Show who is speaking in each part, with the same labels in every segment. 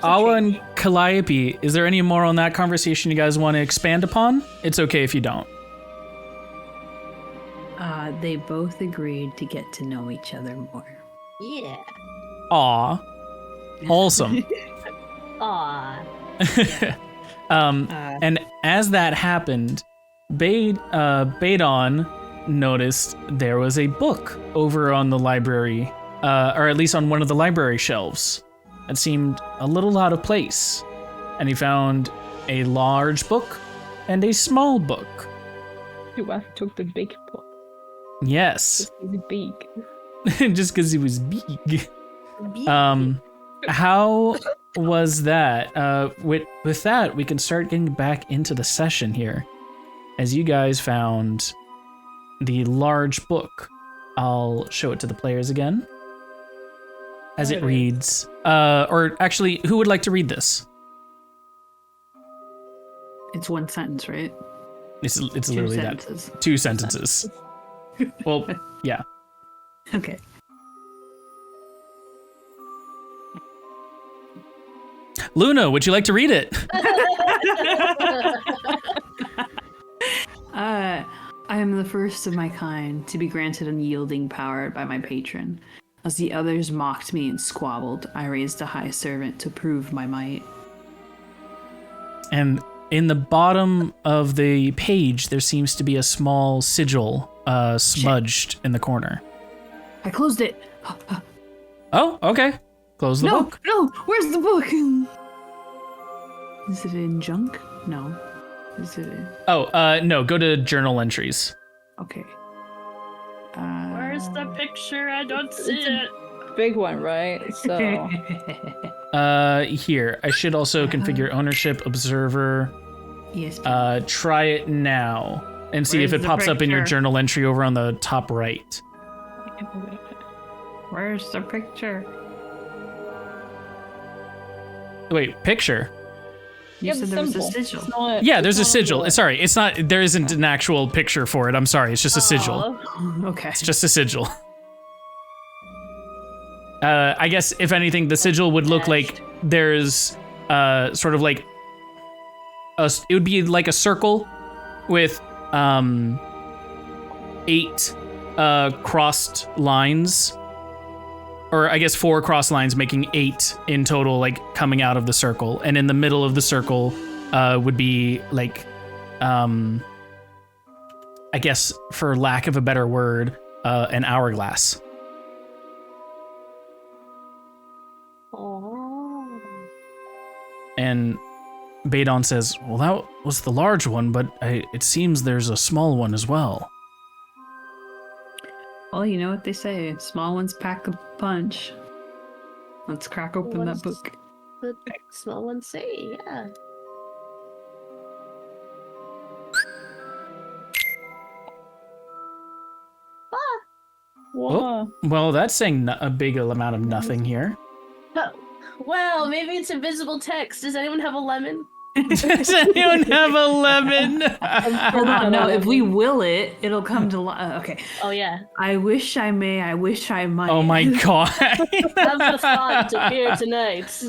Speaker 1: Awa and Calliope, is there any more on that conversation you guys want to expand upon? It's okay if you don't.
Speaker 2: They both agreed to get to know each other more.
Speaker 3: Yeah.
Speaker 1: Aw. Awesome.
Speaker 3: Aw.
Speaker 1: And as that happened, Badon noticed there was a book over on the library, or at least on one of the library shelves. It seemed a little out of place. And he found a large book and a small book.
Speaker 4: Whoever took the big book.
Speaker 1: Yes.
Speaker 4: It's big.
Speaker 1: Just because he was big. How was that? With that, we can start getting back into the session here. As you guys found the large book. I'll show it to the players again. As it reads, or actually, who would like to read this?
Speaker 2: It's one sentence, right?
Speaker 1: It's
Speaker 2: Two
Speaker 1: literally
Speaker 2: sentences.
Speaker 1: that. 2 sentences. Well, yeah.
Speaker 2: Okay.
Speaker 1: Luna, would you like to read it?
Speaker 2: I am the first of my kind to be granted unyielding power by my patron. As the others mocked me and squabbled, I raised a high servant to prove my might.
Speaker 1: And in the bottom of the page, there seems to be a small sigil smudged in the corner.
Speaker 2: I closed it.
Speaker 1: Oh, okay. Close the book.
Speaker 2: No, where's the book? Is it in junk? No. Is it in...
Speaker 1: Oh, no, go to journal entries.
Speaker 2: Okay.
Speaker 3: Where's the picture? I don't see it.
Speaker 4: Big one, right? So
Speaker 1: Here. I should also configure ownership, observer.
Speaker 2: Yes.
Speaker 1: Try it now and see if
Speaker 2: Where's
Speaker 1: it
Speaker 2: the
Speaker 1: pops up in your
Speaker 2: picture?
Speaker 1: journal entry over on the top right.
Speaker 2: Where's the picture?
Speaker 1: Wait, picture?
Speaker 2: You said there was a sigil.
Speaker 1: Yeah, there's a sigil. Sorry, it's not. There isn't an actual picture for it. I'm sorry. It's just a sigil.
Speaker 2: Okay.
Speaker 1: It's just a sigil. I guess if anything, the sigil would look like there's sort of like it would be like a circle with 8 crossed lines, or I guess 4 crossed lines, making 8 in total, like coming out of the circle. And in the middle of the circle would be like, I guess for lack of a better word, an hourglass.
Speaker 3: Oh.
Speaker 1: And Badon says, well, that was the large one, but it seems there's a small one as well.
Speaker 2: Well, you know what they say. Small ones pack a punch. Let's crack open that book.
Speaker 3: The small one say, yeah.
Speaker 4: Whoa.
Speaker 1: Well, that's saying a big amount of nothing here.
Speaker 3: Oh, well, maybe it's invisible text. Does anyone have a lemon?
Speaker 1: Does anyone have a lemon?
Speaker 2: Hold on, no, if we will it, it'll come to life. Okay.
Speaker 3: Oh, yeah.
Speaker 2: I wish I may, I wish I might.
Speaker 1: Oh my god.
Speaker 3: Have the font appear tonight.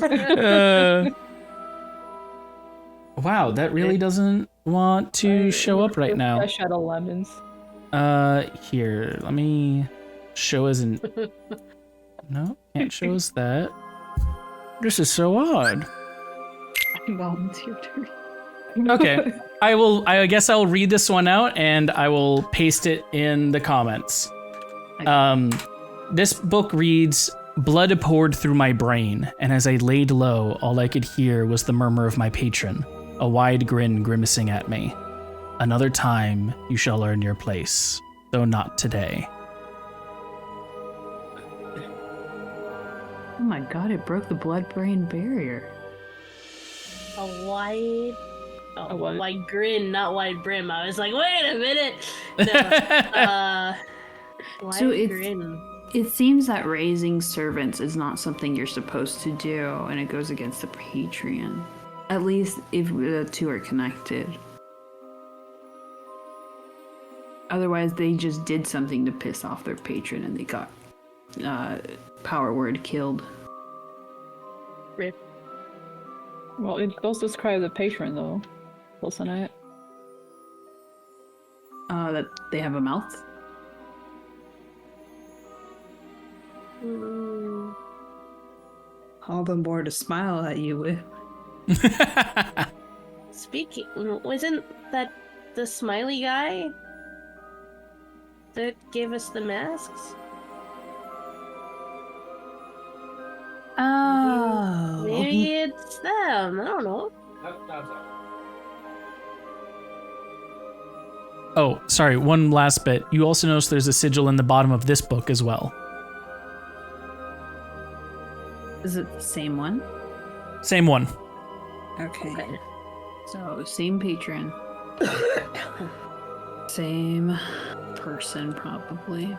Speaker 1: Wow, that really doesn't want to show up right now.
Speaker 4: Fresh out of lemons.
Speaker 1: Here, let me show as an... No, can't show us that. This is so odd.
Speaker 2: Volunteer to
Speaker 1: Okay, I guess I'll read this one out and I will paste it in the comments. This book reads, blood poured through my brain, and as I laid low, all I could hear was the murmur of my patron, a wide grin grimacing at me. Another time you shall earn your place, though not today.
Speaker 2: Oh my god, it broke the blood-brain barrier.
Speaker 3: A wide... Oh,
Speaker 4: A what?
Speaker 3: wide grin, not wide brim. I was like, wait a minute. No, wide
Speaker 2: So it's-
Speaker 3: grin.
Speaker 2: It seems that raising servants is not something you're supposed to do, and it goes against the Patreon. At least if the two are connected. Otherwise, they just did something to piss off their patron and they got Power Word killed.
Speaker 3: Rip.
Speaker 4: Well, it does describe the patron, though, doesn't it?
Speaker 2: That they have a mouth.
Speaker 3: Mm.
Speaker 2: All the more to smile at you with.
Speaker 3: Speaking, wasn't that the smiley guy that gave us the masks?
Speaker 2: Oh.
Speaker 3: Maybe it's them. I don't know.
Speaker 1: Oh, sorry, one last bit. You also notice there's a sigil in the bottom of this book as well.
Speaker 2: Is it the same one?
Speaker 1: Same one.
Speaker 2: Okay. So, same patron. Same person, probably.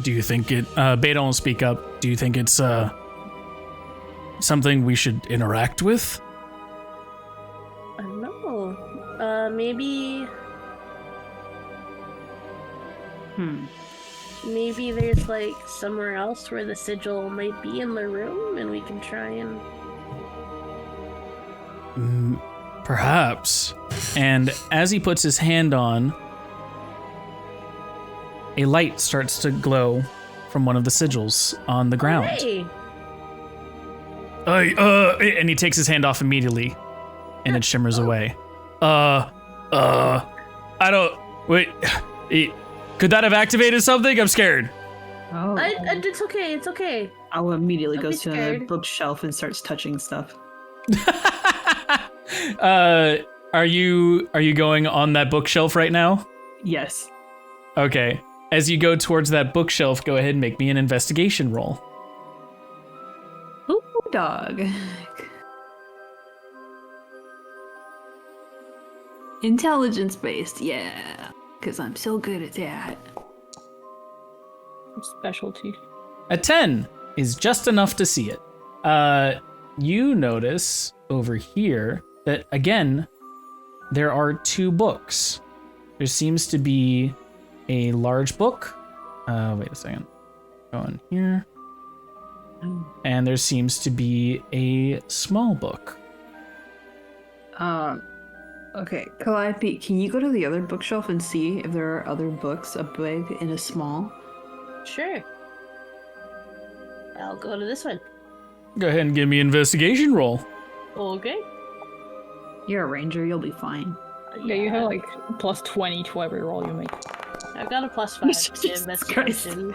Speaker 1: Do you think it, Beta won't speak up. Do you think it's, something we should interact with?
Speaker 3: I don't know. Maybe. Maybe there's like somewhere else where the sigil might be in the room, and we can try and.
Speaker 1: Perhaps. And as he puts his hand on, a light starts to glow from one of the sigils on the ground.
Speaker 3: Hey!
Speaker 1: And he takes his hand off immediately, and it shimmers away. I don't. Wait. Could that have activated something? I'm scared.
Speaker 2: Oh.
Speaker 3: It's okay. It's okay.
Speaker 2: I'll immediately
Speaker 3: Don't
Speaker 2: go
Speaker 3: be
Speaker 2: to the
Speaker 3: scared.
Speaker 2: bookshelf and starts touching stuff.
Speaker 1: Are you going on that bookshelf right now?
Speaker 2: Yes.
Speaker 1: Okay. As you go towards that bookshelf, go ahead and make me an investigation roll.
Speaker 2: Ooh, dog. Intelligence based, yeah. Because I'm so good at that.
Speaker 4: Specialty.
Speaker 1: A 10 is just enough to see it. You notice over here that, again, there are two books. There seems to be a large book. Wait a second. Go in here. And there seems to be a small book.
Speaker 2: Okay, Calliope, can you go to the other bookshelf and see if there are other books, a big and a small?
Speaker 3: Sure. I'll go to this one.
Speaker 1: Go ahead and give me an investigation roll.
Speaker 3: Okay.
Speaker 2: You're a ranger, you'll be fine.
Speaker 4: Yeah, you have like plus 20 to every roll you make.
Speaker 3: I've got a +5 to
Speaker 2: Jesus
Speaker 3: investigation.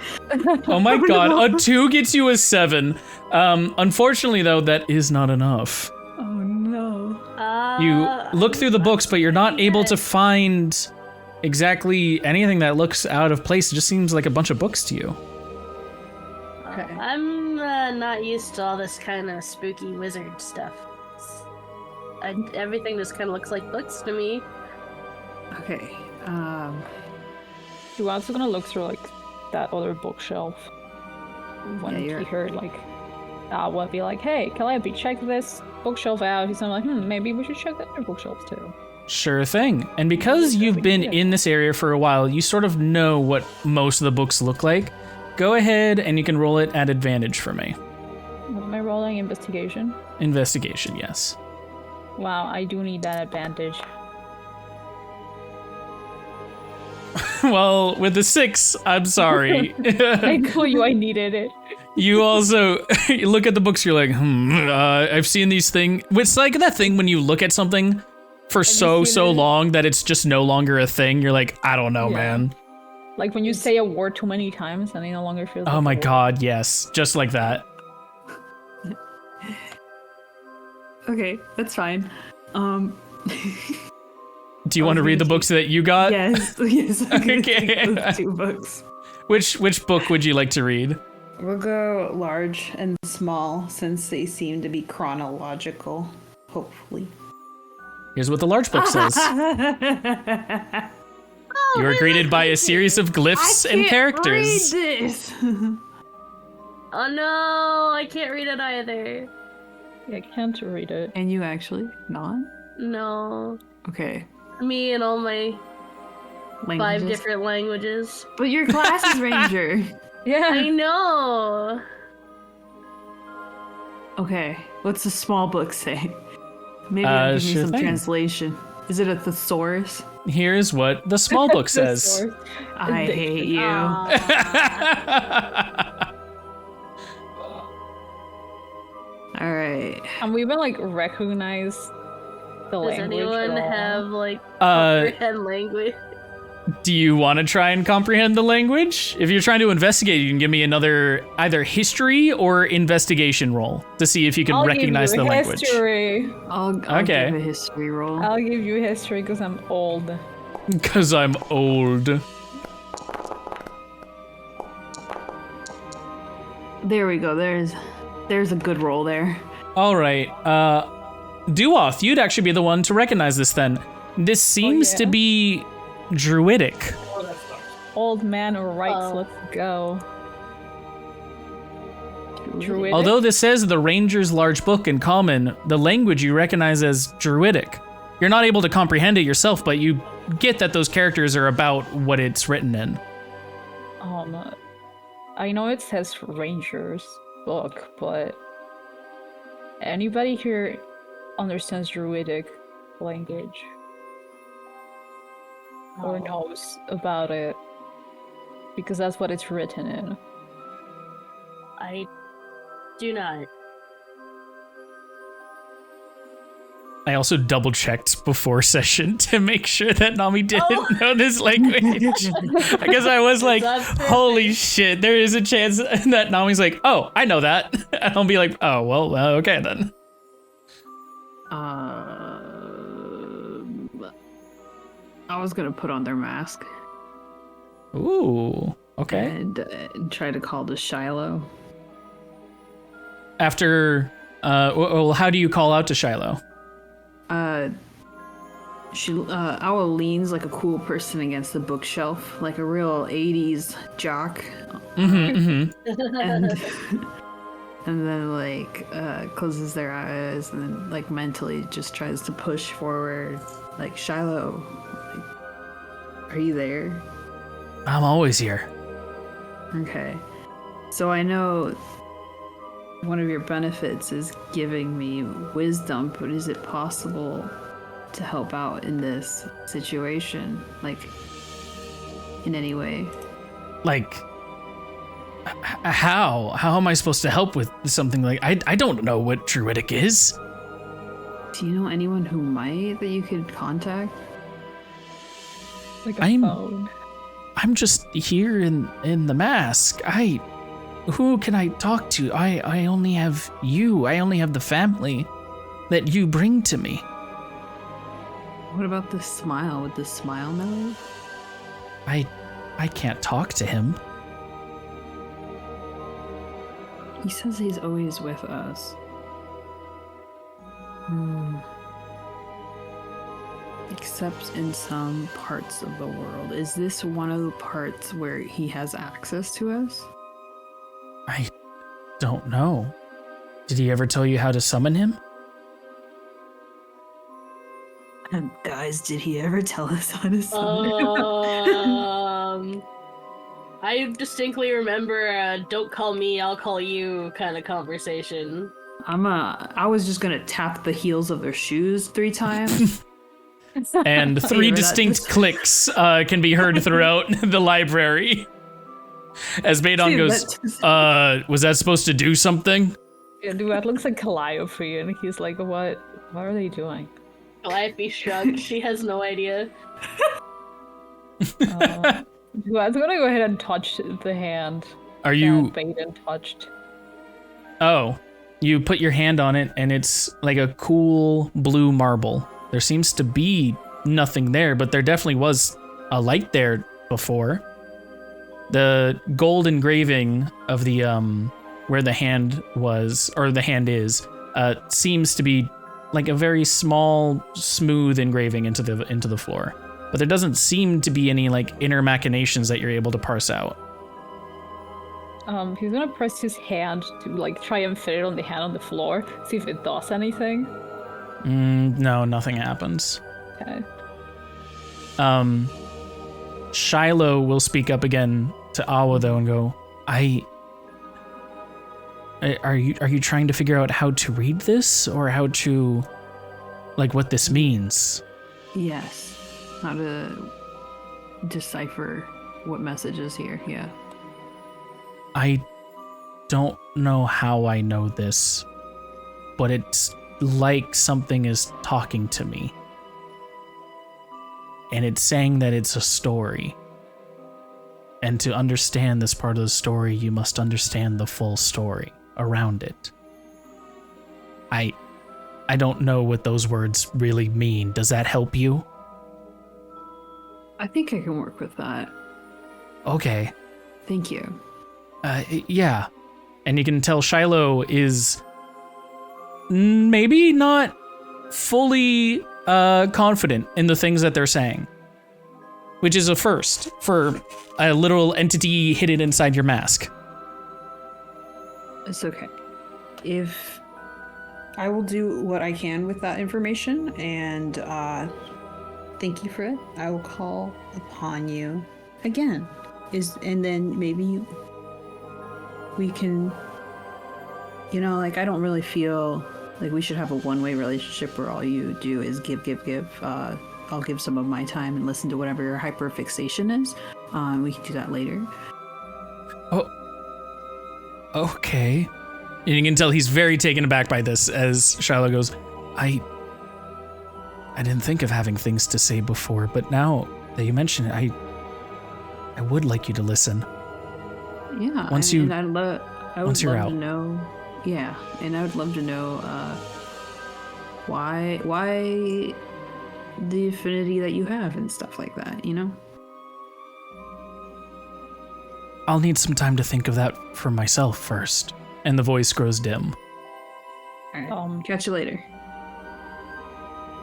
Speaker 1: Oh my
Speaker 2: Oh,
Speaker 1: god,
Speaker 2: no.
Speaker 1: a 2 gets you a 7. Unfortunately, though, that is not enough.
Speaker 2: Oh no.
Speaker 1: You look through the books, but you're not able to find exactly anything that looks out of place. It just seems like a bunch of books to you.
Speaker 2: Okay.
Speaker 3: I'm not used to all this kind of spooky wizard stuff. Everything just kind of looks like books to me.
Speaker 2: Okay.
Speaker 4: You also gonna look through like that other bookshelf when
Speaker 2: Yeah,
Speaker 4: he heard like will be like, hey, Calliope, check this bookshelf out. He's like, maybe we should check the other bookshelves too.
Speaker 1: Sure thing. And because you've been in this area for a while, you sort of know what most of the books look like. Go ahead and you can roll it at advantage for me.
Speaker 4: What am I rolling? Investigation?
Speaker 1: Investigation, yes.
Speaker 4: Wow, I do need that advantage.
Speaker 1: Well, with the 6, I'm sorry.
Speaker 4: I told you I needed it.
Speaker 1: You also you look at the books, you're like, I've seen these things. It's like that thing when you look at something for so long that it's just no longer a thing. You're like, I don't know,
Speaker 4: Yeah.
Speaker 1: man.
Speaker 4: Like when you say a word too many times and it no longer feels like
Speaker 1: Oh my
Speaker 4: a word.
Speaker 1: god, yes. Just like that.
Speaker 2: Okay, that's fine.
Speaker 1: Do you want to read the books that you got?
Speaker 2: Yes, yes. I'm gonna
Speaker 1: Okay.
Speaker 2: take those 2 books.
Speaker 1: Which book would you like to read?
Speaker 2: We'll go large and small since they seem to be chronological. Hopefully.
Speaker 1: Here's what the large book says. You are greeted by a series of glyphs and characters.
Speaker 2: Read this.
Speaker 3: Oh no, I can't read it either.
Speaker 4: I can't read it.
Speaker 2: And you actually not?
Speaker 3: No.
Speaker 2: Okay.
Speaker 3: Me and all my 5
Speaker 2: Languages.
Speaker 3: different languages.
Speaker 2: But your class is ranger.
Speaker 3: I
Speaker 4: Yeah.
Speaker 3: know.
Speaker 2: Okay, what's the small book say? Maybe give me
Speaker 1: Sure
Speaker 2: some
Speaker 1: thing.
Speaker 2: translation. Is it a thesaurus?
Speaker 1: Here's what the small book
Speaker 4: The
Speaker 1: says.
Speaker 4: source.
Speaker 2: I hate you. All right.
Speaker 4: And we even like recognize the
Speaker 3: Does
Speaker 4: language.
Speaker 3: anyone
Speaker 4: at all?
Speaker 3: have like
Speaker 1: Uh,
Speaker 3: comprehend language?
Speaker 1: Do you want to try and comprehend the language? If you're trying to investigate, you can give me another either history or investigation roll to see if you can
Speaker 4: I'll
Speaker 1: recognize
Speaker 4: give
Speaker 1: the
Speaker 4: you
Speaker 1: language.
Speaker 4: history.
Speaker 2: I'll
Speaker 1: Okay.
Speaker 2: give a history roll.
Speaker 4: I'll give you history because I'm old.
Speaker 1: Because I'm old.
Speaker 2: There we go. There's a good roll there.
Speaker 1: All right. Duoth, you'd actually be the one to recognize this then. This seems to
Speaker 4: yeah?
Speaker 1: be druidic.
Speaker 4: Old man rights.
Speaker 3: Oh.
Speaker 4: Let's go. Druidic?
Speaker 1: Although this says the Ranger's large book in common, the language you recognize as druidic. You're not able to comprehend it yourself, but you get that those characters are about what it's written in.
Speaker 4: I know it says Ranger's book, but anybody here understands Druidic language or knows about it? Because that's what it's written in.
Speaker 3: I do not.
Speaker 1: I also double checked before session to make sure that Nami didn't know this language. Because I was like, holy shit, there is a chance that Nami's like, oh, I know that. And I'll be like, oh, well, okay then.
Speaker 2: I was gonna put on their mask
Speaker 1: Ooh, okay.
Speaker 2: and try to call to Shiloh.
Speaker 1: After, well, how do you call out to Shiloh?
Speaker 2: Owl leans like a cool person against the bookshelf, like a real 80s jock. And and then like closes their eyes and then like mentally just tries to push forward, like, Shiloh, like, are you there?
Speaker 1: I'm always here.
Speaker 2: Okay. So I know one of your benefits is giving me wisdom, but is it possible to help out in this situation, like, in any way?
Speaker 1: Like, how am I supposed to help with something like, I don't know what druidic is.
Speaker 2: Do you know anyone who might that you could contact?
Speaker 4: Like a
Speaker 1: I'm-
Speaker 4: phone.
Speaker 1: I'm just here in the mask. Who can I talk to? I only have you. I only have the family that you bring to me.
Speaker 2: What about the smile? Would the smile know?
Speaker 1: I can't talk to him.
Speaker 2: He says he's always with us. Except in some parts of the world. Is this one of the parts where he has access to us?
Speaker 1: I don't know. Did he ever tell you how to summon him?
Speaker 2: And guys, did he ever tell us how to summon him?
Speaker 3: I distinctly remember a "don't call me, I'll call you" kind of conversation.
Speaker 2: I was just gonna tap the heels of their shoes 3 times.
Speaker 1: And 3
Speaker 2: Remember that?
Speaker 1: distinct clicks can be heard throughout the library. As Badon
Speaker 2: Dude,
Speaker 1: goes, was that supposed to do something?
Speaker 4: Yeah, dude, that looks like Calliope, and he's like, what are they doing?
Speaker 3: Calliope shrugged. She has no idea.
Speaker 4: Well, I was gonna go ahead and touch the hand
Speaker 1: Are you...
Speaker 4: that Baden touched.
Speaker 1: Oh, you put your hand on it and it's like a cool blue marble. There seems to be nothing there, but there definitely was a light there before. The gold engraving of the where the hand was, or the hand is, seems to be like a very small, smooth engraving into the floor. But there doesn't seem to be any like inner machinations that you're able to parse out.
Speaker 4: He's gonna press his hand to like try and fit it on the hand on the floor, see if it does anything.
Speaker 1: No, nothing happens.
Speaker 4: Okay.
Speaker 1: Shiloh will speak up again to Awa though and go, Are you trying to figure out how to read this or how to, like, what this means?
Speaker 2: Yes. How to decipher what message is here, yeah.
Speaker 1: I don't know how I know this, but it's like something is talking to me. And it's saying that it's a story. And to understand this part of the story, you must understand the full story around it. I don't know what those words really mean. Does that help you?
Speaker 2: I think I can work with that.
Speaker 1: Okay.
Speaker 2: Thank you.
Speaker 1: Yeah. And you can tell Shiloh is maybe not fully confident in the things that they're saying, which is a first for a literal entity hidden inside your mask.
Speaker 2: It's okay. If I will do what I can with that information, and thank you for it. I will call upon you again. And then maybe we can, like, I don't really feel like we should have a one-way relationship where all you do is give. I'll give some of my time and listen to whatever your hyperfixation is. We can do that later.
Speaker 1: Oh. Okay. And you can tell he's very taken aback by this as Shiloh goes, I didn't think of having things to say before, but now that you mention it, I would like you to listen.
Speaker 2: Yeah.
Speaker 1: I would
Speaker 2: love
Speaker 1: you're out.
Speaker 2: to know. Yeah, and I would love to know why the affinity that you have and stuff like that,
Speaker 1: I'll need some time to think of that for myself first. And the voice grows dim.
Speaker 2: All right. Catch you later.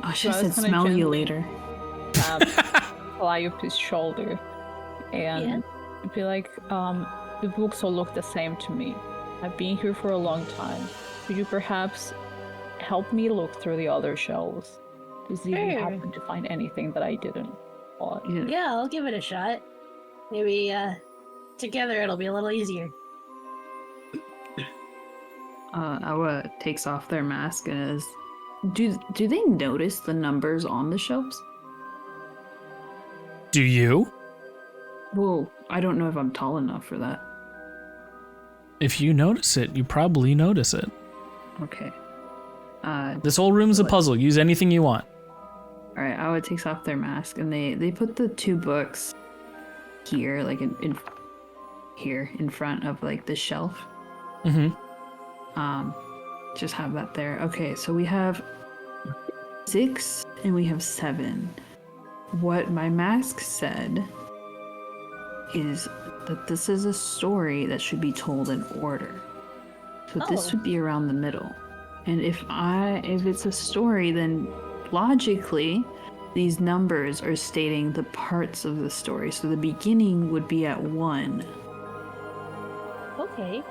Speaker 2: Oh, she
Speaker 4: So I
Speaker 2: said
Speaker 4: was gonna
Speaker 2: smell you
Speaker 4: gently-
Speaker 2: later.
Speaker 4: Fly up his shoulder and be like, the books all look the same to me. I've been here for a long time. Could you perhaps help me look through the other shelves to see if you
Speaker 3: Sure.
Speaker 4: happen to find anything that I didn't find?
Speaker 3: Yeah, I'll give it a shot. Maybe together it'll be a little easier.
Speaker 2: Awa takes off their mask and is... Do they notice the numbers on the shelves?
Speaker 1: Do you?
Speaker 2: Well, I don't know if I'm tall enough for that.
Speaker 1: If you notice it, you probably notice it.
Speaker 2: Okay.
Speaker 1: This whole room's a puzzle. Use anything you want.
Speaker 2: All right, Awa takes off their mask and they put the two books here, like in here in front of like the shelf.
Speaker 1: Mm-hmm.
Speaker 2: Just have that there. Okay, so we have 6 and we have 7. What my mask said is that this is a story that should be told in order. So this would be around the middle. And if it's a story, then logically these numbers are stating the parts of the story. So the beginning would be at 1.
Speaker 3: Okay.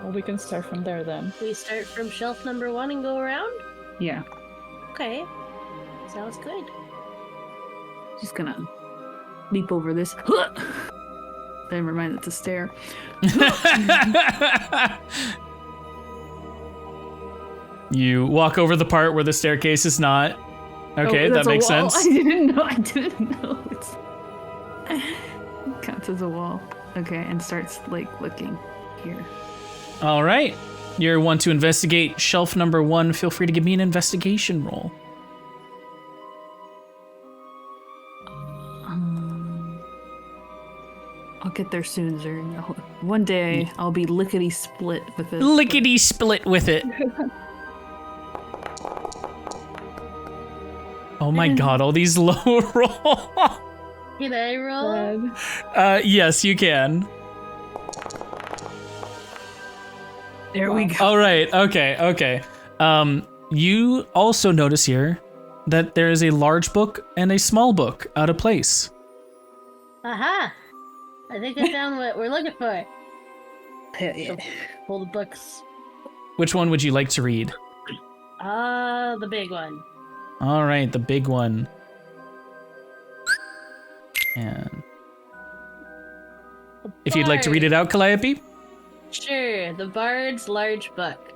Speaker 4: Well, we can start from there then.
Speaker 3: We start from shelf number 1 and go around?
Speaker 2: Yeah.
Speaker 3: Okay. Sounds good.
Speaker 2: Just gonna leap over this. Then remind it to stare.
Speaker 1: You walk over the part where the staircase is not. Okay, that makes sense.
Speaker 2: I didn't know. It's counts as a wall. Okay, and starts like looking here.
Speaker 1: All right. You're one to investigate shelf number 1. Feel free to give me an investigation roll.
Speaker 2: I'll get there soon, Zurg. One day I'll be lickety split with it.
Speaker 1: Lickety split with it. Oh my god, all these low rolls.
Speaker 3: Can I roll?
Speaker 1: Yes, you can.
Speaker 2: There we go.
Speaker 1: All right. Okay. You also notice here that there is a large book and a small book out of place.
Speaker 3: Aha! I think I found what we're looking for.
Speaker 2: Yeah.
Speaker 3: Pull the books.
Speaker 1: Which one would you like to read?
Speaker 3: The big one.
Speaker 1: All right, the big one. And if you'd like to read it out, Calliope.
Speaker 3: Sure, the Bard's Large Book.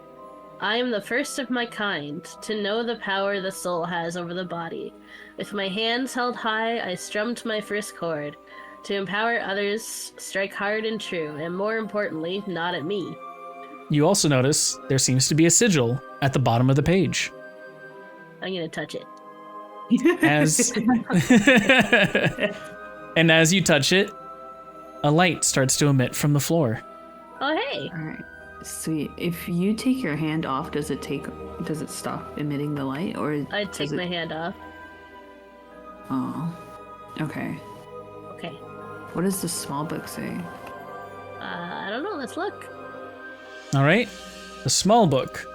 Speaker 3: I am the first of my kind to know the power the soul has over the body. With my hands held high, I strummed my first chord. To empower others, strike hard and true, and more importantly, not at me.
Speaker 1: You also notice there seems to be a sigil at the bottom of the page.
Speaker 3: I'm gonna touch it.
Speaker 1: As and as you touch it, a light starts to emit from the floor.
Speaker 3: Oh, hey!
Speaker 2: All right, sweet. If you take your hand off, does it stop emitting the light, or
Speaker 3: I take my hand off.
Speaker 2: Oh, okay.
Speaker 3: Okay.
Speaker 2: What does the small book say?
Speaker 3: I don't know. Let's look.
Speaker 1: All right, the small book.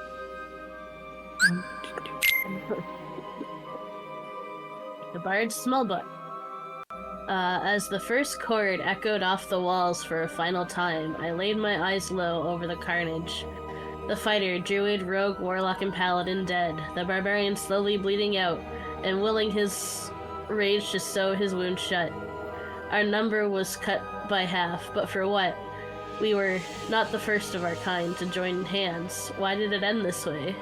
Speaker 3: The Bard's Small Book. As the first chord echoed off the walls for a final time, I laid my eyes low over the carnage. The fighter, druid, rogue, warlock, and paladin dead. The barbarian slowly bleeding out, and willing his rage to sew his wound shut. Our number was cut by half, but for what? We were not the first of our kind to join hands. Why did it end this way?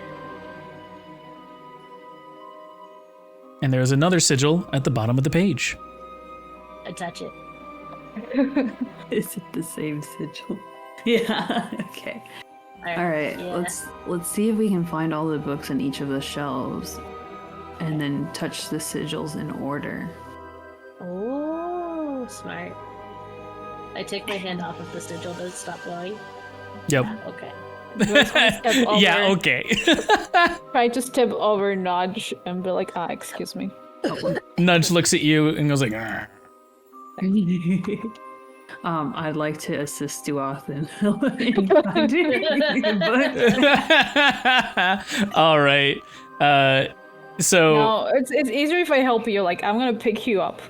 Speaker 1: And there is another sigil at the bottom of the page.
Speaker 3: I touch it.
Speaker 2: Is it the same sigil? Yeah. Okay. All right.
Speaker 3: Yeah.
Speaker 2: Let's see if we can find all the books on each of the shelves, and then touch the sigils in order.
Speaker 3: Oh, smart. I take my hand off of the sigil. Does it stop glowing?
Speaker 1: Yep.
Speaker 3: Yeah, okay.
Speaker 1: Yeah, okay.
Speaker 4: Try to step over Nudge and be like, excuse me.
Speaker 1: Nudge looks at you and goes like, "Arr."
Speaker 2: I'd like to assist Duath in finding the book.
Speaker 1: All right. So
Speaker 4: No, it's easier if I help you. Like, I'm gonna pick you up.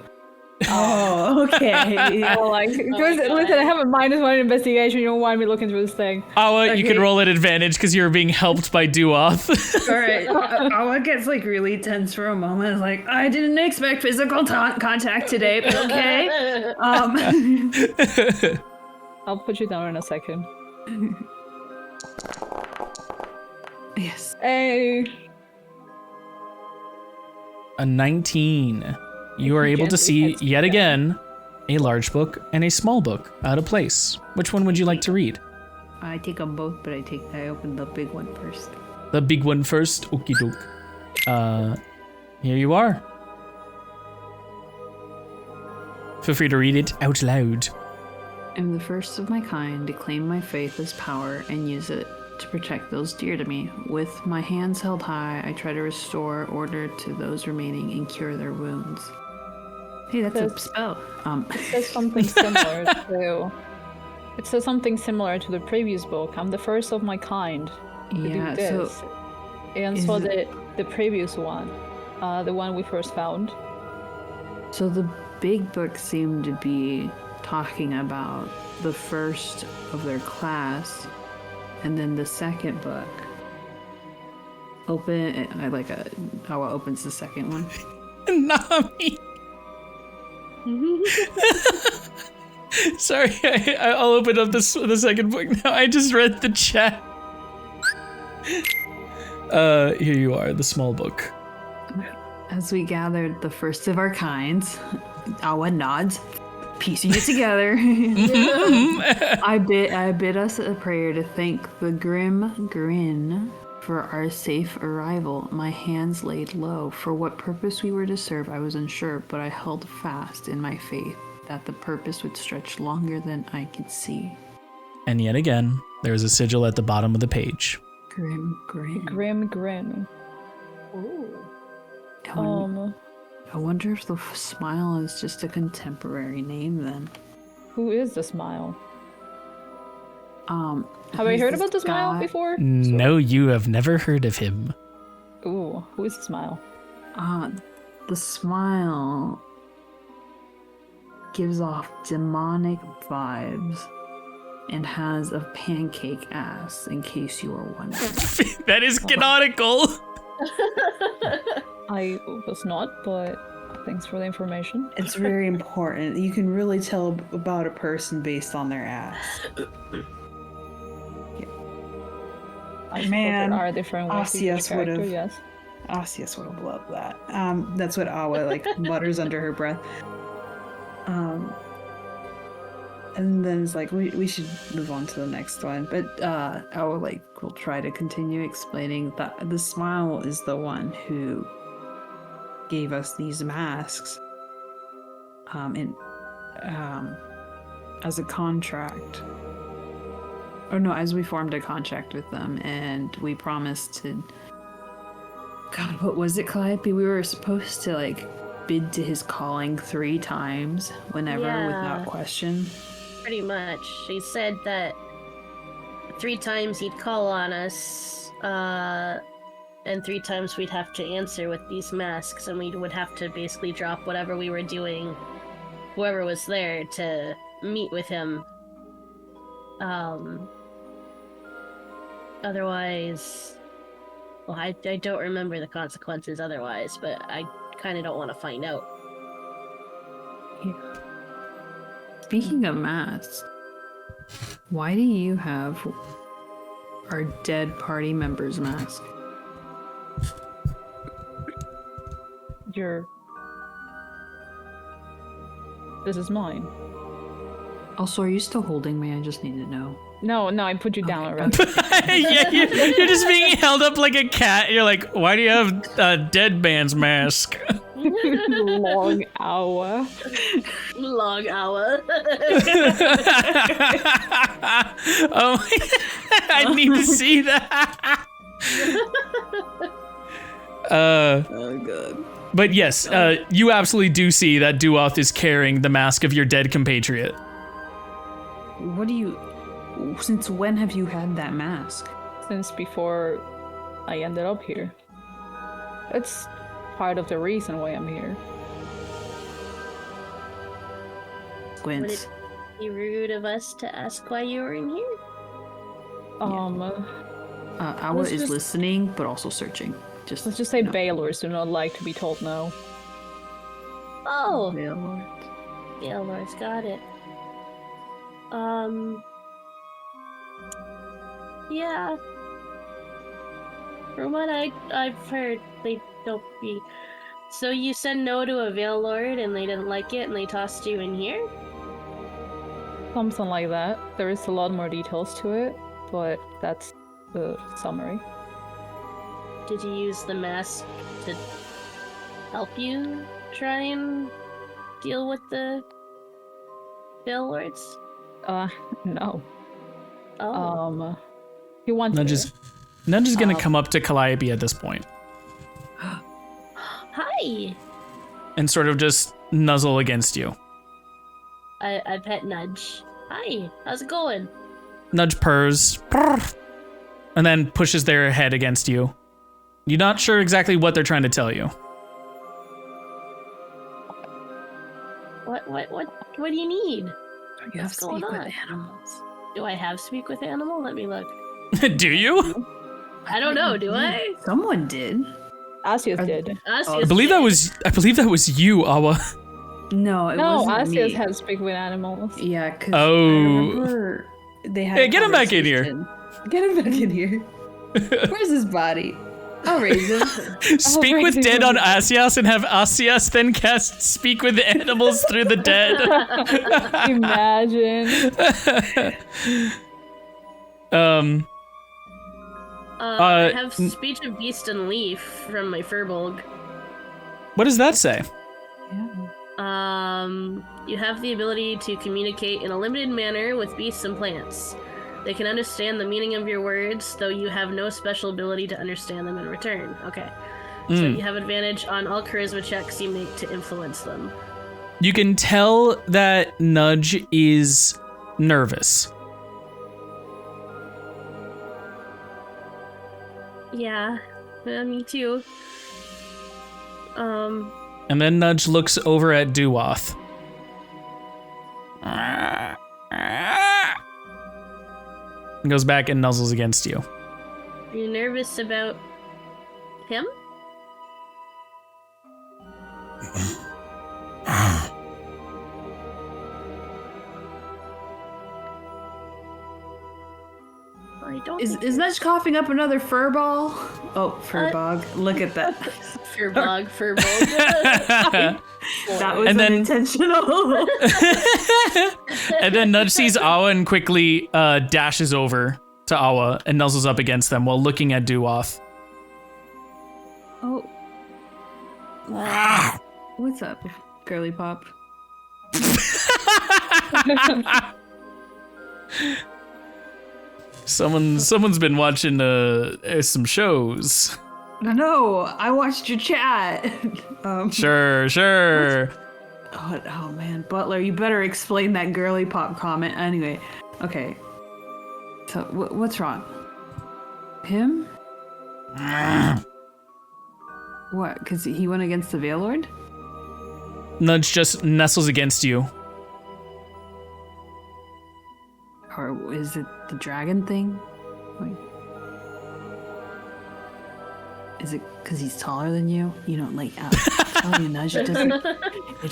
Speaker 2: Oh, okay.
Speaker 4: Like, listen, I have a -1 investigation. You don't want me looking through this thing.
Speaker 1: Awa, you can roll at advantage because you're being helped by Duath.
Speaker 2: All right. Awa gets like really tense for a moment. Like, I didn't expect physical contact today, but okay.
Speaker 4: I'll put you down in a second.
Speaker 2: Yes.
Speaker 4: Hey.
Speaker 1: A 19. You are able to see yet again a large book and a small book out of place. Which one would you like to read?
Speaker 2: I take them both, but I open the big one first.
Speaker 1: The big one first. Okie doke. Here you are. Feel free to read it out loud.
Speaker 2: I'm the first of my kind to claim my faith as power and use it to protect those dear to me. With my hands held high, I try to restore order to those remaining and cure their wounds. Hey, that's a spell.
Speaker 4: It says something similar to. It says something similar to the previous book. I'm the first of my kind to do this. So the previous one, the one we first found.
Speaker 2: So the big book seemed to be talking about the first of their class, and then the second book. How opens the second one.
Speaker 1: Nami. Sorry, I'll open up the second book now. I just read the chat. Here you are, the small book.
Speaker 2: As we gathered the first of our kinds, Awa nods, piecing it together. I bid us a prayer to thank the grim grin for our safe arrival. My hands laid low. For what purpose we were to serve, I was unsure, but I held fast in my faith that the purpose would stretch longer than I could see.
Speaker 1: And yet again, there is a sigil at the bottom of the page.
Speaker 2: Grim grin.
Speaker 4: Grim grin.
Speaker 3: Ooh.
Speaker 2: I wonder if the smile is just a contemporary name then.
Speaker 4: Who is the smile? Have I
Speaker 2: who's
Speaker 4: heard
Speaker 2: this
Speaker 4: about the smile
Speaker 2: guy?
Speaker 4: before?
Speaker 1: No, you have never heard of him.
Speaker 4: Ooh, who is the smile?
Speaker 2: The smile gives off demonic vibes and has a pancake ass, in case you were wondering.
Speaker 1: That is canonical.
Speaker 4: I was not, but thanks for the information.
Speaker 2: It's very important. You can really tell about a person based on their ass.
Speaker 4: I suppose
Speaker 2: Man,
Speaker 4: there are different ways to
Speaker 2: Asias
Speaker 4: judge character,
Speaker 2: would've-
Speaker 4: yes.
Speaker 2: Asias would have loved that. That's what Awa like mutters under her breath. And then it's like we should move on to the next one. But Awa like will try to continue explaining that the smile is the one who gave us these masks. And as a contract. Or no, as we formed a contract with them and we promised to God, what was it, Calliope? We were supposed to like bid to his calling 3 times whenever without question.
Speaker 3: Pretty much. She said that 3 times he'd call on us, and 3 times we'd have to answer with these masks, and we would have to basically drop whatever we were doing, whoever was there, to meet with him. Otherwise, well, I don't remember the consequences otherwise, but I kind of don't want to find out.
Speaker 2: Speaking of masks, why do you have our dead party member's mask?
Speaker 4: This is mine.
Speaker 2: Also, are you still holding me? I just need to know.
Speaker 4: No, I put you down already.
Speaker 1: Yeah, you're just being held up like a cat. You're like, why do you have a dead man's mask?
Speaker 4: Long hour.
Speaker 3: Long hour.
Speaker 1: Oh, I need to see that.
Speaker 2: Oh, God.
Speaker 1: But yes, you absolutely do see that Duoth is carrying the mask of your dead compatriot.
Speaker 2: What do you... Since when have you had that mask?
Speaker 4: Since before I ended up here. It's part of the reason why I'm here.
Speaker 3: Would
Speaker 2: Squints.
Speaker 3: it be rude of us to ask why you were in here?
Speaker 2: Awa
Speaker 4: let's
Speaker 2: is
Speaker 4: just-
Speaker 2: listening, but also searching.
Speaker 4: Let's just say
Speaker 2: no.
Speaker 4: Baylors do not like to be told no.
Speaker 3: Oh,
Speaker 2: Baylor.
Speaker 3: yeah, Lord's got it. Yeah. From what I've heard, they don't be. So you said no to a Veil Lord and they didn't like it and they tossed you in here?
Speaker 4: Something like that. There is a lot more details to it, but that's the summary.
Speaker 3: Did you use the mask to help you try and deal with the Veil Lords?
Speaker 4: No.
Speaker 3: Oh.
Speaker 4: He wants
Speaker 1: Nudge is gonna come up to Calliope at this point
Speaker 3: Hi!
Speaker 1: and sort of just nuzzle against you.
Speaker 3: I pet Nudge. Hi, how's it going?
Speaker 1: Nudge purrs, and then pushes their head against you. You're not sure exactly what they're trying to tell you.
Speaker 3: What do you need?
Speaker 2: You have
Speaker 3: What's going
Speaker 2: speak with
Speaker 3: on?
Speaker 2: animals.
Speaker 3: Do I have speak with animal? Let me look.
Speaker 1: Do you?
Speaker 3: I don't know, do I?
Speaker 2: Someone did.
Speaker 4: Asius did.
Speaker 1: I believe that was you, Awa.
Speaker 2: No, it
Speaker 4: No,
Speaker 2: wasn't
Speaker 4: Asius
Speaker 2: me.
Speaker 4: has speak with animals.
Speaker 2: Yeah, because
Speaker 1: Oh.
Speaker 2: I remember they had.
Speaker 1: Hey,
Speaker 2: a
Speaker 1: get him back in here.
Speaker 2: conversation. Get him back in here. Where's his body? I'll raise him.
Speaker 1: Speak with dead on Asias and have Asias then cast speak with animals through the dead.
Speaker 4: Imagine.
Speaker 3: I have speech of beast and leaf from my Furbolg.
Speaker 1: What does that say?
Speaker 3: You have the ability to communicate in a limited manner with beasts and plants. They can understand the meaning of your words, though you have no special ability to understand them in return. Okay. So you have advantage on all charisma checks you make to influence them.
Speaker 1: You can tell that Nudge is nervous.
Speaker 3: Yeah, me too.
Speaker 1: And then Nudge looks over at Duoth. And goes back and nuzzles against you.
Speaker 3: Are you nervous about him? I don't
Speaker 2: Is Nudge coughing up another fur ball? Oh, fur bog. Look at that.
Speaker 3: Furbog.
Speaker 2: That was
Speaker 1: And then-
Speaker 2: unintentional.
Speaker 1: And then Nudge sees Awa and quickly dashes over to Awa and nuzzles up against them while looking at Duoth.
Speaker 2: Oh. What's up, girly pop?
Speaker 1: Someone's been watching some shows.
Speaker 2: No, I watched your chat.
Speaker 1: Sure.
Speaker 2: Oh man, Butler, you better explain that girly pop comment. Anyway, okay. So what's wrong? Him? What? Because he went against the Veil Lord?
Speaker 1: Nudge just nestles against you.
Speaker 2: Or is it the dragon thing? Like, is it because he's taller than you? You don't like. Tell you, Nudge. It doesn't.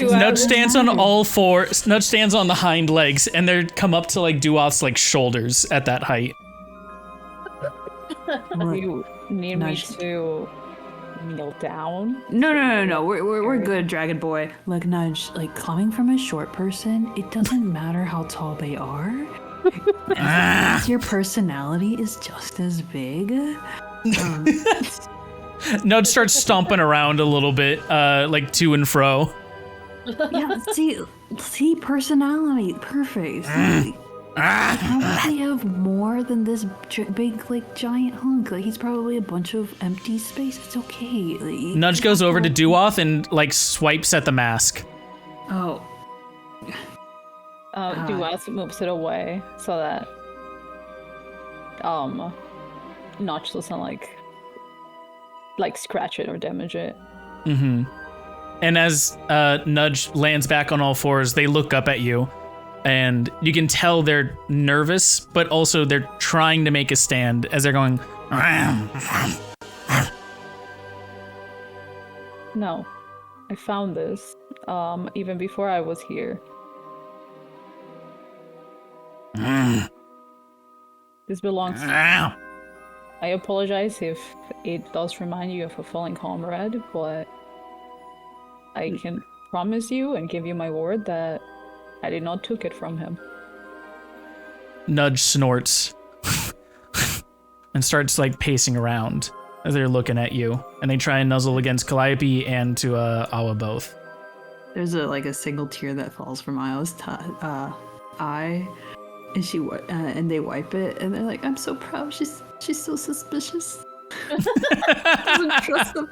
Speaker 1: Nudge stands on all four. Nudge stands on the hind legs, and they come up to like Duoth's like shoulders at that height.
Speaker 4: You need
Speaker 2: Nudge.
Speaker 4: me to kneel down?
Speaker 2: No. We're good, Dragon Boy. Like Nudge, like coming from a short person, it doesn't matter how tall they are. As your personality is just as big.
Speaker 1: Nudge starts stomping around a little bit, like to and fro.
Speaker 2: Yeah, see, personality, perfect. See, probably have more than this big, like, giant hunk. Like, he's probably a bunch of empty space. It's okay. Like,
Speaker 1: Nudge goes over to Duoth and like swipes at the mask.
Speaker 2: Oh,
Speaker 4: Duas moves it away so that Notch doesn't like scratch it or damage it.
Speaker 1: Mm-hmm. And as Nudge lands back on all fours, they look up at you, and you can tell they're nervous, but also they're trying to make a stand as they're going.
Speaker 4: No, I found this even before I was here. This belongs to me. I apologize if it does remind you of a fallen comrade, but I can promise you and give you my word that I did not took it from him.
Speaker 1: Nudge snorts and starts like pacing around as they're looking at you, and they try and nuzzle against Calliope and to Awa both.
Speaker 2: there's a single tear that falls from Io's eye, and and they wipe it, and they're like, "I'm so proud. She's so suspicious. Doesn't trust them."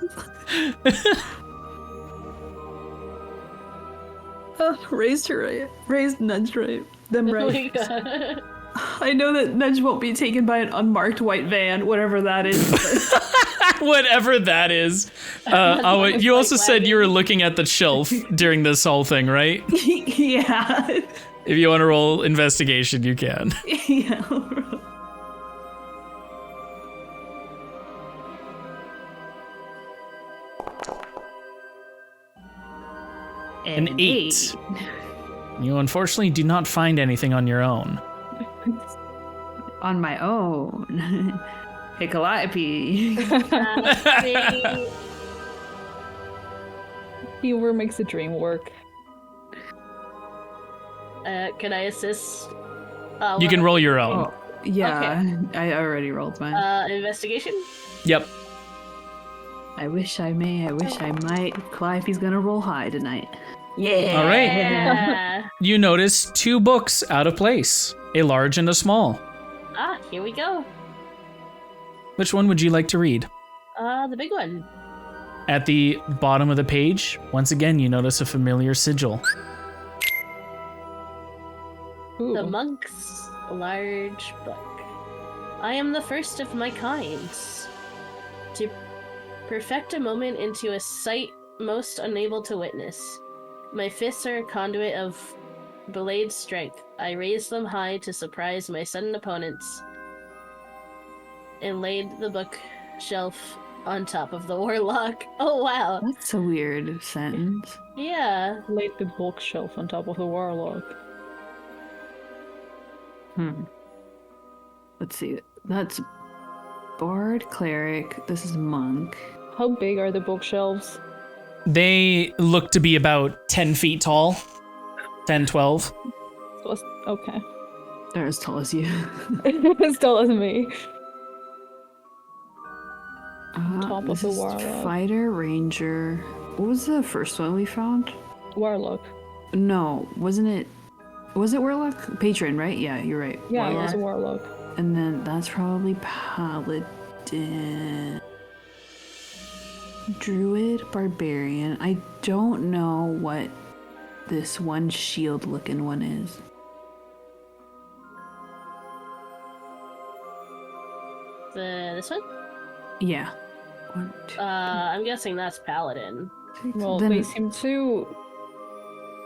Speaker 2: Raised Nudge right. Them
Speaker 3: Oh my
Speaker 2: right.
Speaker 3: God.
Speaker 2: I know that Nudge won't be taken by an unmarked white van, whatever that is.
Speaker 1: Whatever that is. Awa, you also said you were looking at the shelf during this whole thing, right?
Speaker 2: Yeah.
Speaker 1: If you want to roll investigation, you can.
Speaker 2: Yeah.
Speaker 1: An 8. You unfortunately do not find anything on your own.
Speaker 2: On my own. Hey, Calliope.
Speaker 4: Humor makes the dream work.
Speaker 3: Can I assist?
Speaker 1: You can roll your own.
Speaker 2: Oh, yeah, I already rolled mine.
Speaker 3: Investigation?
Speaker 1: Yep.
Speaker 2: I wish I may, I wish I might. Calliope's gonna roll high tonight. Yeah.
Speaker 1: All right.
Speaker 3: Yeah.
Speaker 1: You notice 2 books out of place, a large and a small.
Speaker 3: Here we go.
Speaker 1: Which one would you like to read?
Speaker 3: The big one.
Speaker 1: At the bottom of the page, once again, you notice a familiar sigil.
Speaker 4: Ooh.
Speaker 3: The monk's large book. I am the first of my kind. To perfect a moment into a sight most unable to witness. My fists are a conduit of belayed strength. I raised them high to surprise my sudden opponents and laid the bookshelf on top of the warlock. Oh, wow.
Speaker 2: That's a weird sentence.
Speaker 3: Yeah.
Speaker 4: Laid the bookshelf on top of the warlock.
Speaker 2: Let's see. That's Bard, cleric. This is monk.
Speaker 4: How big are the bookshelves?
Speaker 1: They look to be about 10 feet tall. 10, 12.
Speaker 4: So okay.
Speaker 2: They're as tall as you.
Speaker 4: As tall as me. Top of
Speaker 2: this
Speaker 4: the
Speaker 2: is
Speaker 4: warlock.
Speaker 2: Fighter, ranger. What was the first one we found?
Speaker 4: Warlock.
Speaker 2: No, wasn't it? Was it warlock? Patron, right? Yeah, you're right.
Speaker 4: Yeah,
Speaker 2: Warlock.
Speaker 4: it was a warlock.
Speaker 2: And then that's probably paladin. Druid, barbarian. I don't know what this one shield looking one is.
Speaker 3: This one?
Speaker 2: Yeah. One, two,
Speaker 3: I'm guessing that's paladin.
Speaker 2: six.
Speaker 4: Well,
Speaker 2: then,
Speaker 4: they seem to.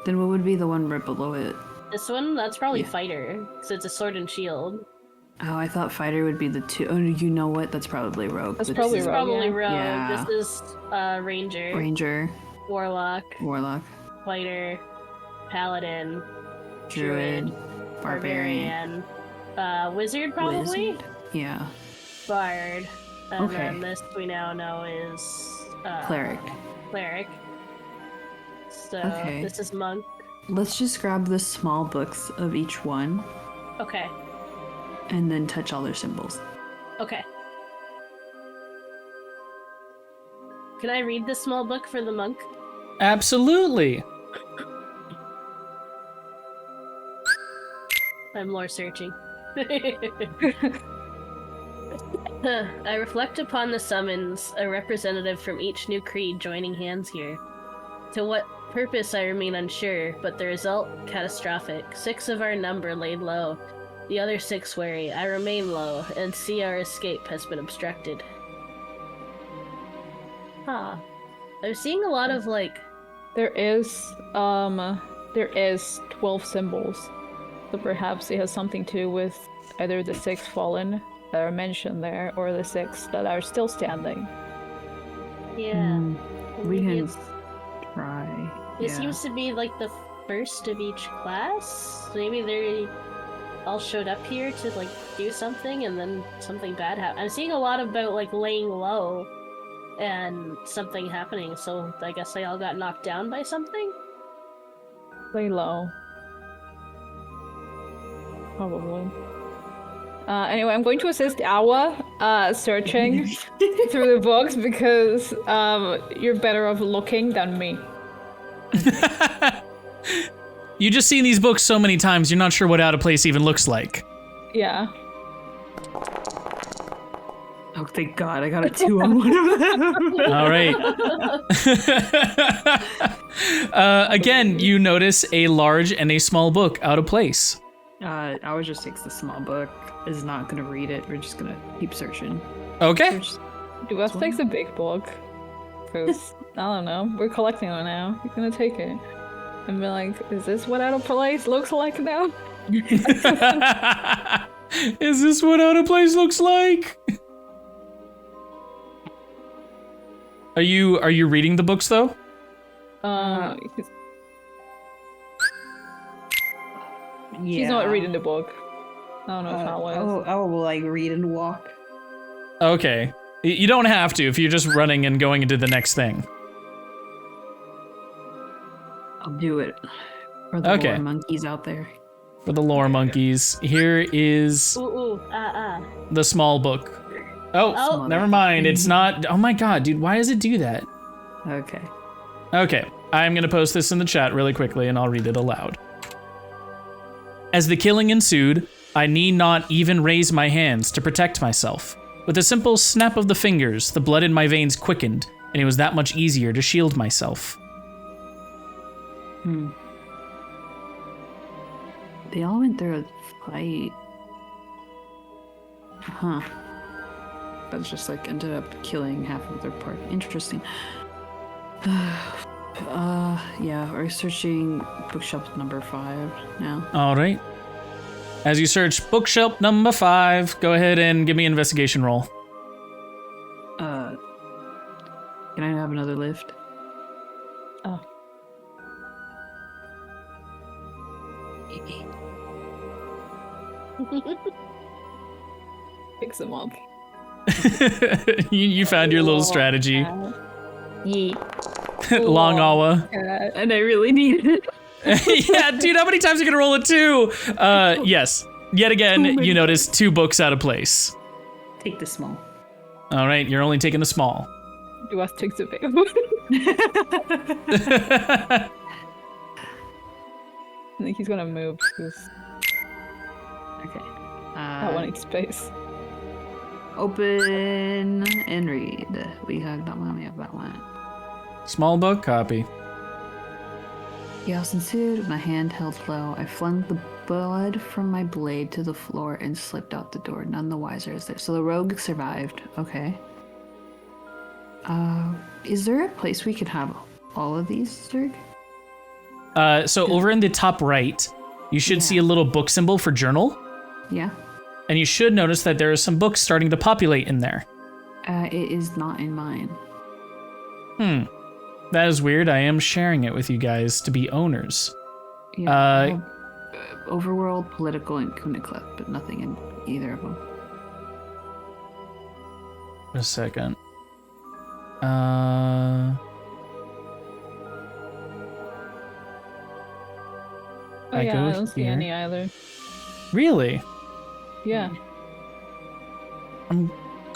Speaker 2: then what would be the one right below it?
Speaker 3: This one? That's probably
Speaker 2: Yeah.
Speaker 3: fighter, because it's a sword and shield.
Speaker 2: Oh, I thought fighter would be the two. Oh, you know what? That's probably rogue.
Speaker 4: That's
Speaker 2: But
Speaker 4: probably
Speaker 2: this is
Speaker 4: rogue.
Speaker 3: Probably
Speaker 4: yeah.
Speaker 3: rogue.
Speaker 2: Yeah.
Speaker 3: This is ranger,
Speaker 2: Ranger,
Speaker 3: warlock,
Speaker 2: warlock,
Speaker 3: fighter, paladin,
Speaker 2: druid, barbarian,
Speaker 3: wizard probably,
Speaker 2: wizard. Yeah.
Speaker 3: bard, and
Speaker 2: Okay.
Speaker 3: then this we now know is
Speaker 2: Cleric.
Speaker 3: Cleric. So
Speaker 2: Okay.
Speaker 3: this is monk.
Speaker 2: Let's just grab the small books of each one
Speaker 3: Okay.
Speaker 2: and then touch all their symbols.
Speaker 3: Okay. Can I read this small book for the monk?
Speaker 1: Absolutely.
Speaker 3: I'm lore searching. I reflect upon the summons, a representative from each new creed joining hands here. To what purpose I remain unsure, but the result catastrophic. 6 of our number laid low, the other 6 wary. I remain low, and see our escape has been obstructed. Huh. I'm seeing a lot of
Speaker 4: There is 12 symbols. So perhaps it has something to do with either the 6 fallen that are mentioned there, or the 6 that are still standing.
Speaker 3: yeah.
Speaker 2: We
Speaker 3: Maybe
Speaker 2: can
Speaker 3: it's
Speaker 2: try.
Speaker 3: It
Speaker 2: Yeah.
Speaker 3: seems to be like the first of each class. Maybe they all showed up here to do something, and then something bad happened. I'm seeing a lot about laying low and something happening. So I guess they all got knocked down by something.
Speaker 4: Lay low. Probably. Anyway, I'm going to assist Awa searching through the books because you're better off looking than me.
Speaker 1: You just seen these books so many times, you're not sure what out of place even looks like.
Speaker 4: Yeah.
Speaker 2: Oh, thank God, I got a 2 on one of them.
Speaker 1: All right. Again, you notice a large and a small book out of place.
Speaker 2: Ours just takes the small book. Is not gonna read it. We're just gonna keep searching.
Speaker 1: Okay.
Speaker 4: Duas takes a big book. Because, I don't know, we're collecting it now. You're gonna take it. And be like, is this what out of place looks like now?
Speaker 1: Is this what out of place looks like? Are you reading the books though?
Speaker 4: He's not reading the book. I don't know if Hal is.
Speaker 2: I will read and walk.
Speaker 1: Okay. You don't have to if you're just running and going into the next thing.
Speaker 2: I'll do it. For the
Speaker 1: Okay.
Speaker 2: lore monkeys out there.
Speaker 1: For the lore monkeys, here is the small book. Oh, never mind. It's not. Oh my God, dude, why does it do that?
Speaker 2: Okay.
Speaker 1: Okay, I'm gonna post this in the chat really quickly and I'll read it aloud. As the killing ensued, I need not even raise my hands to protect myself. With a simple snap of the fingers, the blood in my veins quickened, and it was that much easier to shield myself.
Speaker 2: They all went through a fight. Huh. That's just ended up killing half of their party. Interesting. Yeah, we're searching bookshelf number 5 now.
Speaker 1: All right. As you search bookshelf number 5, go ahead and give me an investigation roll.
Speaker 2: Can I have another lift?
Speaker 4: Oh.
Speaker 2: Maybe.
Speaker 4: Fix them up.
Speaker 1: you found your little strategy.
Speaker 4: Yeet.
Speaker 1: Long awa.
Speaker 2: And I really need it.
Speaker 1: Yeah, dude, how many times are you gonna roll a 2? Yes. Yet again, you notice 2 books out of place.
Speaker 2: Take the small.
Speaker 1: All right, you're only taking the small.
Speaker 4: Do us take the big. I think he's gonna move because
Speaker 2: Okay.
Speaker 4: that one needs space.
Speaker 2: Open and read. We have that one. We have that one.
Speaker 1: Small book copy.
Speaker 2: Chaos ensued. My hand held low. I flung the blood from my blade to the floor and slipped out the door. None the wiser is there. So the rogue survived. Okay. Is there a place we could have all of these, Zurg?
Speaker 1: So over in the top right, you should see a little book symbol for journal.
Speaker 2: Yeah.
Speaker 1: And you should notice that there are some books starting to populate in there.
Speaker 2: It is not in mine.
Speaker 1: That is weird. I am sharing it with you guys to be owners.
Speaker 2: Yeah. Overworld, political, and Kuniklet, but nothing in either of them.
Speaker 1: A second.
Speaker 4: Oh
Speaker 1: I
Speaker 4: yeah,
Speaker 1: go
Speaker 4: I don't see
Speaker 1: here.
Speaker 4: any either.
Speaker 1: Really?
Speaker 4: Yeah.
Speaker 1: I'm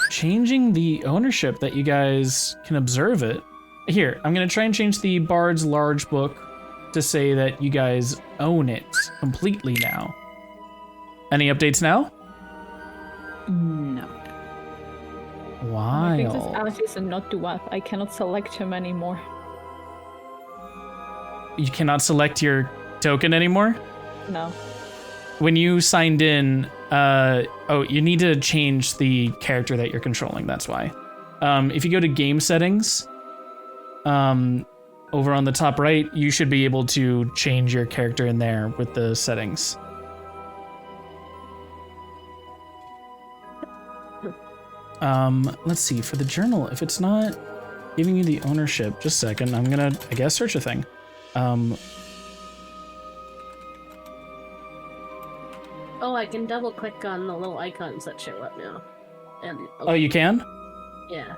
Speaker 1: changing the ownership that you guys can observe it. Here, I'm gonna try and change the Bard's large book to say that you guys own it completely now. Any updates now?
Speaker 2: No.
Speaker 4: I think this
Speaker 1: Wild.
Speaker 4: Alice is not Duat. I cannot select him anymore.
Speaker 1: You cannot select your token anymore?
Speaker 4: No.
Speaker 1: When you signed in, you need to change the character that you're controlling, that's why. If you go to game settings, over on the top right, you should be able to change your character in there with the settings. Let's see, for the journal, if it's not giving you the ownership, just a second, I'm gonna, I guess, search a thing.
Speaker 3: Oh, I can double click on the little icons that show up now. And
Speaker 1: Oh, you can?
Speaker 3: yeah.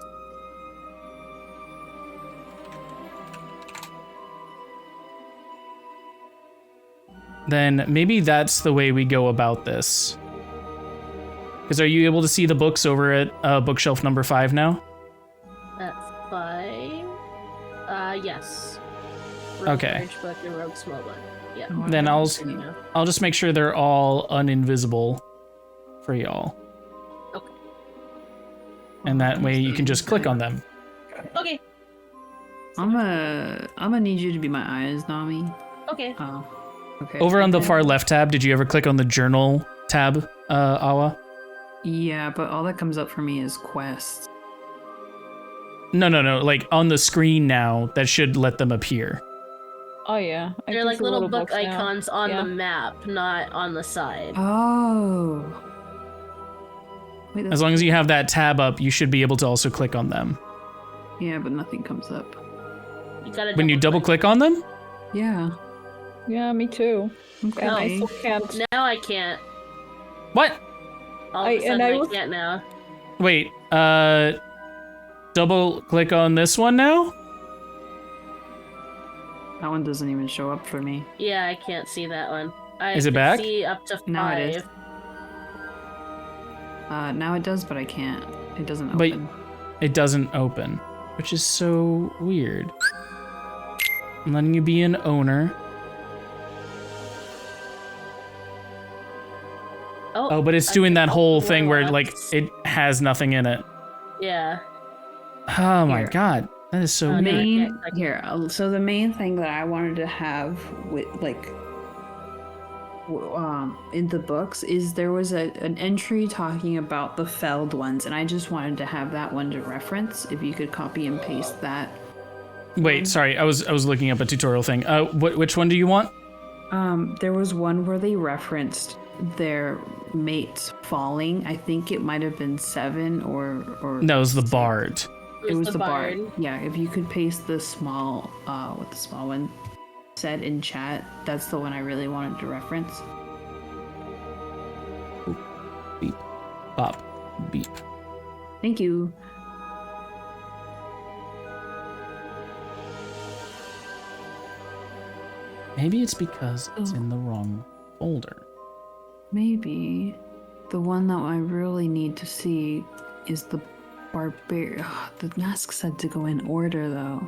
Speaker 1: Then maybe that's the way we go about this. Because are you able to see the books over at bookshelf number 5 now?
Speaker 3: That's 5. Yes.
Speaker 1: Okay.
Speaker 3: Large book and rogue small book. Yeah.
Speaker 1: Then I'll just make sure they're all uninvisible for y'all.
Speaker 3: Okay.
Speaker 1: And that way you can just click on them.
Speaker 3: Okay.
Speaker 2: I'm gonna need you to be my eyes, Nami.
Speaker 3: Okay.
Speaker 2: Okay.
Speaker 1: Over on the far left tab, did you ever click on the journal tab, Awa?
Speaker 2: Yeah, but all that comes up for me is quests.
Speaker 1: No. Like on the screen now, that should let them appear.
Speaker 4: Oh yeah. I
Speaker 3: They're
Speaker 4: can
Speaker 3: like
Speaker 4: see
Speaker 3: little book
Speaker 4: books now.
Speaker 3: icons on
Speaker 4: Yeah.
Speaker 3: the map, not on the side.
Speaker 2: Oh. Wait,
Speaker 1: As long as you have that tab up, you should be able to also click on them.
Speaker 2: Yeah, but nothing comes up.
Speaker 3: You gotta
Speaker 1: When you double click on them?
Speaker 2: Yeah.
Speaker 4: Yeah, me too.
Speaker 2: Okay.
Speaker 4: And I still can't.
Speaker 3: Now I can't.
Speaker 1: What?
Speaker 3: All of a sudden I can't now.
Speaker 1: Wait, double click on this one now?
Speaker 2: That one doesn't even show up for me.
Speaker 3: Yeah, I can't see that one. I
Speaker 1: Is it
Speaker 3: can
Speaker 1: back?
Speaker 3: see up to 5.
Speaker 2: Now it is. Now it does, but I can't. It doesn't
Speaker 1: But-
Speaker 2: open.
Speaker 1: It doesn't open, which is so weird. I'm letting you be an owner. Oh, but it's
Speaker 3: I
Speaker 1: doing
Speaker 3: can
Speaker 1: that whole
Speaker 3: open
Speaker 1: thing
Speaker 3: one
Speaker 1: where
Speaker 3: left.
Speaker 1: like it has nothing in it.
Speaker 3: Yeah.
Speaker 1: Oh my
Speaker 2: Here.
Speaker 1: god, that is so
Speaker 3: The
Speaker 1: weird.
Speaker 2: main here. So the main thing that I wanted to have with in the books is there was an entry talking about the felled ones, and I just wanted to have that one to reference. If you could copy and paste that.
Speaker 1: Wait, sorry, I was looking up a tutorial thing. Which one do you want?
Speaker 2: There was one where they referenced their mates falling. I think it might have been 7 or
Speaker 1: No, it was the bard.
Speaker 2: it was the bard. Yeah, if you could paste the small what the small one said in chat, that's the one I really wanted to reference.
Speaker 1: Beep, bop, beep.
Speaker 2: Thank you.
Speaker 1: Maybe it's because it's in the wrong folder.
Speaker 2: Maybe the one that I really need to see is the barbarian. The mask said to go in order though.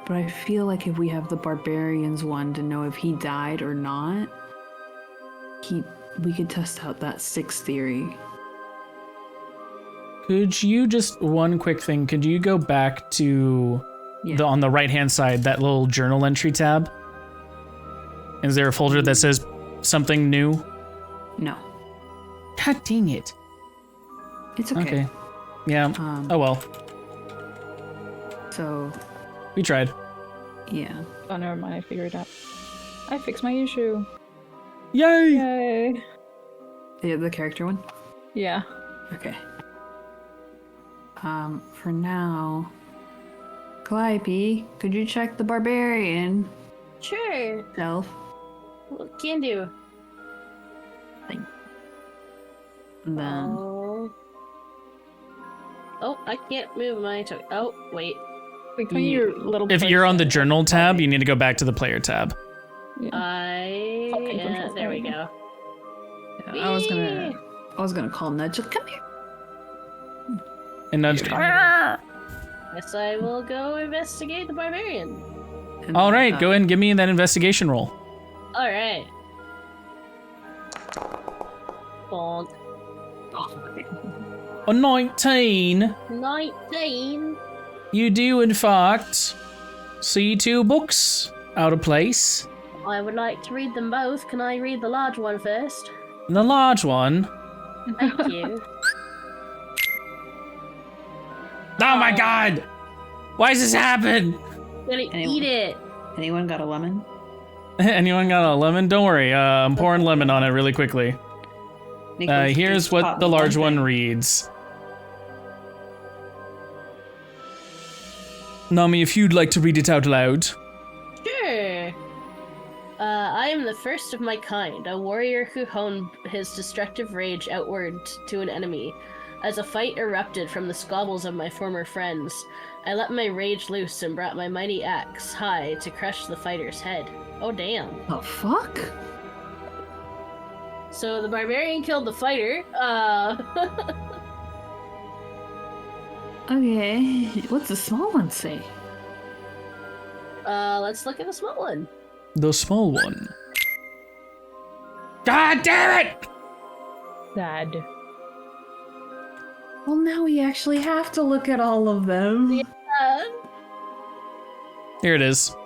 Speaker 2: But I feel like if we have the barbarians one to know if he died or not, we could test out that 6 theory.
Speaker 1: Could you just, one quick thing, could you go back to on the right-hand side, that little journal entry tab? Is there a folder that says something new?
Speaker 2: No.
Speaker 1: God dang it.
Speaker 2: It's okay.
Speaker 1: Okay. Yeah. Oh well.
Speaker 2: So,
Speaker 1: We tried.
Speaker 2: yeah.
Speaker 4: Oh, never mind. I figured it out. I fixed my issue.
Speaker 1: Yay!
Speaker 4: Yay!
Speaker 2: The character one?
Speaker 4: Yeah.
Speaker 2: Okay. For now, Calliope, could you check the barbarian
Speaker 3: Sure.
Speaker 2: self?
Speaker 3: What can do?
Speaker 2: And then,
Speaker 3: Oh, I can't move my toe. Oh, wait.
Speaker 4: Click on your little.
Speaker 1: If you're on the
Speaker 4: person.
Speaker 1: journal tab, you need to go back to the player tab.
Speaker 4: Something controls
Speaker 3: There we
Speaker 4: everything.
Speaker 3: go.
Speaker 2: I was gonna call Nudge. Come here.
Speaker 1: And nudge.
Speaker 3: Guess I will go investigate the barbarian.
Speaker 2: And
Speaker 1: All
Speaker 2: then,
Speaker 1: right, go ahead and give me that investigation roll.
Speaker 3: All right. Bonk.
Speaker 1: A 19.
Speaker 3: 19.
Speaker 1: You do, in fact, see 2 books out of place.
Speaker 3: I would like to read them both. Can I read the large one first?
Speaker 1: The large one.
Speaker 3: Thank you.
Speaker 1: Oh my god! Why does this happen?
Speaker 3: Gonna eat it.
Speaker 2: Anyone got a lemon?
Speaker 1: Anyone got a lemon? Don't worry, I'm pouring lemon on it really quickly.
Speaker 2: Nicholas
Speaker 1: Here's
Speaker 2: just
Speaker 1: what
Speaker 2: caught
Speaker 1: the large
Speaker 2: lemon.
Speaker 1: one reads. Nami, if you'd like to read it out loud.
Speaker 3: Sure. I am the first of my kind, a warrior who honed his destructive rage outward to an enemy. As a fight erupted from the squabbles of my former friends, I let my rage loose and brought my mighty axe high to crush the fighter's head. Oh damn.
Speaker 2: The fuck?
Speaker 3: So the barbarian killed the fighter.
Speaker 2: Okay. What's the small one say?
Speaker 3: Let's look at the small one.
Speaker 1: The small one. God damn it!
Speaker 4: Sad.
Speaker 2: Well, now we actually have to look at all of them.
Speaker 3: Yeah.
Speaker 1: Here it is.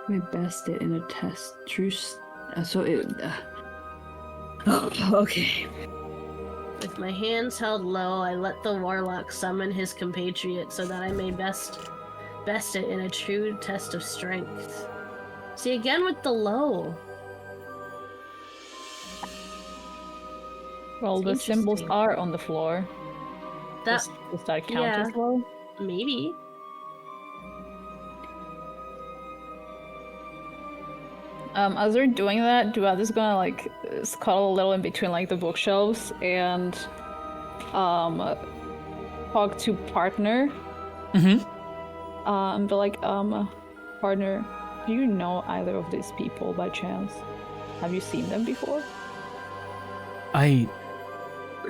Speaker 2: My best it in a test. Okay.
Speaker 3: With my hands held low, I let the warlock summon his compatriot so that I may best it in a true test of strength. See, again with the low.
Speaker 4: Well, the
Speaker 3: It's
Speaker 4: symbols
Speaker 3: interesting.
Speaker 4: are on the floor.
Speaker 3: That
Speaker 4: Does that count
Speaker 3: yeah.
Speaker 4: as well?
Speaker 3: maybe.
Speaker 4: As they're doing that, Duad is gonna like scuttle a little in between like the bookshelves and talk to partner.
Speaker 1: Mm-hmm.
Speaker 4: But like partner, do you know either of these people by chance? Have you seen them before?
Speaker 1: I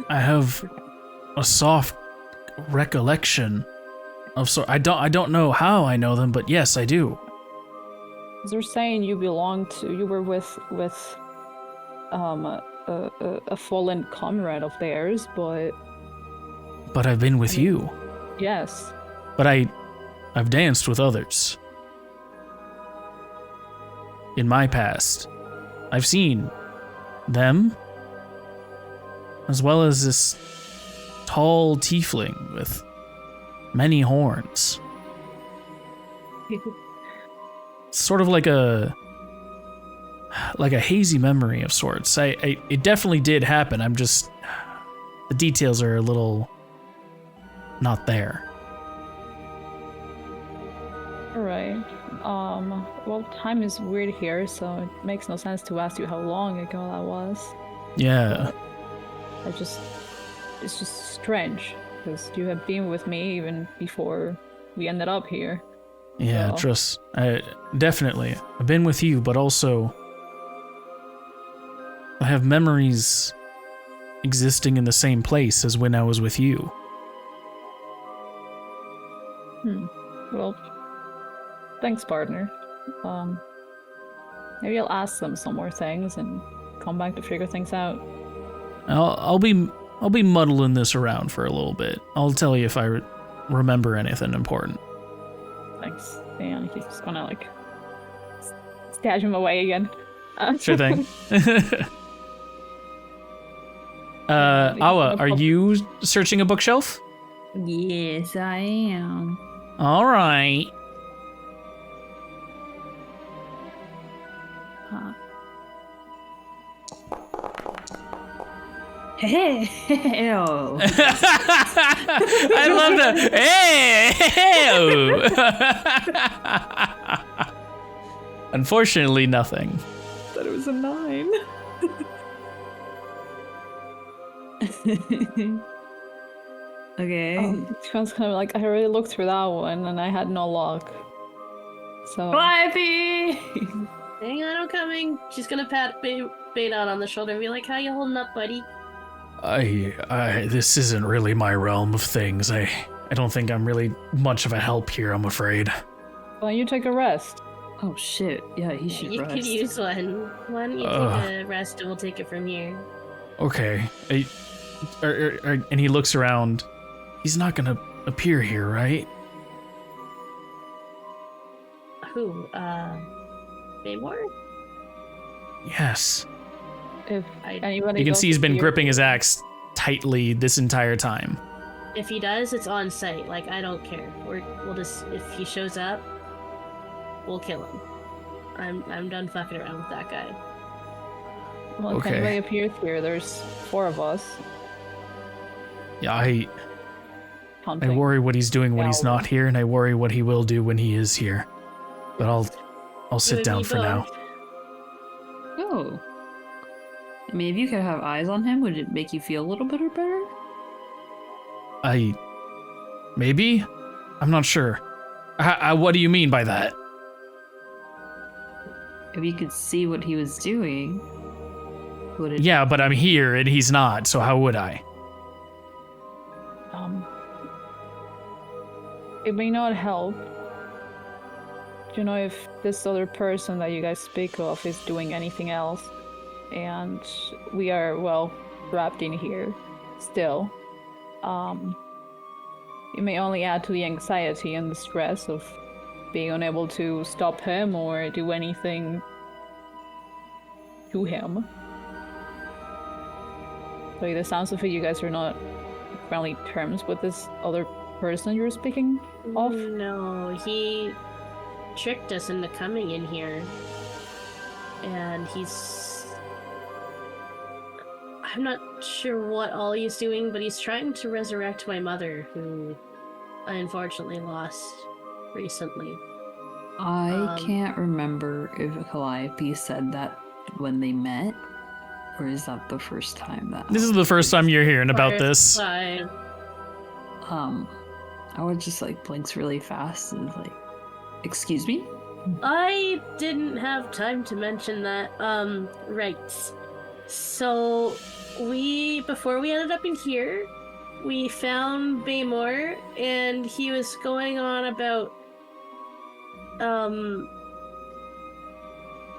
Speaker 1: have a soft recollection of I don't know how I know them, but yes, I do.
Speaker 4: They're saying you were with a fallen comrade of theirs, but
Speaker 1: But I've been with you.
Speaker 4: yes.
Speaker 1: But I've danced with others. In my past, I've seen them, as well as this tall tiefling with many horns. Sort of like a hazy memory of sorts. It definitely did happen. I'm just, the details are a little not there.
Speaker 4: Alright. Well, time is weird here, so it makes no sense to ask you how long ago that was.
Speaker 1: Yeah.
Speaker 4: It's just strange because you have been with me even before we ended up here.
Speaker 1: Yeah,
Speaker 4: So-
Speaker 1: definitely. I've been with you, but also I have memories existing in the same place as when I was with you.
Speaker 4: Well, thanks, partner. Maybe I'll ask them some more things and come back to figure things out.
Speaker 1: I'll be muddling this around for a little bit. I'll tell you if I remember anything important.
Speaker 4: Thanks. And he's just gonna like stash him away again.
Speaker 1: Sure thing. Awa, are you searching a bookshelf?
Speaker 2: Yes, I am.
Speaker 1: All right.
Speaker 2: Hey, oh.
Speaker 1: I love that. Hey. Unfortunately, nothing.
Speaker 2: Thought it was a 9. Okay.
Speaker 4: She was kind of like, I already looked through that one and I had no luck. So.
Speaker 2: Clivey!
Speaker 3: Hang on, I'm coming. She's gonna pat Bait out on the shoulder and be like, "How you holding up, buddy?"
Speaker 1: This isn't really my realm of things. I don't think I'm really much of a help here, I'm afraid.
Speaker 4: Why don't you take a rest?
Speaker 2: Oh shit, yeah, he should
Speaker 3: You
Speaker 2: rest.
Speaker 3: could use one. Why don't you take a rest and we'll take it from here?
Speaker 1: Okay. And he looks around. He's not gonna appear here, right?
Speaker 3: Who? Baymore?
Speaker 1: Yes.
Speaker 4: If anybody
Speaker 1: You can
Speaker 4: goes
Speaker 1: see he's been
Speaker 4: here-
Speaker 1: gripping his axe tightly this entire time.
Speaker 3: If he does, it's on site. Like, I don't care. We'll just, if he shows up, we'll kill him. I'm done fucking around with that guy.
Speaker 4: Well, if
Speaker 1: Okay.
Speaker 4: anybody appears here, there's 4 of us.
Speaker 1: Yeah, I
Speaker 4: Hunting.
Speaker 1: worry what he's doing when he's
Speaker 4: Yeah.
Speaker 1: not here, and I worry what he will do when he is here. But I'll
Speaker 3: You
Speaker 1: sit
Speaker 3: and
Speaker 1: down
Speaker 3: me
Speaker 1: for now.
Speaker 3: both.
Speaker 2: Oh. I mean, if you could have eyes on him, would it make you feel a little bit better?
Speaker 1: Maybe? I'm not sure. What do you mean by that?
Speaker 2: If you could see what he was doing, would it?
Speaker 1: Yeah, but I'm here and he's not, so how would I?
Speaker 4: It may not help. Do you know if this other person that you guys speak of is doing anything else? And we are, well, wrapped in here still. It may only add to the anxiety and the stress of being unable to stop him or do anything to him. Like, the sounds of it, you guys are not on friendly terms with this other person you're speaking of?
Speaker 3: No, he tricked us into coming in here. And I'm not sure what all he's doing, but he's trying to resurrect my mother, who I unfortunately lost recently.
Speaker 2: I can't remember if Calliope said that when they met, or is that the first time that?
Speaker 1: This is the first time you're hearing about
Speaker 3: First
Speaker 1: this.
Speaker 3: time.
Speaker 2: I would just like blinks really fast and like, excuse me?
Speaker 3: I didn't have time to mention that. Right. So, before we ended up in here, we found Baymore, and he was going on about,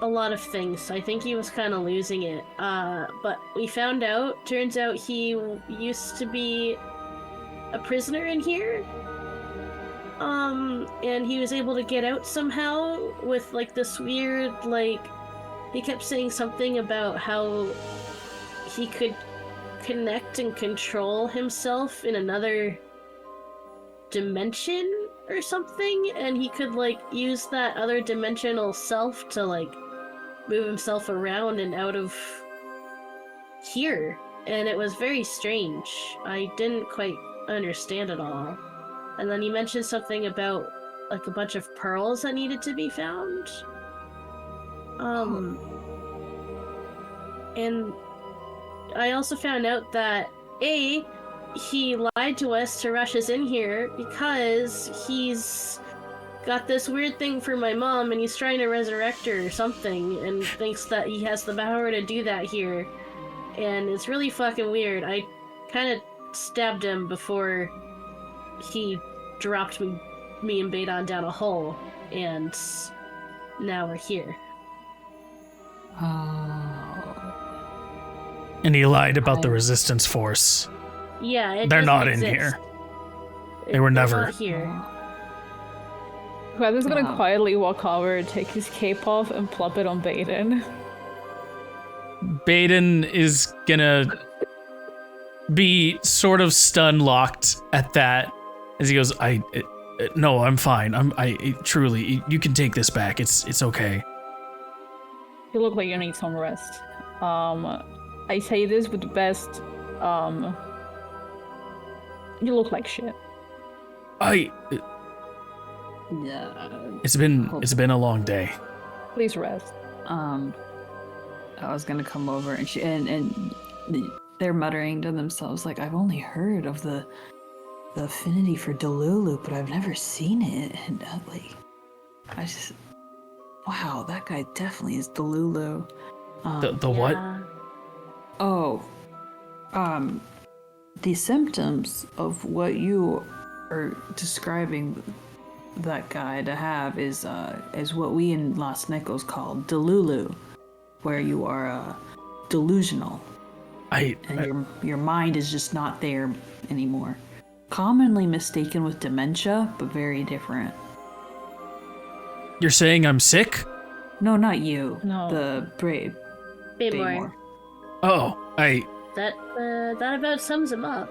Speaker 3: a lot of things. I think he was kind of losing it. But we found out, turns out he used to be a prisoner in here. And he was able to get out somehow with, like, this weird, like, he kept saying something about how he could connect and control himself in another dimension or something, and he could, like, use that other dimensional self to, like, move himself around and out of here. And it was very strange. I didn't quite understand it all. And then he mentioned something about, like, a bunch of pearls that needed to be found. And I also found out that he lied to us to rush us in here because he's got this weird thing for my mom and he's trying to resurrect her or something and thinks that he has the power to do that here. And it's really fucking weird. I kind of stabbed him before he dropped me and Badon down a hole, and now we're here.
Speaker 1: And he lied about the resistance force.
Speaker 3: Yeah,
Speaker 1: they're not
Speaker 3: exist.
Speaker 1: in here. They were never
Speaker 3: not here.
Speaker 4: Weather's gonna quietly walk over, take his cape off, and plop it on Baden.
Speaker 1: Baden is gonna be sort of stun locked at that as he goes, no, I'm fine. Truly, you can take this back. It's okay.
Speaker 4: You look like you need some rest. I say this with the best, you look like shit.
Speaker 2: Yeah.
Speaker 1: It's been a long day.
Speaker 4: Please rest.
Speaker 2: I was gonna come over and and they're muttering to themselves like, I've only heard of the affinity for Delulu, but I've never seen it. And wow, that guy definitely is Delulu.
Speaker 1: The what?
Speaker 2: Oh, the symptoms of what you are describing that guy to have is what we in Los Nicos call Delulu, where you are delusional. Your mind is just not there anymore. Commonly mistaken with dementia, but very different.
Speaker 1: You're saying I'm sick?
Speaker 2: No, not you.
Speaker 4: No.
Speaker 2: The brave.
Speaker 3: Baymore.
Speaker 1: Oh,
Speaker 3: That about sums him up.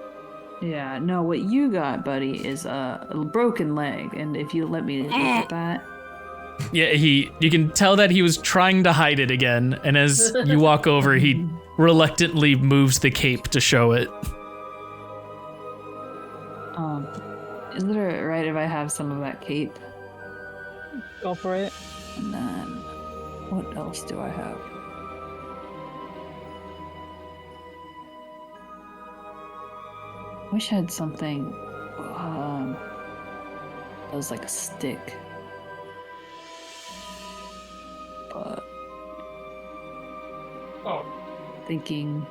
Speaker 2: Yeah, no, what you got, buddy, is a broken leg, and if you let me look at that.
Speaker 1: Yeah, you can tell that he was trying to hide it again, and as you walk over, he reluctantly moves the cape to show it.
Speaker 2: Is it alright if I have some of that cape?
Speaker 4: Go for it.
Speaker 2: And then, what else do I have? Wish I had something, that was like a stick. But... Thinking.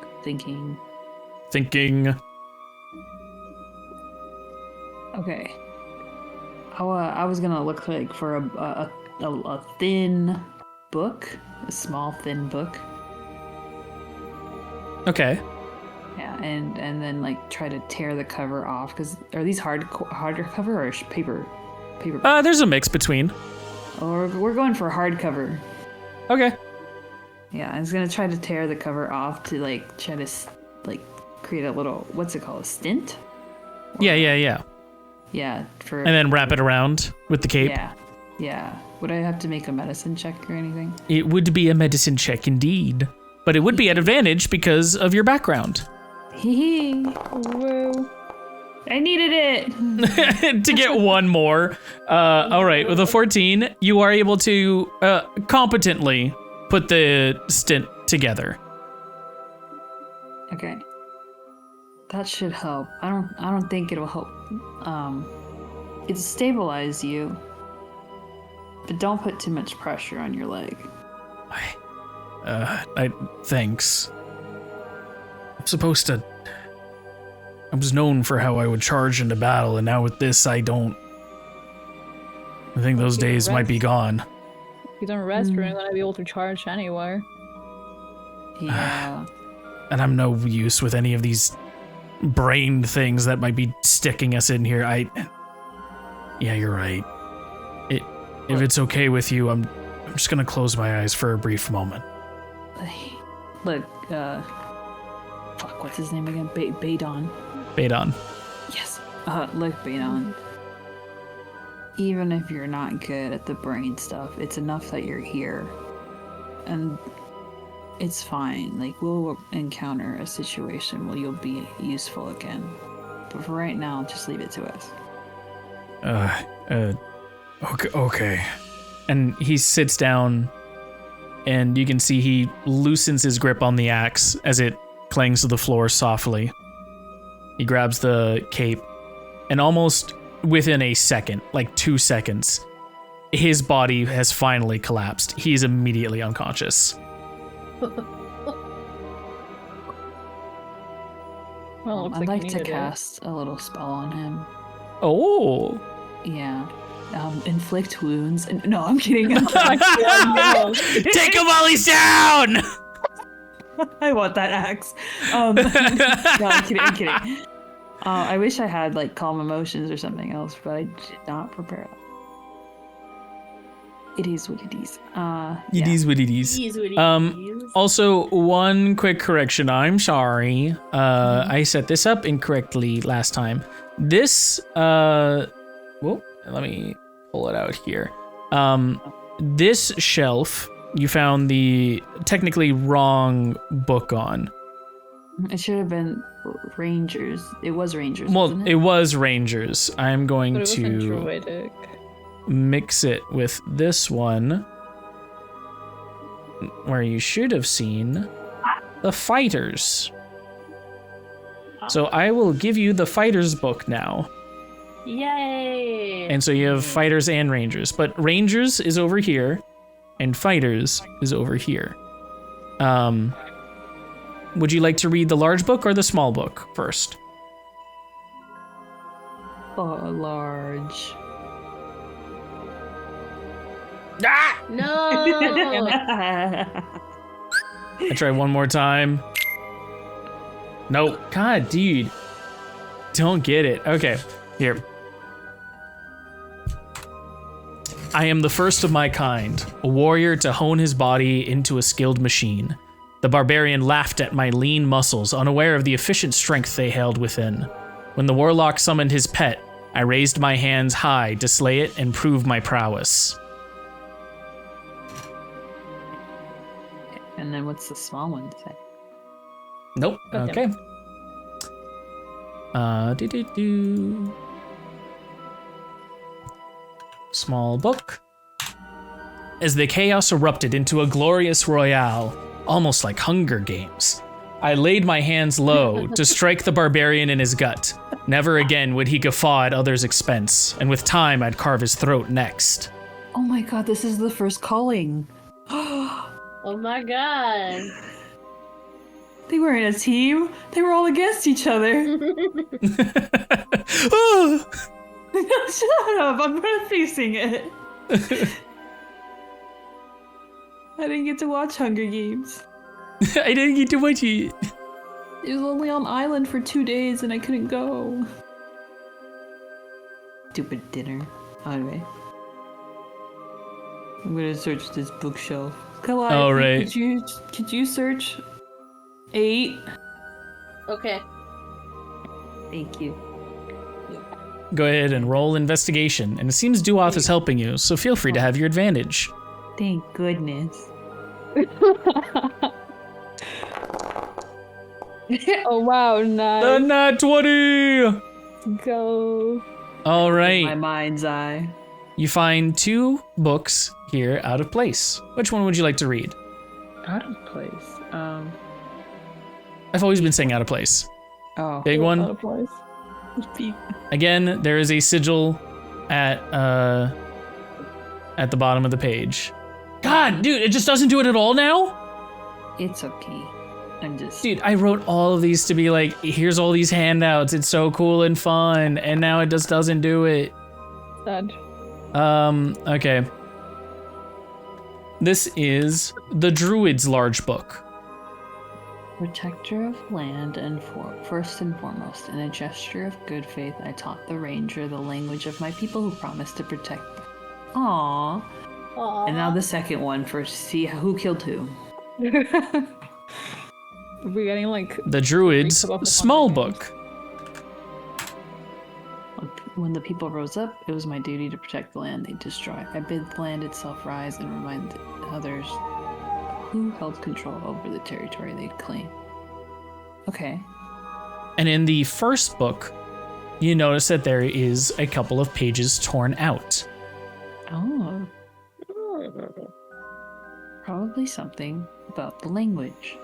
Speaker 2: Okay. I was gonna look like for a thin book, a small thin book.
Speaker 1: Okay.
Speaker 2: Yeah, and then like try to tear the cover off, because are these hardcover or paper?
Speaker 1: There's a mix between.
Speaker 2: Or we're going for hardcover.
Speaker 1: Okay.
Speaker 2: Yeah, I was gonna try to tear the cover off to like try to like create a little, what's it called, a stint?
Speaker 1: Yeah.
Speaker 2: Yeah, for.
Speaker 1: And then wrap it around with the cape.
Speaker 2: Yeah. Would I have to make a medicine check or anything?
Speaker 1: It would be a medicine check indeed, but it would be at advantage because of your background.
Speaker 2: Hee. Whoa. I needed it.
Speaker 1: To get one more. All right, with a 14, you are able to competently put the stint together.
Speaker 2: Okay. That should help. I don't think it'll help. It'll stabilize you, but don't put too much pressure on your leg.
Speaker 1: Thanks. I was known for how I would charge into battle, and now with this, I don't. I think those days might be gone.
Speaker 4: If you don't rest, you're not gonna be able to charge anywhere.
Speaker 2: Yeah.
Speaker 1: And I'm no use with any of these brain things that might be sticking us in here. Yeah, you're right. If it's okay with you, I'm just gonna close my eyes for a brief moment.
Speaker 2: Look, fuck, what's his name again? Badon.
Speaker 1: Badon.
Speaker 2: Yes. Look, Badon. Even if you're not good at the brain stuff, it's enough that you're here. And it's fine. Like, we'll encounter a situation where you'll be useful again. But for right now, just leave it to us.
Speaker 1: Okay. And he sits down, and you can see he loosens his grip on the axe as it clangs to the floor softly. He grabs the cape, and almost within a second, like 2 seconds, his body has finally collapsed. He's immediately unconscious.
Speaker 4: Well, looks
Speaker 2: I'd
Speaker 4: like
Speaker 2: like to cast a little spell on him.
Speaker 1: Oh.
Speaker 2: Yeah. Inflict wounds. No, I'm kidding.
Speaker 1: Take him while he's down!
Speaker 2: I want that axe. No, I'm kidding. I wish I had like calm emotions or something else, but I did not prepare that. It is what it is.
Speaker 1: It is what it is. Also, one quick correction. I'm sorry. I set this up incorrectly last time. This, let me pull it out here. This shelf, you found the technically wrong book on.
Speaker 2: It should have been Rangers. It was Rangers.
Speaker 1: Well,
Speaker 2: wasn't
Speaker 1: it was Rangers. I'm going
Speaker 4: But it wasn't
Speaker 1: to
Speaker 4: druidic.
Speaker 1: mix it with this one, where you should have seen the fighters. So I will give you the fighters book now.
Speaker 3: Yay!
Speaker 1: And so you have fighters and rangers, but rangers is over here and fighters is over here. Would you like to read the large book or the small book first?
Speaker 2: large.
Speaker 1: Ah!
Speaker 3: No!
Speaker 1: I try one more time. Nope. God, dude. Don't get it. Okay, here. I am the first of my kind, a warrior to hone his body into a skilled machine. The barbarian laughed at my lean muscles, unaware of the efficient strength they held within. When the warlock summoned his pet, I raised my hands high to slay it and prove my prowess.
Speaker 2: And then what's the small one say?
Speaker 1: Nope. Okay. Small book. As the chaos erupted into a glorious royale, almost like Hunger Games, I laid my hands low to strike the barbarian in his gut. Never again would he guffaw at others' expense, and with time I'd carve his throat next.
Speaker 2: Oh my god, this is the first calling.
Speaker 3: Oh my god.
Speaker 2: They were in a team. They were all against each other. Shut up, I'm not facing it. I didn't get to watch Hunger Games.
Speaker 1: I didn't get to watch it.
Speaker 2: It was only on island for 2 days and I couldn't go. Stupid dinner. Anyway. I'm gonna search this bookshelf. Calliope,
Speaker 1: All right.
Speaker 2: Could you search 8?
Speaker 3: Okay.
Speaker 2: Thank you.
Speaker 1: Go ahead and roll investigation, and it seems Duoth is helping you, so feel free to have your advantage.
Speaker 2: Thank goodness.
Speaker 4: Oh wow, nice.
Speaker 1: The nat 20!
Speaker 4: Let's go.
Speaker 1: All
Speaker 2: My
Speaker 1: right.
Speaker 2: mind's eye.
Speaker 1: You find 2 books here out of place. Which one would you like to read?
Speaker 2: Out of place.
Speaker 1: I've always been saying out of place.
Speaker 2: Oh.
Speaker 1: Big one.
Speaker 4: Out of place.
Speaker 1: Again, there is a sigil at the bottom of the page. God, dude, it just doesn't do it at all now?
Speaker 2: It's okay. I'm just.
Speaker 1: Dude, I wrote all of these to be like, here's all these handouts. It's so cool and fun, and now it just doesn't do it.
Speaker 4: Sad.
Speaker 1: Okay. This is the Druid's large book.
Speaker 2: Protector of land and first and foremost, in a gesture of good faith, I taught the ranger the language of my people who promised to protect them. Aww.
Speaker 3: Aww.
Speaker 2: And now the second one for see who killed who.
Speaker 4: We're getting like
Speaker 1: The Druid's
Speaker 4: Recap of the
Speaker 1: small
Speaker 4: Hunger Games.
Speaker 1: book.
Speaker 2: When the people rose up, it was my duty to protect the land they destroy. I bid the land itself rise and remind others who held control over the territory they'd claim. Okay.
Speaker 1: And in the first book, you notice that there is a couple of pages torn out.
Speaker 2: Oh. Probably something about the language.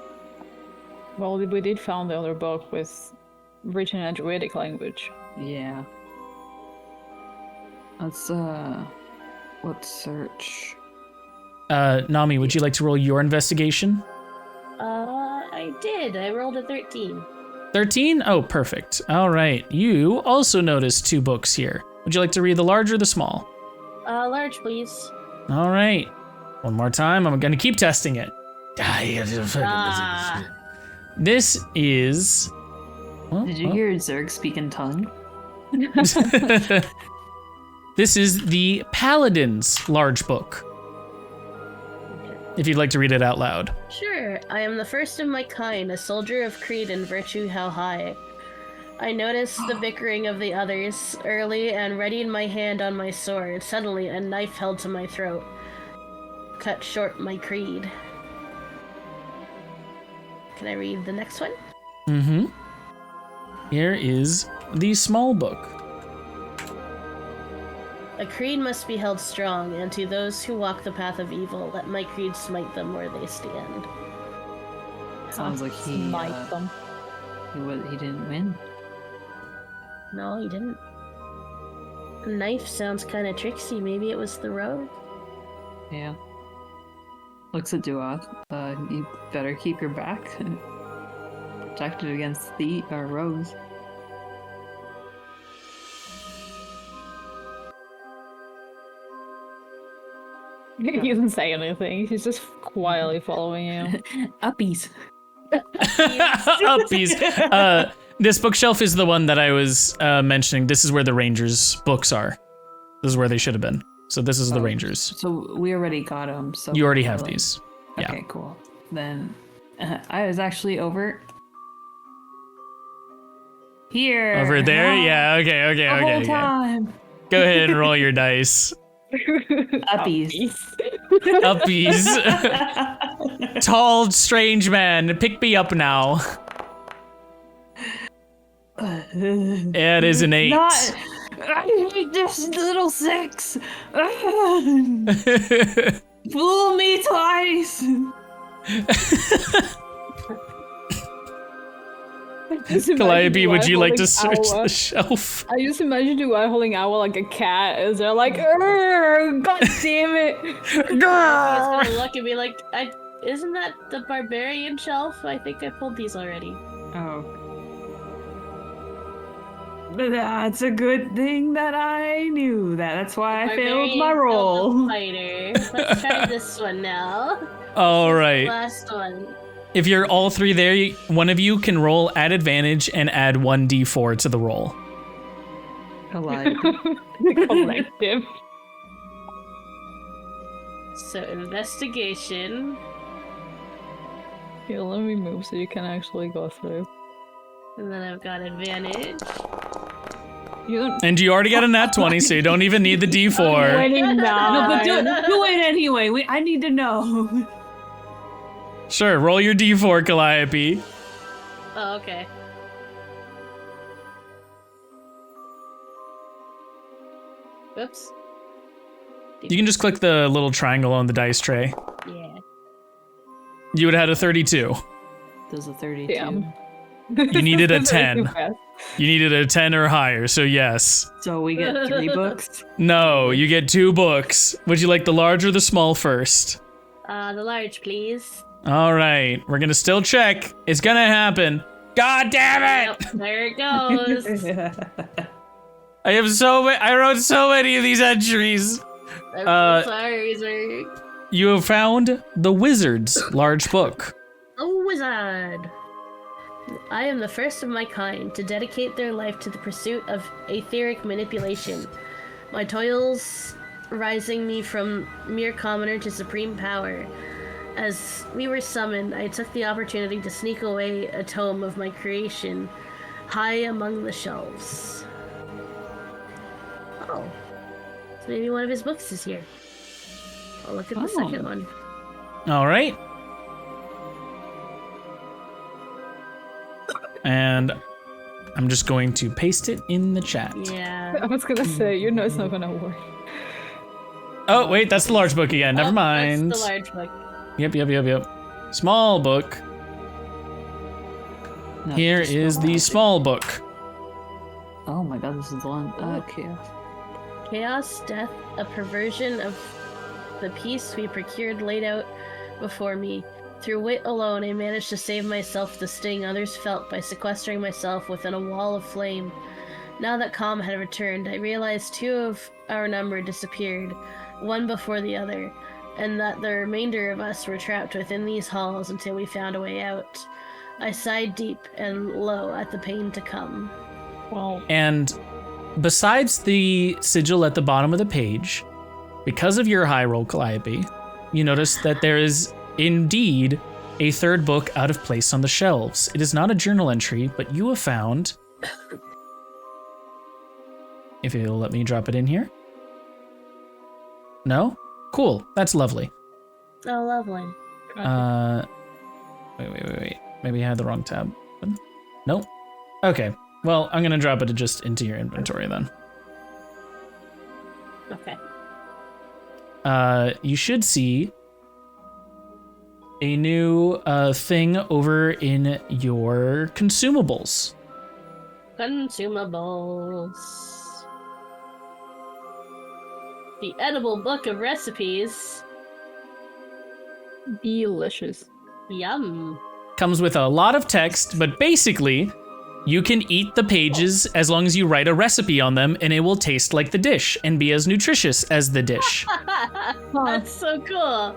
Speaker 4: Well, we did found the other book with written in Druidic language.
Speaker 2: Yeah. Let's search.
Speaker 1: Nami, would you like to roll your investigation?
Speaker 3: I did. I rolled a 13.
Speaker 1: 13? Oh, perfect. All right. You also noticed 2 books here. Would you like to read the large or the small?
Speaker 3: Large, please.
Speaker 1: All right. One more time. I'm going to keep testing it. This is...
Speaker 2: Did you hear Zurg speak in tongue?
Speaker 1: This is the Paladin's large book. If you'd like to read it out loud.
Speaker 3: Sure. I am the first of my kind, a soldier of creed and virtue how high. I noticed the bickering of the others early and readied my hand on my sword. Suddenly, a knife held to my throat. Cut short my creed. Can I read the next one?
Speaker 1: Mm-hmm. Here is the small book.
Speaker 3: A creed must be held strong, and to those who walk the path of evil, let my creed smite them where they stand.
Speaker 2: Sounds like he
Speaker 4: Smite them.
Speaker 2: he didn't win.
Speaker 3: No, he didn't. A knife sounds kind of tricksy. Maybe it was the rogue?
Speaker 2: Yeah. Looks at Duath. You better keep your back protected against rogues.
Speaker 4: He doesn't say anything. He's just quietly following you.
Speaker 2: Uppies.
Speaker 1: Uppies. This bookshelf is the one that I was mentioning. This is where the Rangers' books are. This is where they should have been. So this is the Rangers.
Speaker 2: So we already got them. So
Speaker 1: you already have these. Yeah.
Speaker 2: Okay, cool. Then I was actually over here.
Speaker 1: Over there? Yeah, okay.
Speaker 2: The whole time.
Speaker 1: Go ahead and roll your dice.
Speaker 2: Uppies.
Speaker 1: Uppies. Tall, strange man, pick me up now. It is an 8.
Speaker 2: I hate this little 6. Fool me twice.
Speaker 1: Calliope, would you like to search the shelf?
Speaker 4: I just imagine Dwight holding Owl like a cat as they're like, God damn it.
Speaker 3: He's gonna look and be like, isn't that the barbarian shelf? I think I pulled these already.
Speaker 2: Oh. But that's a good thing that I knew that. That's why I failed my roll.
Speaker 3: Fighter. Let's try this one now.
Speaker 1: All right.
Speaker 3: Last one.
Speaker 1: If you're all 3 there, one of you can roll at advantage and add 1d4 to the roll.
Speaker 2: Alive.
Speaker 4: Collective.
Speaker 3: So investigation.
Speaker 4: Here, let me move so you can actually go through.
Speaker 3: And then I've got advantage.
Speaker 1: And you already got a nat 20, so you don't even need the d4.
Speaker 2: No, but do it anyway. I need to know.
Speaker 1: Sure, roll your d4, Calliope.
Speaker 3: Oh, okay. Oops.
Speaker 1: You can just click the little triangle on the dice tray.
Speaker 3: Yeah.
Speaker 1: You would have had a 32.
Speaker 2: Does a 32.
Speaker 4: Damn.
Speaker 1: You needed a 10. You needed a 10 or higher, so yes.
Speaker 2: So we get 3 books?
Speaker 1: No, you get 2 books. Would you like the large or the small first?
Speaker 3: The large, please.
Speaker 1: All right, we're gonna still check. It's gonna happen. God damn it!
Speaker 3: Yep, there it goes.
Speaker 1: I wrote so many of these entries.
Speaker 3: I'm so sorry, Zurg.
Speaker 1: You have found the Wizard's large book.
Speaker 3: A wizard. I am the first of my kind to dedicate their life to the pursuit of etheric manipulation. My toils rising me from mere commoner to supreme power. As we were summoned, I took the opportunity to sneak away a tome of my creation high among the shelves. Oh. So maybe one of his books is here. I'll look at the second one.
Speaker 1: All right. And I'm just going to paste it in the chat.
Speaker 3: Yeah.
Speaker 4: I was gonna say, you know it's not gonna work.
Speaker 1: Oh, wait, that's the large book again. Never mind.
Speaker 3: That's the large book.
Speaker 1: Yep. Small book.
Speaker 2: No,
Speaker 1: Here
Speaker 2: just
Speaker 1: is
Speaker 2: normal.
Speaker 1: the small book.
Speaker 2: Oh my god, this is the one. Okay.
Speaker 3: Chaos, death, a perversion of the peace we procured laid out before me. Through wit alone, I managed to save myself the sting others felt by sequestering myself within a wall of flame. Now that calm had returned, I realized 2 of our number disappeared, one before the other, and that the remainder of us were trapped within these halls until we found a way out. I sighed deep and low at the pain to come.
Speaker 4: Well,
Speaker 1: And besides the sigil at the bottom of the page, because of your high roll, Calliope, you notice that there is indeed a third book out of place on the shelves. It is not a journal entry, but you have found... If you'll let me drop it in here. No? Cool. That's lovely.
Speaker 3: Oh, lovely.
Speaker 1: Wait. Maybe I had the wrong tab. Nope. Okay. Well, I'm gonna drop it just into your inventory then.
Speaker 3: Okay.
Speaker 1: You should see a new thing over in your consumables.
Speaker 3: Consumables. The edible book of recipes.
Speaker 4: delicious.
Speaker 3: Yum.
Speaker 1: Comes with a lot of text, but basically, you can eat the pages as long as you write a recipe on them, and it will taste like the dish and be as nutritious as the dish.
Speaker 3: That's so cool.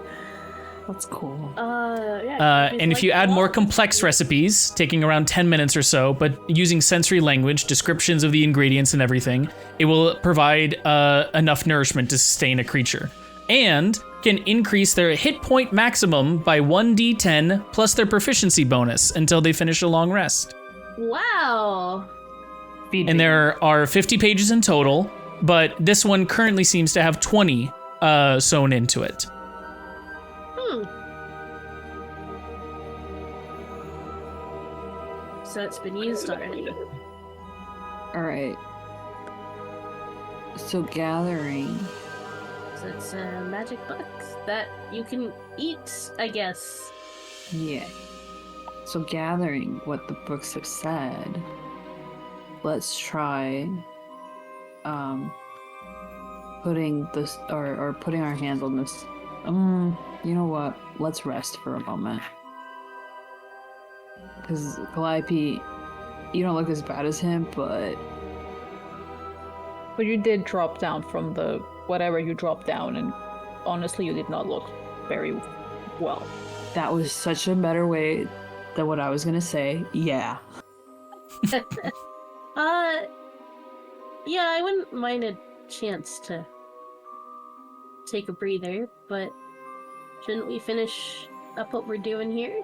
Speaker 2: That's cool.
Speaker 3: Yeah.
Speaker 1: And if you add more complex recipes, taking around 10 minutes or so, but using sensory language, descriptions of the ingredients and everything, it will provide enough nourishment to sustain a creature. And can increase their hit point maximum by 1d10 plus their proficiency bonus until they finish a long rest.
Speaker 3: Wow.
Speaker 1: And there are 50 pages in total, but this one currently seems to have 20 sewn into it.
Speaker 3: So it's been used already.
Speaker 2: Alright. So gathering.
Speaker 3: So it's a magic book that you can eat, I guess.
Speaker 2: Yeah. So gathering what the books have said, let's try putting this or putting our hands on this. You know what? Let's rest for a moment. Because Calliope, you don't look as bad as him, but
Speaker 4: But you did drop down from the whatever you dropped down, and honestly, you did not look very well.
Speaker 2: that was such a better way than what I was gonna say. Yeah.
Speaker 3: Yeah, I wouldn't mind a chance to take a breather, but shouldn't we finish up what we're doing here?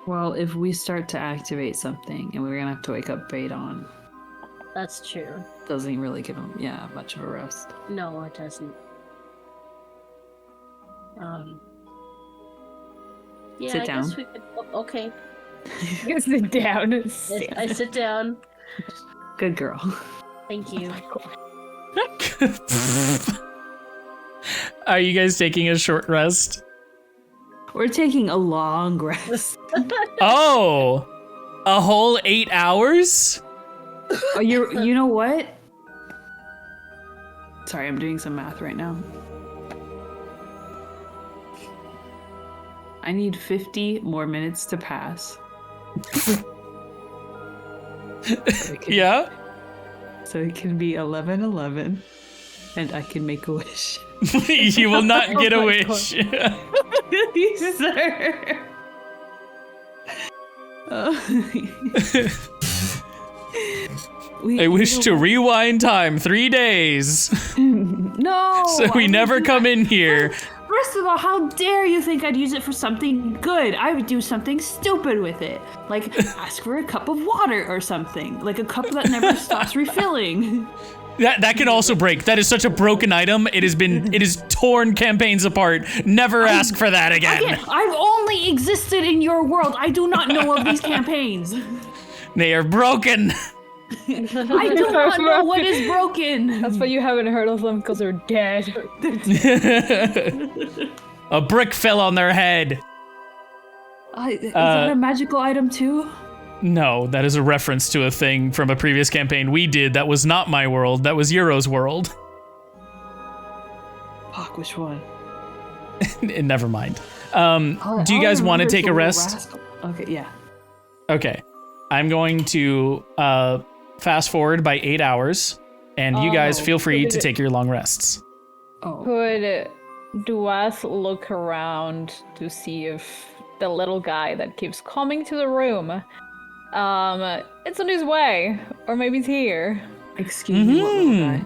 Speaker 2: Well, if we start to activate something and we're gonna have to wake up Badon,
Speaker 3: That's true.
Speaker 2: doesn't really give him, much of a rest.
Speaker 3: No, it doesn't. Yeah,
Speaker 2: Sit
Speaker 3: I
Speaker 2: down.
Speaker 3: guess we could. Okay,
Speaker 4: Sit down.
Speaker 3: I sit down.
Speaker 2: Good girl.
Speaker 3: Thank you.
Speaker 1: Are you guys taking a short rest?
Speaker 2: We're taking a long rest.
Speaker 1: Oh, a whole 8 hours?
Speaker 2: Oh, you know what? Sorry, I'm doing some math right now. I need 50 more minutes to pass.
Speaker 1: Yeah?
Speaker 2: So it can be 11:11, and I can make a wish.
Speaker 1: You will not get a
Speaker 2: my
Speaker 1: wish.
Speaker 2: Sir.
Speaker 1: I wish to rewind time 3 days.
Speaker 2: No.
Speaker 1: So we never come in here.
Speaker 2: First of all, how dare you think I'd use it for something good? I would do something stupid with it. Like ask for a cup of water or something. Like a cup that never stops refilling.
Speaker 1: That can also break. That is such a broken item. It has torn campaigns apart. Never ask for that again.
Speaker 2: Again, I've only existed in your world. I do not know of these campaigns.
Speaker 1: They are broken.
Speaker 2: I do not know what is broken.
Speaker 4: That's why you haven't heard of them, because they're dead.
Speaker 1: A brick fell on their head.
Speaker 2: Is that a magical item too?
Speaker 1: No, that is a reference to a thing from a previous campaign we did. That was not my world. That was Euro's world.
Speaker 2: Fuck, which one?
Speaker 1: Never mind. Do you guys want to take a rest?
Speaker 2: Okay, yeah.
Speaker 1: Okay. I'm going to fast forward by 8 hours, and you guys feel free to take your long rests.
Speaker 2: Oh.
Speaker 4: Could Duath look around to see if the little guy that keeps coming to the room, it's on his way, or maybe it's here?
Speaker 2: Excuse me, what little guy?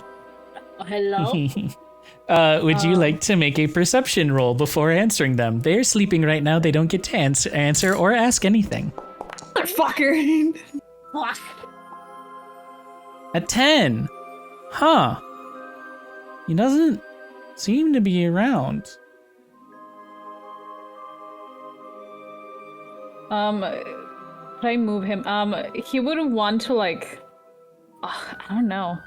Speaker 3: Hello?
Speaker 1: Would you like to make a perception roll before answering them? They're sleeping right now. They don't get to answer or ask anything.
Speaker 2: Motherfucker!
Speaker 3: Fuck.
Speaker 1: A 10. Huh. He doesn't seem to be around.
Speaker 4: Could I move him? He would want to I don't know.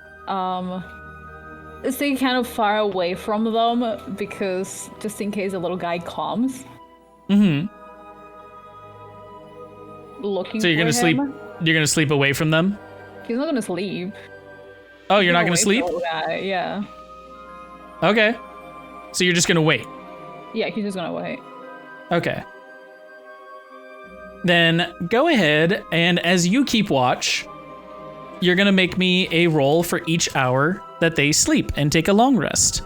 Speaker 4: Stay kind of far away from them because just in case the little guy comes.
Speaker 1: Mm-hmm.
Speaker 4: Looking.
Speaker 1: So you're
Speaker 4: for
Speaker 1: gonna sleep.
Speaker 4: him.
Speaker 1: You're gonna sleep away from them.
Speaker 4: He's not gonna sleep.
Speaker 1: Oh, you're not gonna
Speaker 4: Wait for
Speaker 1: sleep?
Speaker 4: the little guy, yeah.
Speaker 1: Okay. So you're just gonna wait.
Speaker 4: Yeah, he's just gonna wait.
Speaker 1: Okay. Then go ahead and as you keep watch, you're gonna make me a roll for each hour that they sleep and take a long rest.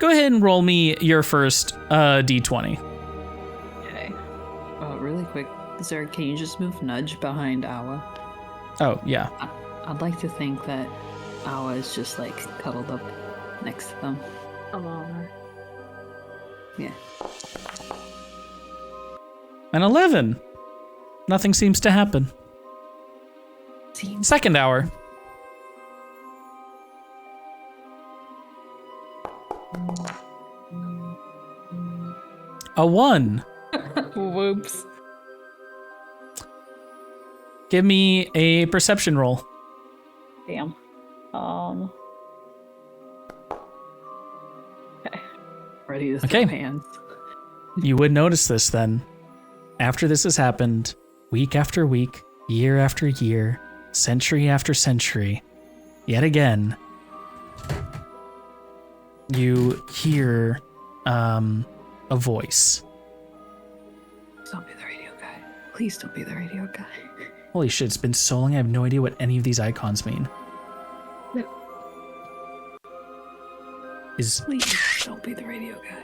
Speaker 1: Go ahead and roll me your first d20.
Speaker 4: Okay.
Speaker 2: Really quick, Zurg, can you just move Nudge behind Awa?
Speaker 1: Oh, yeah.
Speaker 2: I'd like to think that Awa is just like cuddled up next to them.
Speaker 3: Oh.
Speaker 2: Yeah.
Speaker 1: An 11. Nothing seems to happen. Second hour. A 1.
Speaker 4: Whoops.
Speaker 1: Give me a perception roll.
Speaker 4: Damn.
Speaker 2: Ready to
Speaker 1: Okay.
Speaker 2: throw hands.
Speaker 1: You would notice this then. After this has happened, week after week, year after year, century after century, yet again, you hear a voice.
Speaker 2: Don't be the radio guy. Please don't be the radio guy.
Speaker 1: Holy shit, it's been so long I have no idea what any of these icons mean.
Speaker 2: Please don't be the radio guy.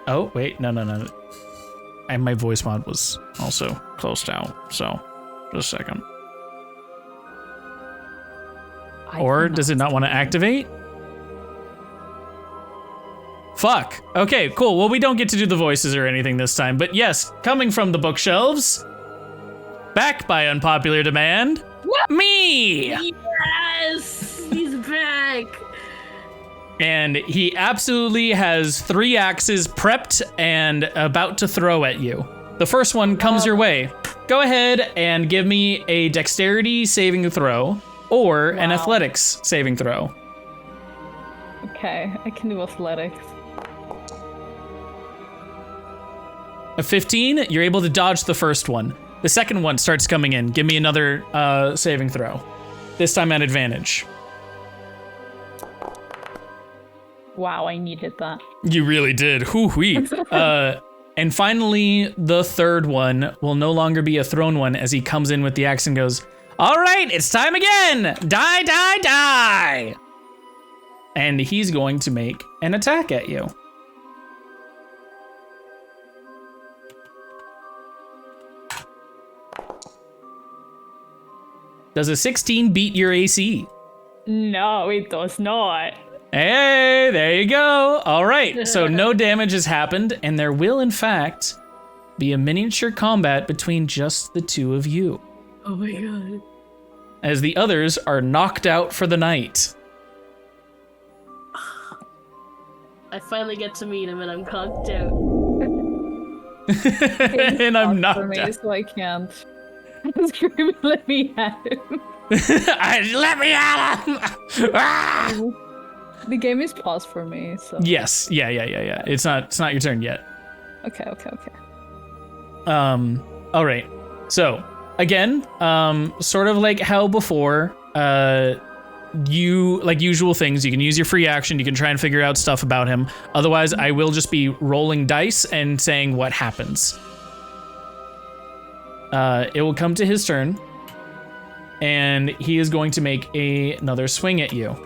Speaker 1: Oh, wait, no. And my voice mod was also closed out, so just a second. Or does it not want to activate? Fuck. Okay, cool. Well, we don't get to do the voices or anything this time, but yes, coming from the bookshelves, back by unpopular demand, me!
Speaker 3: Yes! He's back!
Speaker 1: And he absolutely has 3 axes prepped and about to throw at you. The first one comes your way. Go ahead and give me a dexterity saving throw or an athletics saving throw.
Speaker 4: Okay, I can do athletics.
Speaker 1: A 15, you're able to dodge the first one. The second one starts coming in. Give me another saving throw. This time at advantage.
Speaker 4: Wow, I needed that.
Speaker 1: You really did. Hoo-wee. And finally, the third one will no longer be a thrown one as he comes in with the axe and goes, "All right, it's time again. Die, die, die." And he's going to make an attack at you. Does a 16 beat your AC?
Speaker 4: No, it does not.
Speaker 1: Hey, there you go. All right, so no damage has happened, and there will, in fact, be a miniature combat between just the two of you,
Speaker 3: Oh my god.
Speaker 1: as the others are knocked out for the night.
Speaker 3: I finally get to meet him and I'm conked out.
Speaker 1: And I'm
Speaker 4: Not for
Speaker 1: knocked
Speaker 4: me,
Speaker 1: out.
Speaker 4: so I can't. Scream, let me at him.
Speaker 1: Let me at him! Ah!
Speaker 4: The game is paused for me, so.
Speaker 1: Yes, yeah. It's not your turn yet.
Speaker 4: Okay.
Speaker 1: All right. So again, sort of like how before, you like usual things. You can use your free action. You can try and figure out stuff about him. Otherwise, I will just be rolling dice and saying what happens. It will come to his turn, and he is going to make another swing at you.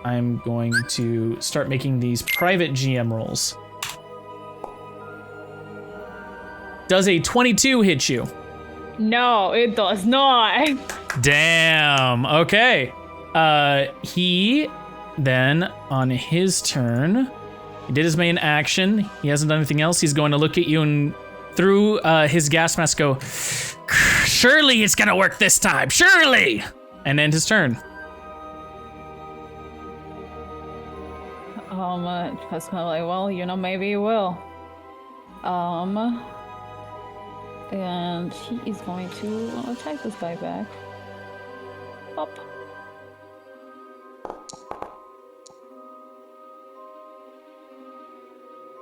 Speaker 1: I'm going to start making these private GM rolls. Does a 22 hit you?
Speaker 4: No, it does not.
Speaker 1: Damn. Okay. He then on his turn, he did his main action. He hasn't done anything else. He's going to look at you and through his gas mask go, surely it's gonna work this time. Surely. And end his turn.
Speaker 4: That's kind of like, well, maybe it will. And he is going to attack this guy back. Up.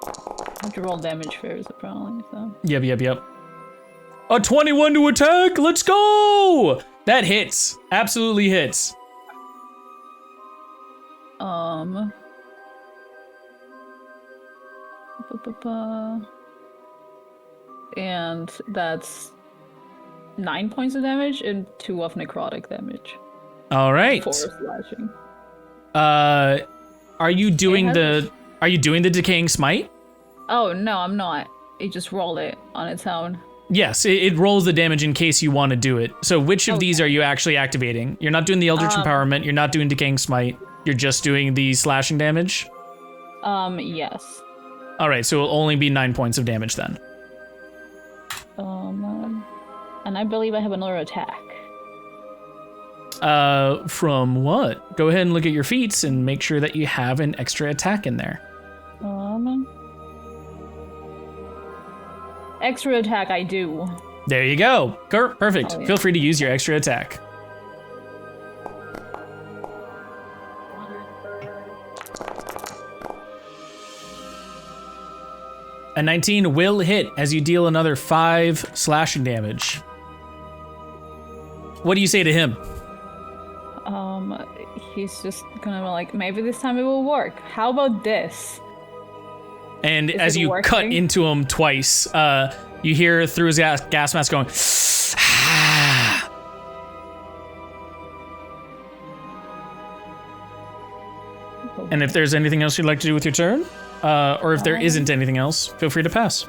Speaker 4: I have to roll damage first, apparently, so.
Speaker 1: Yep. A 21 to attack. Let's go. That hits. Absolutely hits.
Speaker 4: And that's 9 points of damage and 2 of necrotic damage.
Speaker 1: All right.
Speaker 4: 4 slashing.
Speaker 1: Are you doing the decaying smite?
Speaker 4: Oh no, I'm not. It just rolled it on its own.
Speaker 1: Yes, it rolls the damage in case you want to do it. So which of these are you actually activating? You're not doing the Eldritch Empowerment, you're not doing Decaying Smite, you're just doing the slashing damage?
Speaker 4: Yes.
Speaker 1: Alright, so it'll only be 9 points of damage then.
Speaker 4: And I believe I have another attack.
Speaker 1: From what? Go ahead and look at your feats and make sure that you have an extra attack in there.
Speaker 4: Extra attack I do.
Speaker 1: There you go. Perfect.
Speaker 4: Oh, yeah.
Speaker 1: Feel free to use your extra attack. A 19 will hit as you deal another 5 slashing damage. What do you say to him?
Speaker 4: He's just gonna be like, maybe this time it will work. How about this?
Speaker 1: And
Speaker 4: Is
Speaker 1: as
Speaker 4: it
Speaker 1: you
Speaker 4: working?
Speaker 1: cut into him twice, you hear through his gas mask going, And if there's anything else you'd like to do with your turn, or if there isn't anything else, feel free to pass.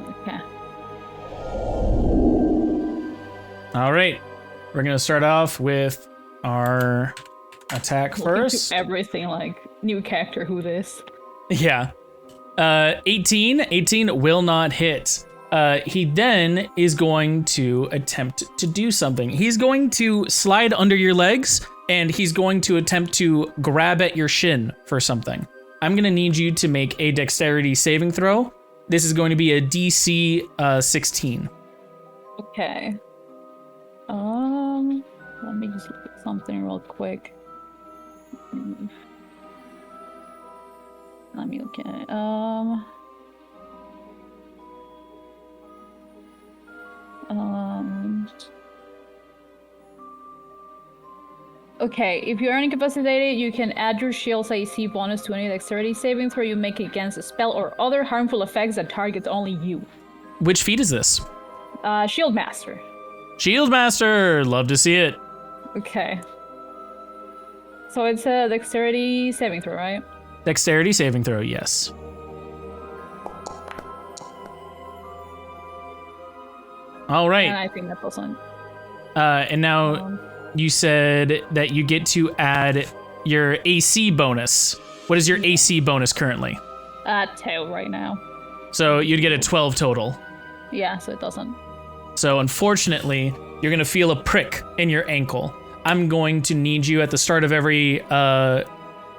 Speaker 4: Okay.
Speaker 1: All right, we're gonna start off with our attack first.
Speaker 4: Everything like new character, who this?
Speaker 1: Yeah. 18 will not hit. He then is going to attempt to do something. He's going to slide under your legs, and he's going to attempt to grab at your shin for something. I'm going to need you to make a dexterity saving throw. This is going to be a DC 16.
Speaker 4: Okay. Let me just look at something real quick. Let me look at it. Okay, if you are incapacitated, you can add your shield's AC bonus to any dexterity saving throw you make against a spell or other harmful effects that target only you.
Speaker 1: Which feat is this?
Speaker 4: Shield Master.
Speaker 1: Shield Master! Love to see it.
Speaker 4: Okay. So it's a dexterity saving throw, right?
Speaker 1: Dexterity saving throw, yes. All right.
Speaker 4: And I think that doesn't.
Speaker 1: And now you said that you get to add your AC bonus. What is your AC bonus currently?
Speaker 4: 2 right now.
Speaker 1: So you'd get a 12 total.
Speaker 4: Yeah, so it doesn't.
Speaker 1: So unfortunately, you're going to feel a prick in your ankle. I'm going to need you at the start of every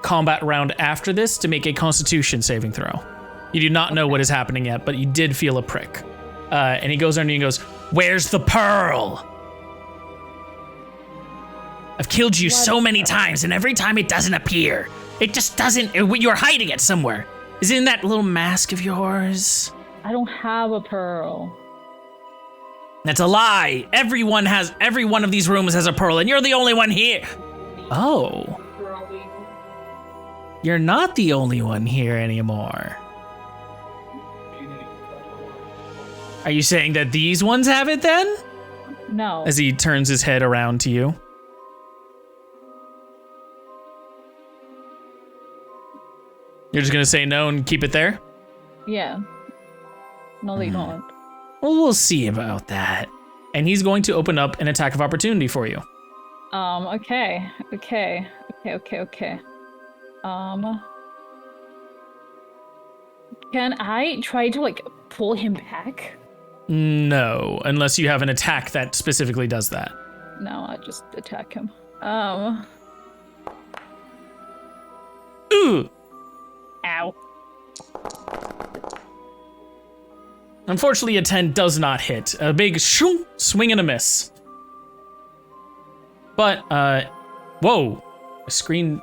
Speaker 1: combat round after this to make a Constitution saving throw. You do not know what is happening yet, but you did feel a prick. And he goes under and goes, "Where's the pearl? I've killed you so many times, and every time it doesn't appear. It just doesn't. You're hiding it somewhere. Is it in that little mask of yours?"
Speaker 4: I don't have a pearl.
Speaker 1: That's a lie. Every one of these rooms has a pearl, and you're the only one here. Oh. You're not the only one here anymore. Are you saying that these ones have it then?
Speaker 4: No.
Speaker 1: As he turns his head around to you. You're just gonna say no and keep it there?
Speaker 4: Yeah. No, they don't.
Speaker 1: Well, we'll see about that. And he's going to open up an attack of opportunity for you.
Speaker 4: Okay. Can I try to, like, pull him back?
Speaker 1: No, unless you have an attack that specifically does that.
Speaker 4: No, I just attack him.
Speaker 1: Ooh!
Speaker 4: Ow.
Speaker 1: Unfortunately, a 10 does not hit. A big swing and a miss. But, whoa. The screen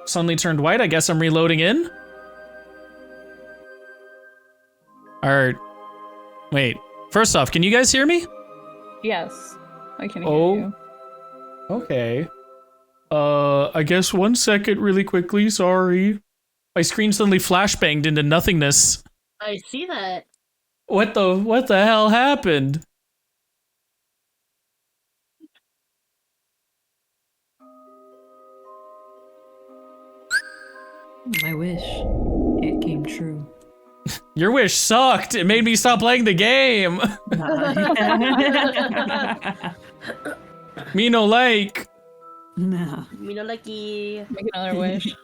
Speaker 1: suddenly turned white. I guess I'm reloading in. Wait. First off, can you guys hear me?
Speaker 4: Yes, I can hear you.
Speaker 1: Okay. I guess 1 second really quickly, sorry. My screen suddenly flashbanged into nothingness.
Speaker 3: I see that.
Speaker 1: What the hell happened?
Speaker 2: My wish. It came true.
Speaker 1: Your wish sucked. It made me stop playing the game. Me no like.
Speaker 2: Nah.
Speaker 3: Me no lucky.
Speaker 4: Make another wish.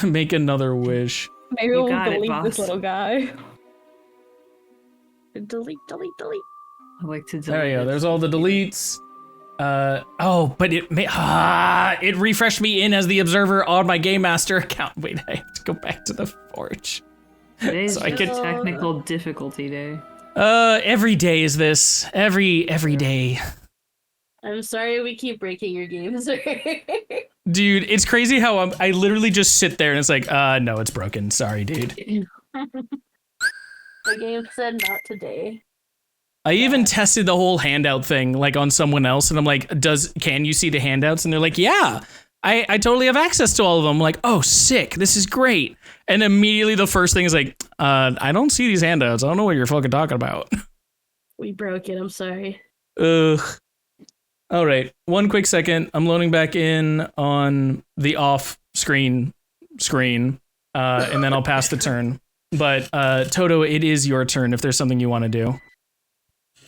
Speaker 1: Make another wish.
Speaker 4: Maybe
Speaker 2: You
Speaker 4: we'll
Speaker 2: got it,
Speaker 4: delete this
Speaker 2: boss.
Speaker 4: little guy.
Speaker 3: Delete.
Speaker 2: I like to delete.
Speaker 1: There you go.
Speaker 2: it.
Speaker 1: There's all the deletes. But it refreshed me in as the observer on my Game Master account. Wait, I have to go back to the forge.
Speaker 2: Today's
Speaker 1: So I
Speaker 2: just
Speaker 1: could-
Speaker 2: technical difficulty day.
Speaker 1: Every day is this. Every day.
Speaker 3: I'm sorry we keep breaking your games.
Speaker 1: Dude, it's crazy how I literally just sit there and it's like, no, it's broken. Sorry, dude.
Speaker 3: The game said not today.
Speaker 1: I even tested the whole handout thing like on someone else and I'm like, can you see the handouts? And they're like, yeah, I totally have access to all of them. I'm like, oh, sick. This is great. And immediately the first thing is like, I don't see these handouts. I don't know what you're fucking talking about.
Speaker 3: We broke it. I'm sorry.
Speaker 1: Ugh. All right. 1 quick second. I'm loading back in on the off screen, and then I'll pass the turn. But Toto, it is your turn if there's something you want to do.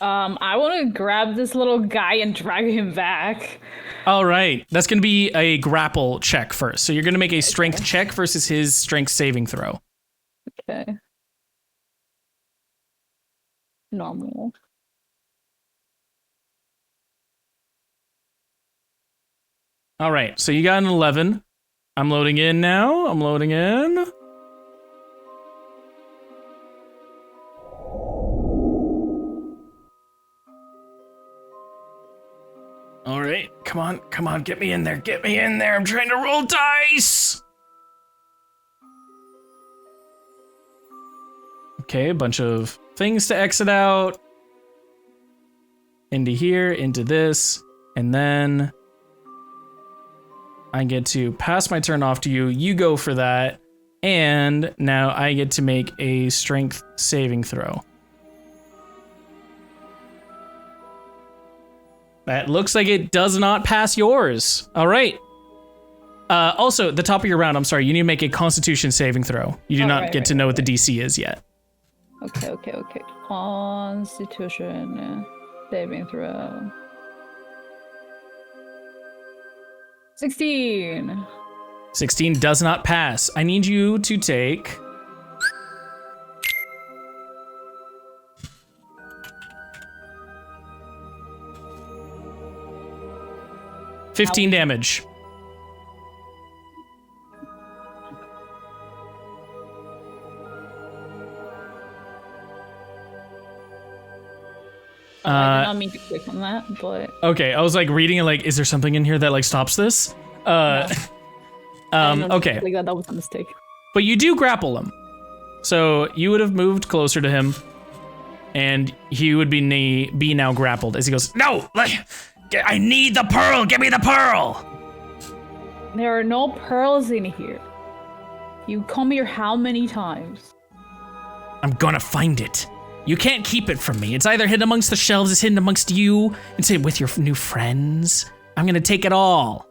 Speaker 4: I want to grab this little guy and drag him back.
Speaker 1: All right. That's going to be a grapple check first. So you're going to make a strength check versus his strength saving throw.
Speaker 4: Okay. Normal.
Speaker 1: All right. So you got an 11. I'm loading in now. I'm loading in. All right. Come on. Get me in there. I'm trying to roll dice. Okay, a bunch of things to exit out. Into here, into this, and then I get to pass my turn off to you. You go for that, and now I get to make a strength saving throw. That looks like it does not pass yours. All right. Also, at the top of your round, I'm sorry, you need to make a Constitution saving throw. You do not get to know what the DC is yet.
Speaker 4: Okay. Constitution saving throw. 16.
Speaker 1: 16 does not pass. I need you to take... $15 damage.
Speaker 4: mean to click on that, but
Speaker 1: Okay, I was like reading it like, is there something in here that like stops this?
Speaker 4: I don't know,
Speaker 1: Okay.
Speaker 4: like that was a mistake.
Speaker 1: But you do grapple him. So you would have moved closer to him, and he would be now grappled as he goes, no, I need the pearl, give me the pearl.
Speaker 4: There are no pearls in here. You come here how many times?
Speaker 1: I'm gonna find it. You can't keep it from me. It's either hidden amongst the shelves, it's hidden amongst you, and say with your new friends. I'm gonna take it all.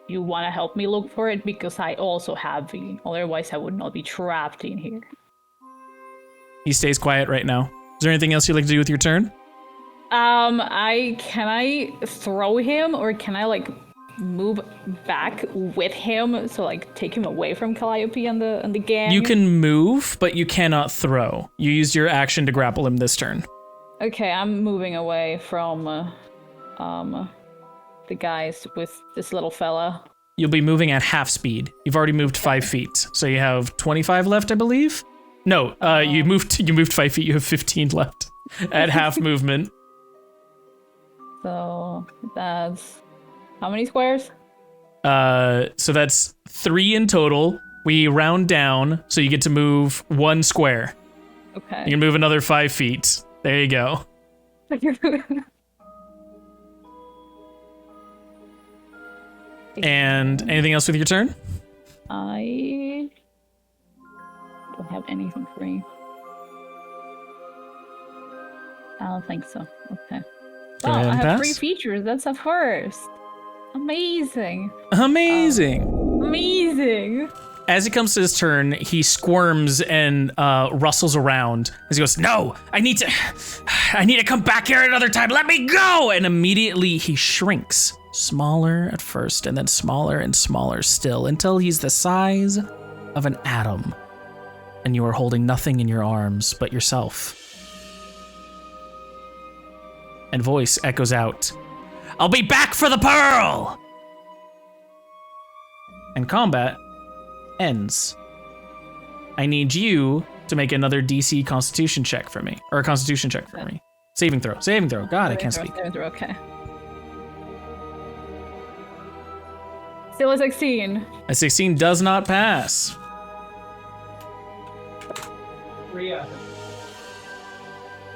Speaker 4: You want to help me look for it? Because I also have the. Otherwise, I would not be trapped in here.
Speaker 1: He stays quiet right now. Is there anything else you'd like to do with your turn?
Speaker 4: Can I throw him, or can I like move back with him, so like take him away from Calliope and the gang?
Speaker 1: You can move, but you cannot throw. You used your action to grapple him this turn.
Speaker 4: Okay, I'm moving away from the guys with this little fella.
Speaker 1: You'll be moving at half speed. You've already moved 5 feet, so you have 25 left, I believe. No, you moved 5 feet. You have 15 left at half movement.
Speaker 4: So that's how many squares?
Speaker 1: So that's 3 in total. We round down, so you get to move 1 square.
Speaker 4: Okay.
Speaker 1: You can move another 5 feet. There you go. And anything else with your turn?
Speaker 4: I don't have anything free. I don't think so. Okay.
Speaker 1: Go
Speaker 4: Wow,
Speaker 1: ahead
Speaker 4: I
Speaker 1: and
Speaker 4: have 3
Speaker 1: pass.
Speaker 4: features. That's a first. Amazing.
Speaker 1: Amazing.
Speaker 4: Amazing.
Speaker 1: As he comes to his turn, he squirms and rustles around as he goes, no, I need to come back here another time. Let me go. And immediately he shrinks, smaller at first and then smaller and smaller still until he's the size of an atom. And you are holding nothing in your arms but yourself. And voice echoes out, I'll be back for the pearl. And combat ends. I need you to make another DC Constitution check for me, or a Constitution check for me. Saving throw. God, I can't speak.
Speaker 4: Saving throw, okay. Still a 16.
Speaker 1: A 16 does not pass.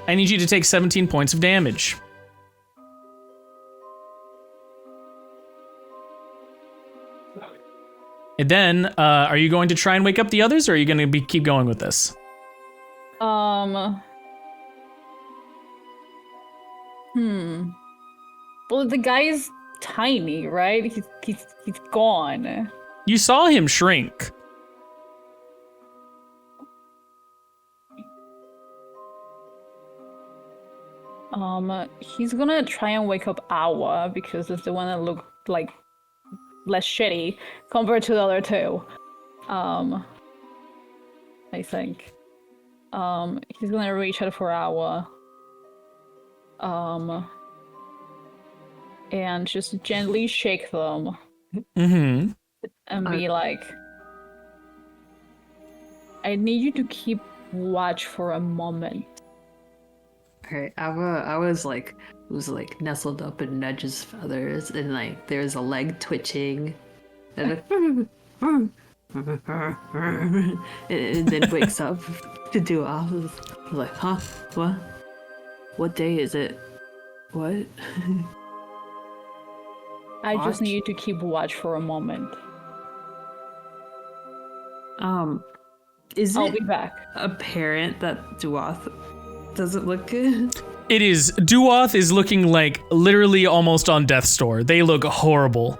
Speaker 1: I need you to take 17 points of damage. And then, are you going to try and wake up the others, or are you going to keep going with this?
Speaker 4: Well, the guy is tiny, right? He's gone.
Speaker 1: You saw him shrink.
Speaker 4: He's gonna try and wake up Awa because it's the one that looked like less shitty compared to the other two. I think. He's gonna reach out for Awa. And just gently shake them.
Speaker 1: Mm-hmm.
Speaker 4: And be like, I need you to keep watch for a moment.
Speaker 2: Okay, I was like nestled up in Nudge's feathers, and like there's a leg twitching, and, and then wakes up to do off. I was like, huh? What day is it? What?
Speaker 4: I just need you to keep watch for a moment.
Speaker 2: Is
Speaker 4: I'll
Speaker 2: it
Speaker 4: be back.
Speaker 2: apparent that Duath doesn't look good?
Speaker 1: It is. Duath is looking like literally almost on death's door. They look horrible.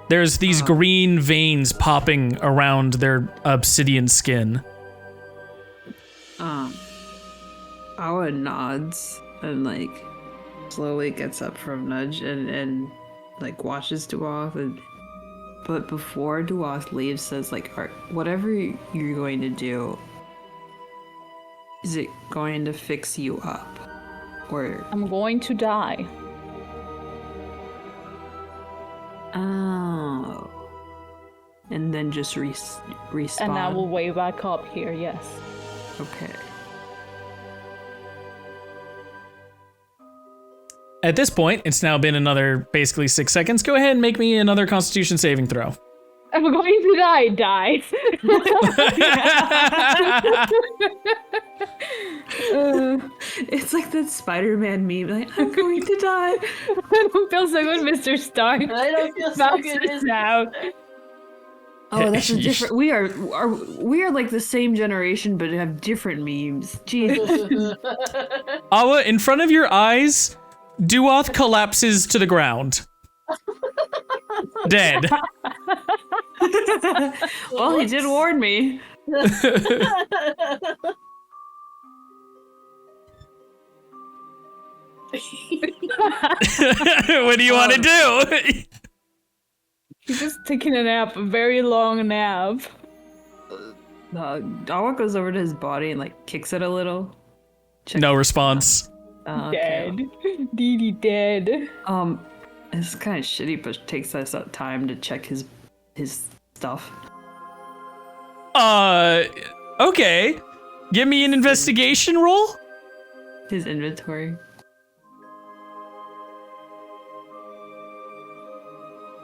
Speaker 1: There's these green veins popping around their obsidian skin.
Speaker 2: Awa nods and like slowly gets up from Nudge and like watches Duath, but before Duath leaves says like, whatever you're going to do, is it going to fix you up? Or
Speaker 4: I'm going to die.
Speaker 2: oh, and then just respawn.
Speaker 4: And I will wake back up here, yes.
Speaker 2: Okay.
Speaker 1: At this point, it's now been another basically 6 seconds. Go ahead and make me another Constitution saving throw.
Speaker 4: I'm going to die, dies.
Speaker 2: It's like that Spider-Man meme, like, I'm going to die.
Speaker 4: I don't feel so good, Mr. Stark.
Speaker 3: I don't feel so good.
Speaker 4: Out.
Speaker 2: Oh, that's a different. We are like the same generation, but have different memes. Jesus.
Speaker 1: Awa, in front of your eyes, Duoth collapses to the ground. Dead.
Speaker 2: Well, he did warn me.
Speaker 1: What do you want to do?
Speaker 4: He's just taking a nap, a very long nap.
Speaker 2: Awa goes over to his body and like kicks it a little.
Speaker 1: No response.
Speaker 2: Okay.
Speaker 4: Dead. Dee dead.
Speaker 2: It's kind of shitty, but takes us up time to check his stuff.
Speaker 1: Okay. Give me an investigation roll.
Speaker 2: His inventory.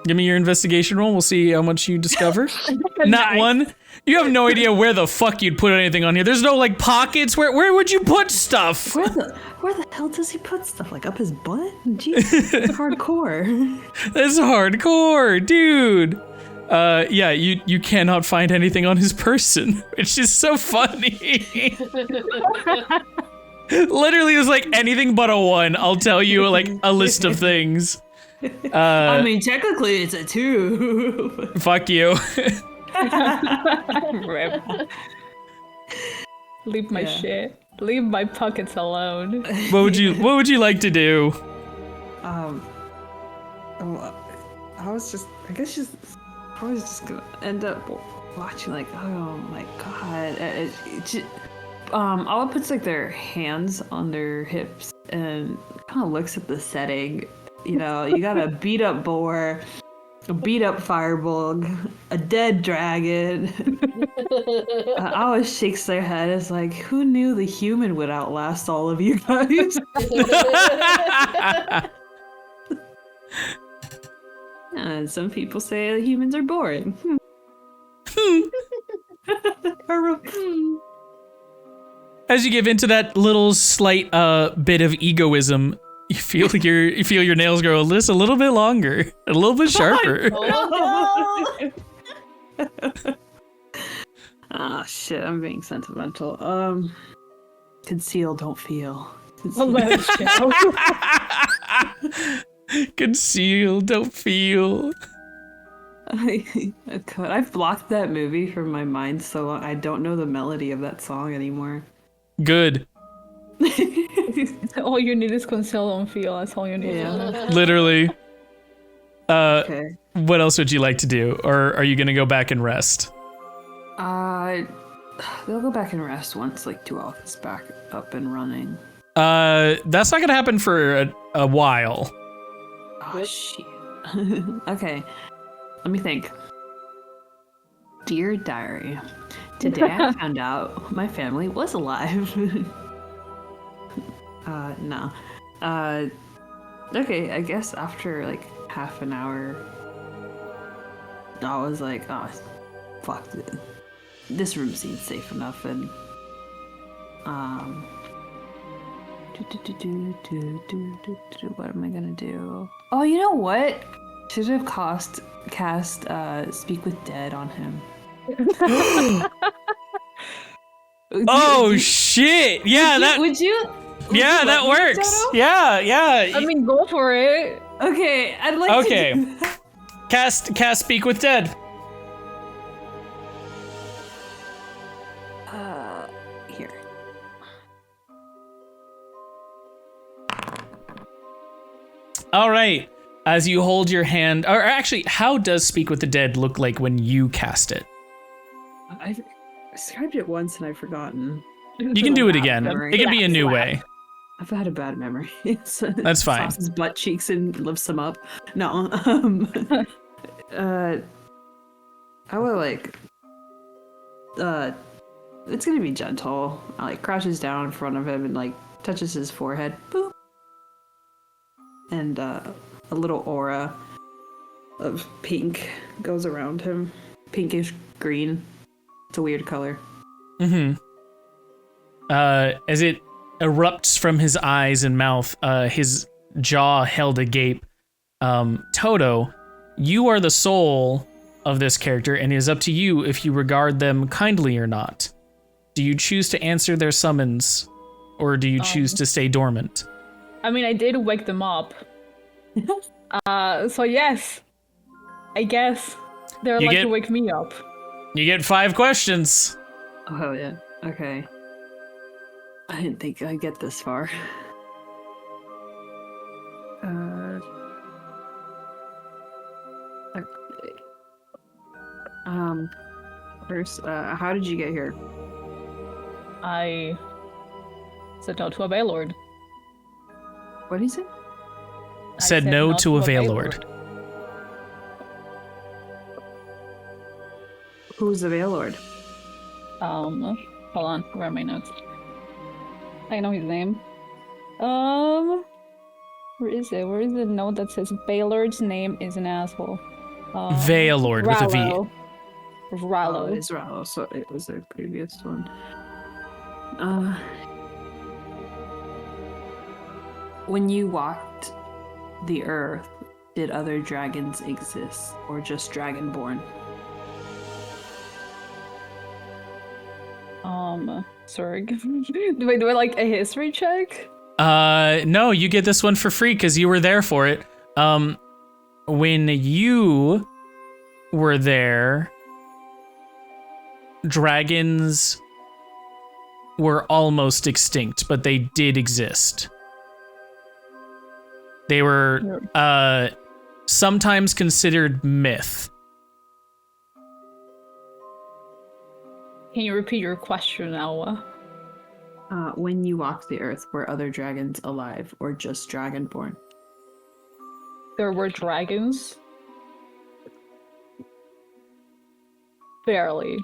Speaker 1: Give me your investigation roll. We'll see how much you discover. Not one. You have no idea where the fuck you'd put anything on here. There's no like pockets. Where would you put stuff?
Speaker 2: Where the hell does he put stuff? Like up his butt? Jeez, it's hardcore.
Speaker 1: That's hardcore, dude. Yeah, you cannot find anything on his person, which is so funny. Literally, it was like anything but a 1. I'll tell you like a list of things.
Speaker 2: I mean, technically, it's a 2.
Speaker 1: Fuck you.
Speaker 4: Rip. Leave my shit. Leave my pockets alone.
Speaker 1: What would you like to do?
Speaker 2: I was just gonna end up watching like, oh my god. Alla puts like their hands on their hips and kind of looks at the setting. You know, you got a beat up boar, a beat up firebug, a dead dragon. Always shakes their head. It's like, who knew the human would outlast all of you guys? And some people say humans are boring.
Speaker 1: As you give into that little slight bit of egoism, you feel your nails grow just a little bit longer, a little bit sharper.
Speaker 2: Ah, shit, I'm being sentimental. Conceal, don't feel.
Speaker 1: Conceal, don't feel.
Speaker 2: I've blocked that movie from my mind so long, I don't know the melody of that song anymore.
Speaker 1: Good.
Speaker 4: All you need is conceal, don't feel. That's all you need.
Speaker 2: Yeah.
Speaker 1: Literally.
Speaker 2: Okay.
Speaker 1: What else would you like to do? Or are you gonna go back and rest?
Speaker 2: They'll go back and rest once like Duoth is back up and running.
Speaker 1: That's not gonna happen for a while.
Speaker 2: Oh shit. Okay. Let me think. Dear Diary, today I found out my family was alive. No. Okay, I guess after like half an hour, I was like, oh, fuck it. This room seems safe enough, and what am I gonna do? Oh, you know what? Should have cast Speak with Dead on him.
Speaker 1: Oh shit! Yeah,
Speaker 2: would you?
Speaker 1: Yeah, that works. Yeah.
Speaker 4: I mean, go for it.
Speaker 2: Okay, I'd like
Speaker 1: Okay.
Speaker 2: to do that.
Speaker 1: Cast Speak with Dead.
Speaker 2: Here.
Speaker 1: All right. As you hold your hand, or actually, how does Speak with the Dead look like when you cast it?
Speaker 2: I've described it once and I've forgotten.
Speaker 1: You can do it again.
Speaker 2: Memory.
Speaker 1: It can be a new way.
Speaker 2: I've had a bad memory.
Speaker 1: That's fine.
Speaker 2: His butt cheeks and lifts him up. No. I would like. It's gonna be gentle. I like crouches down in front of him and like touches his forehead. Boop. and a little aura of pink goes around him. Pinkish green. It's a weird color.
Speaker 1: As it erupts from his eyes and mouth, his jaw held agape. Toto, you are the soul of this character, and it is up to you if you regard them kindly or not. Do you choose to answer their summons, or do you choose to stay dormant?
Speaker 4: I mean, I did wake them up. So yes, I guess they're to wake me up.
Speaker 1: You get 5 questions.
Speaker 2: Oh, hell yeah. Okay. I didn't think I'd get this far. Okay. First, how did you get here?
Speaker 4: I said no to a Veilord.
Speaker 2: What is it?
Speaker 1: Said no to a Veilord.
Speaker 2: Who's the Veilord?
Speaker 4: Hold on, where are my notes? I know his name. Where is it? Where is the note that says Veilord's name is an asshole?
Speaker 1: Veilord with a V.
Speaker 2: Rallo. It is Rallo, so it was the previous one. When you walked the earth, did other dragons exist, or just dragonborn?
Speaker 4: Zurg. do I like a history check?
Speaker 1: No, you get this one for free because you were there for it. When you were there, dragons were almost extinct, but they did exist. They were sometimes considered myth.
Speaker 4: Can you repeat your question, Alwa?
Speaker 2: When you walked the earth, were other dragons alive or just dragonborn?
Speaker 4: There were dragons. Barely.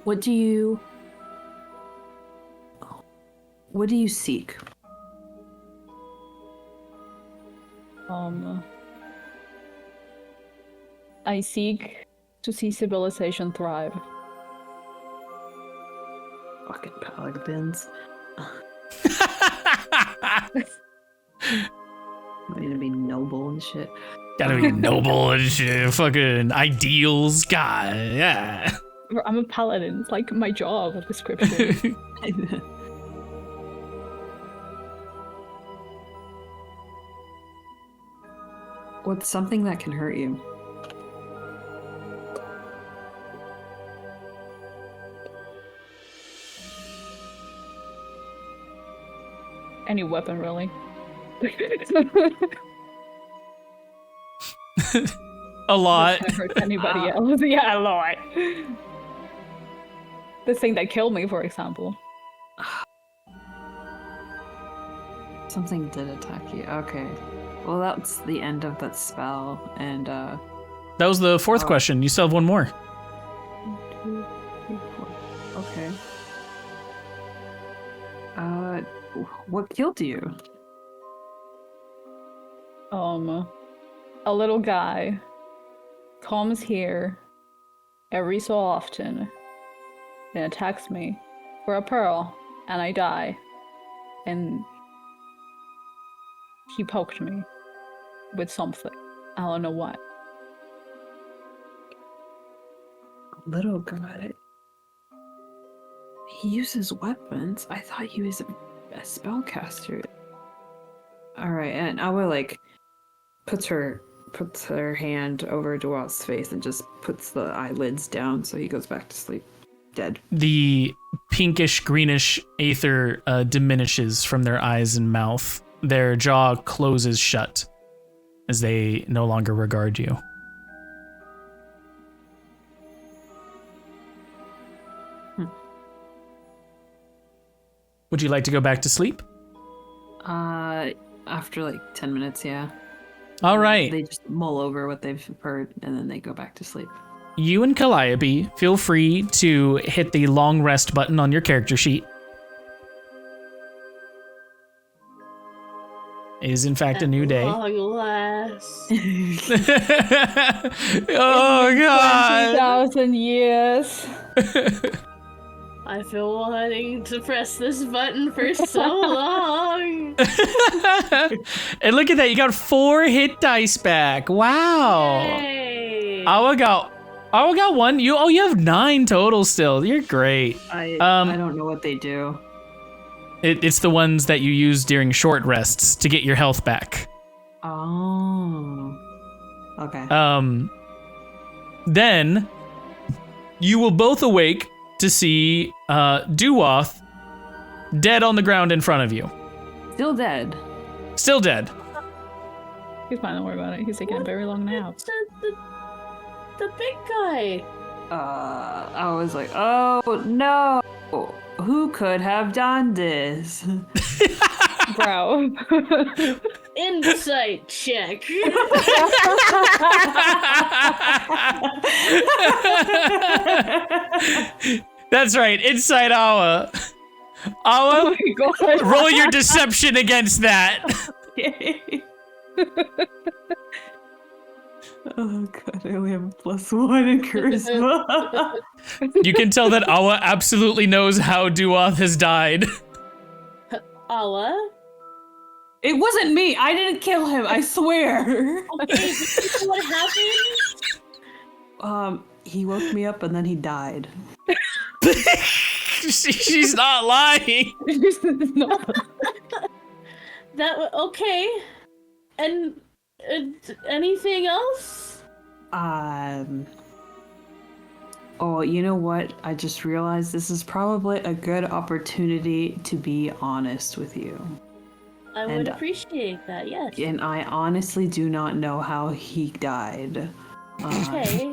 Speaker 2: What do you seek?
Speaker 4: I seek to see civilization thrive.
Speaker 2: Fucking paladins. I need to be noble and shit.
Speaker 1: Gotta be noble and shit. Fucking ideals. God, yeah.
Speaker 4: I'm a paladin. It's like my job description.
Speaker 2: What's something that can hurt you?
Speaker 4: Any weapon, really.
Speaker 1: A lot.
Speaker 4: Doesn't hurt anybody else. Yeah, a lot. The thing that killed me, for example.
Speaker 2: Something did attack you. Okay. Well, that's the end of that spell, and
Speaker 1: that was the 4th question. You still have one more.
Speaker 2: 1, 2, 3, 4. Okay. What killed you?
Speaker 4: A little guy comes here every so often and attacks me for a pearl, and I die. And he poked me with something. I don't know what.
Speaker 2: Little guy. He uses weapons. I thought he was a spellcaster. Alright, and Awa puts her hand over Dewalt's face and just puts the eyelids down so he goes back to sleep. Dead.
Speaker 1: The pinkish greenish aether diminishes from their eyes and mouth. Their jaw closes shut as they no longer regard you. Would you like to go back to sleep?
Speaker 2: After 10 minutes, yeah.
Speaker 1: All right.
Speaker 2: They just mull over what they've heard, and then they go back to sleep.
Speaker 1: You and Calliope, feel free to hit the long rest button on your character sheet. It is in fact a new day.
Speaker 3: Long last.
Speaker 1: Oh god.
Speaker 4: 20,000 years.
Speaker 3: I've been wanting to press this button for so long.
Speaker 1: And look at that, you got 4 hit dice back. Wow.
Speaker 3: Yay.
Speaker 1: Awa got 1. You have 9 total still. You're great.
Speaker 2: I don't know what they do.
Speaker 1: It's the ones that you use during short rests to get your health back.
Speaker 2: Oh. Okay.
Speaker 1: Then you will both awake to see Duoth dead on the ground in front of you.
Speaker 2: Still dead.
Speaker 1: Still dead.
Speaker 4: He's fine, don't worry about it. He's taking a very long nap.
Speaker 3: The big guy.
Speaker 2: I was like, oh no. Who could have done this?
Speaker 4: Bro.
Speaker 3: Insight check.
Speaker 1: That's right, inside Awa. Awa,
Speaker 4: Oh my god.
Speaker 1: roll your deception against that.
Speaker 2: Oh god, I only have a +1 in charisma.
Speaker 1: You can tell that Awa absolutely knows how Duoth has died.
Speaker 3: Awa?
Speaker 2: It wasn't me. I didn't kill him. I swear.
Speaker 3: Okay, what happened?
Speaker 2: He woke me up and then he died.
Speaker 1: She's not lying.
Speaker 4: No.
Speaker 3: Okay. And anything else?
Speaker 2: Oh, you know what? I just realized this is probably a good opportunity to be honest with you.
Speaker 3: I would appreciate that, yes.
Speaker 2: And I honestly do not know how he died.
Speaker 3: Okay.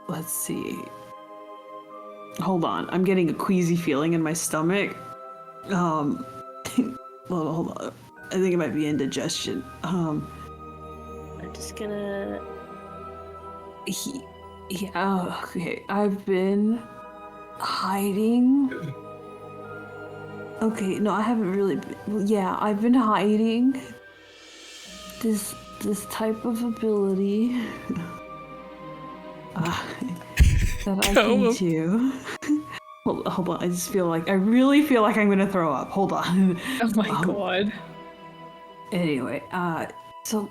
Speaker 2: Let's see. Hold on, I'm getting a queasy feeling in my stomach. Hold on. I think it might be indigestion.
Speaker 3: I'm just gonna...
Speaker 2: Okay, I've been hiding. Okay, no, I haven't really been, yeah, I've been hiding this type of ability that I can do. Hold on, I really feel like I'm gonna throw up. Hold on.
Speaker 4: Oh my god.
Speaker 2: Anyway, so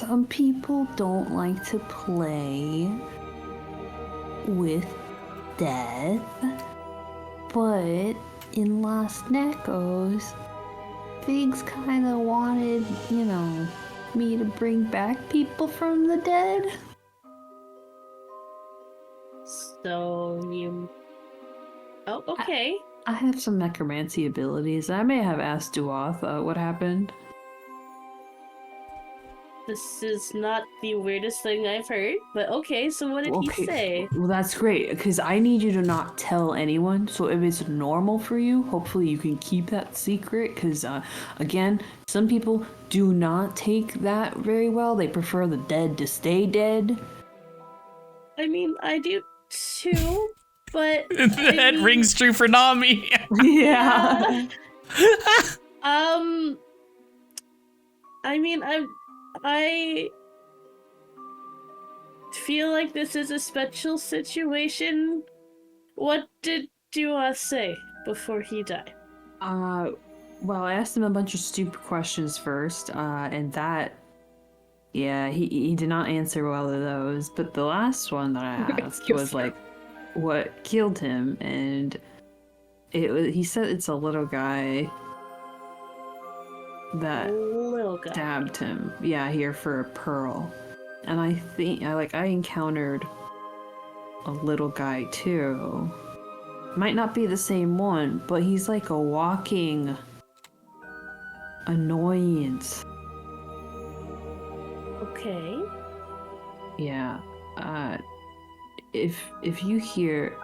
Speaker 2: some people don't like to play with death, but in Lost Echoes, Figs kind of wanted, me to bring back people from the dead.
Speaker 3: So you... Oh, okay.
Speaker 2: I have some necromancy abilities. I may have asked Duoth what happened.
Speaker 3: This is not the weirdest thing I've heard, but okay, so what did he say?
Speaker 2: Well, that's great, because I need you to not tell anyone. So if it's normal for you, hopefully you can keep that secret, because, again, some people do not take that very well. They prefer the dead to stay dead.
Speaker 3: I mean, I do too, but...
Speaker 1: That rings true for Nami.
Speaker 2: Yeah.
Speaker 3: I mean, I feel like this is a special situation. What did Duoth say before he died?
Speaker 2: Well, I asked him a bunch of stupid questions first, and that, yeah, he did not answer well to those. But the last one that I asked was like, what killed him, and he said it's a little guy that stabbed him. Yeah, here for a pearl. And I think I encountered a little guy too. Might not be the same one, but he's like a walking annoyance.
Speaker 3: Okay.
Speaker 2: Yeah. If you hear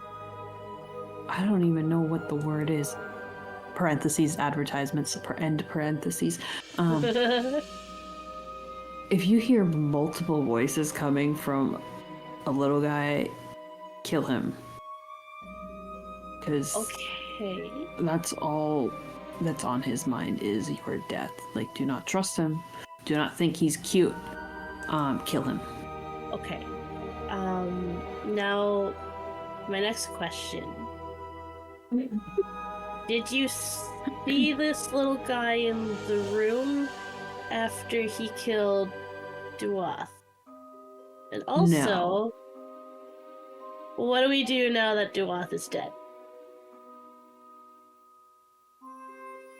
Speaker 2: I don't even know what the word is. Parentheses, advertisements, end parentheses. If you hear multiple voices coming from a little guy, kill him. Because
Speaker 3: Okay.
Speaker 2: that's all that's on his mind is your death. Like, do not trust him. Do not think he's cute. Kill him.
Speaker 3: Okay. Now, my next question. Did you see this little guy in the room after he killed Duath? And also,
Speaker 2: No.
Speaker 3: what do we do now that Duath is dead?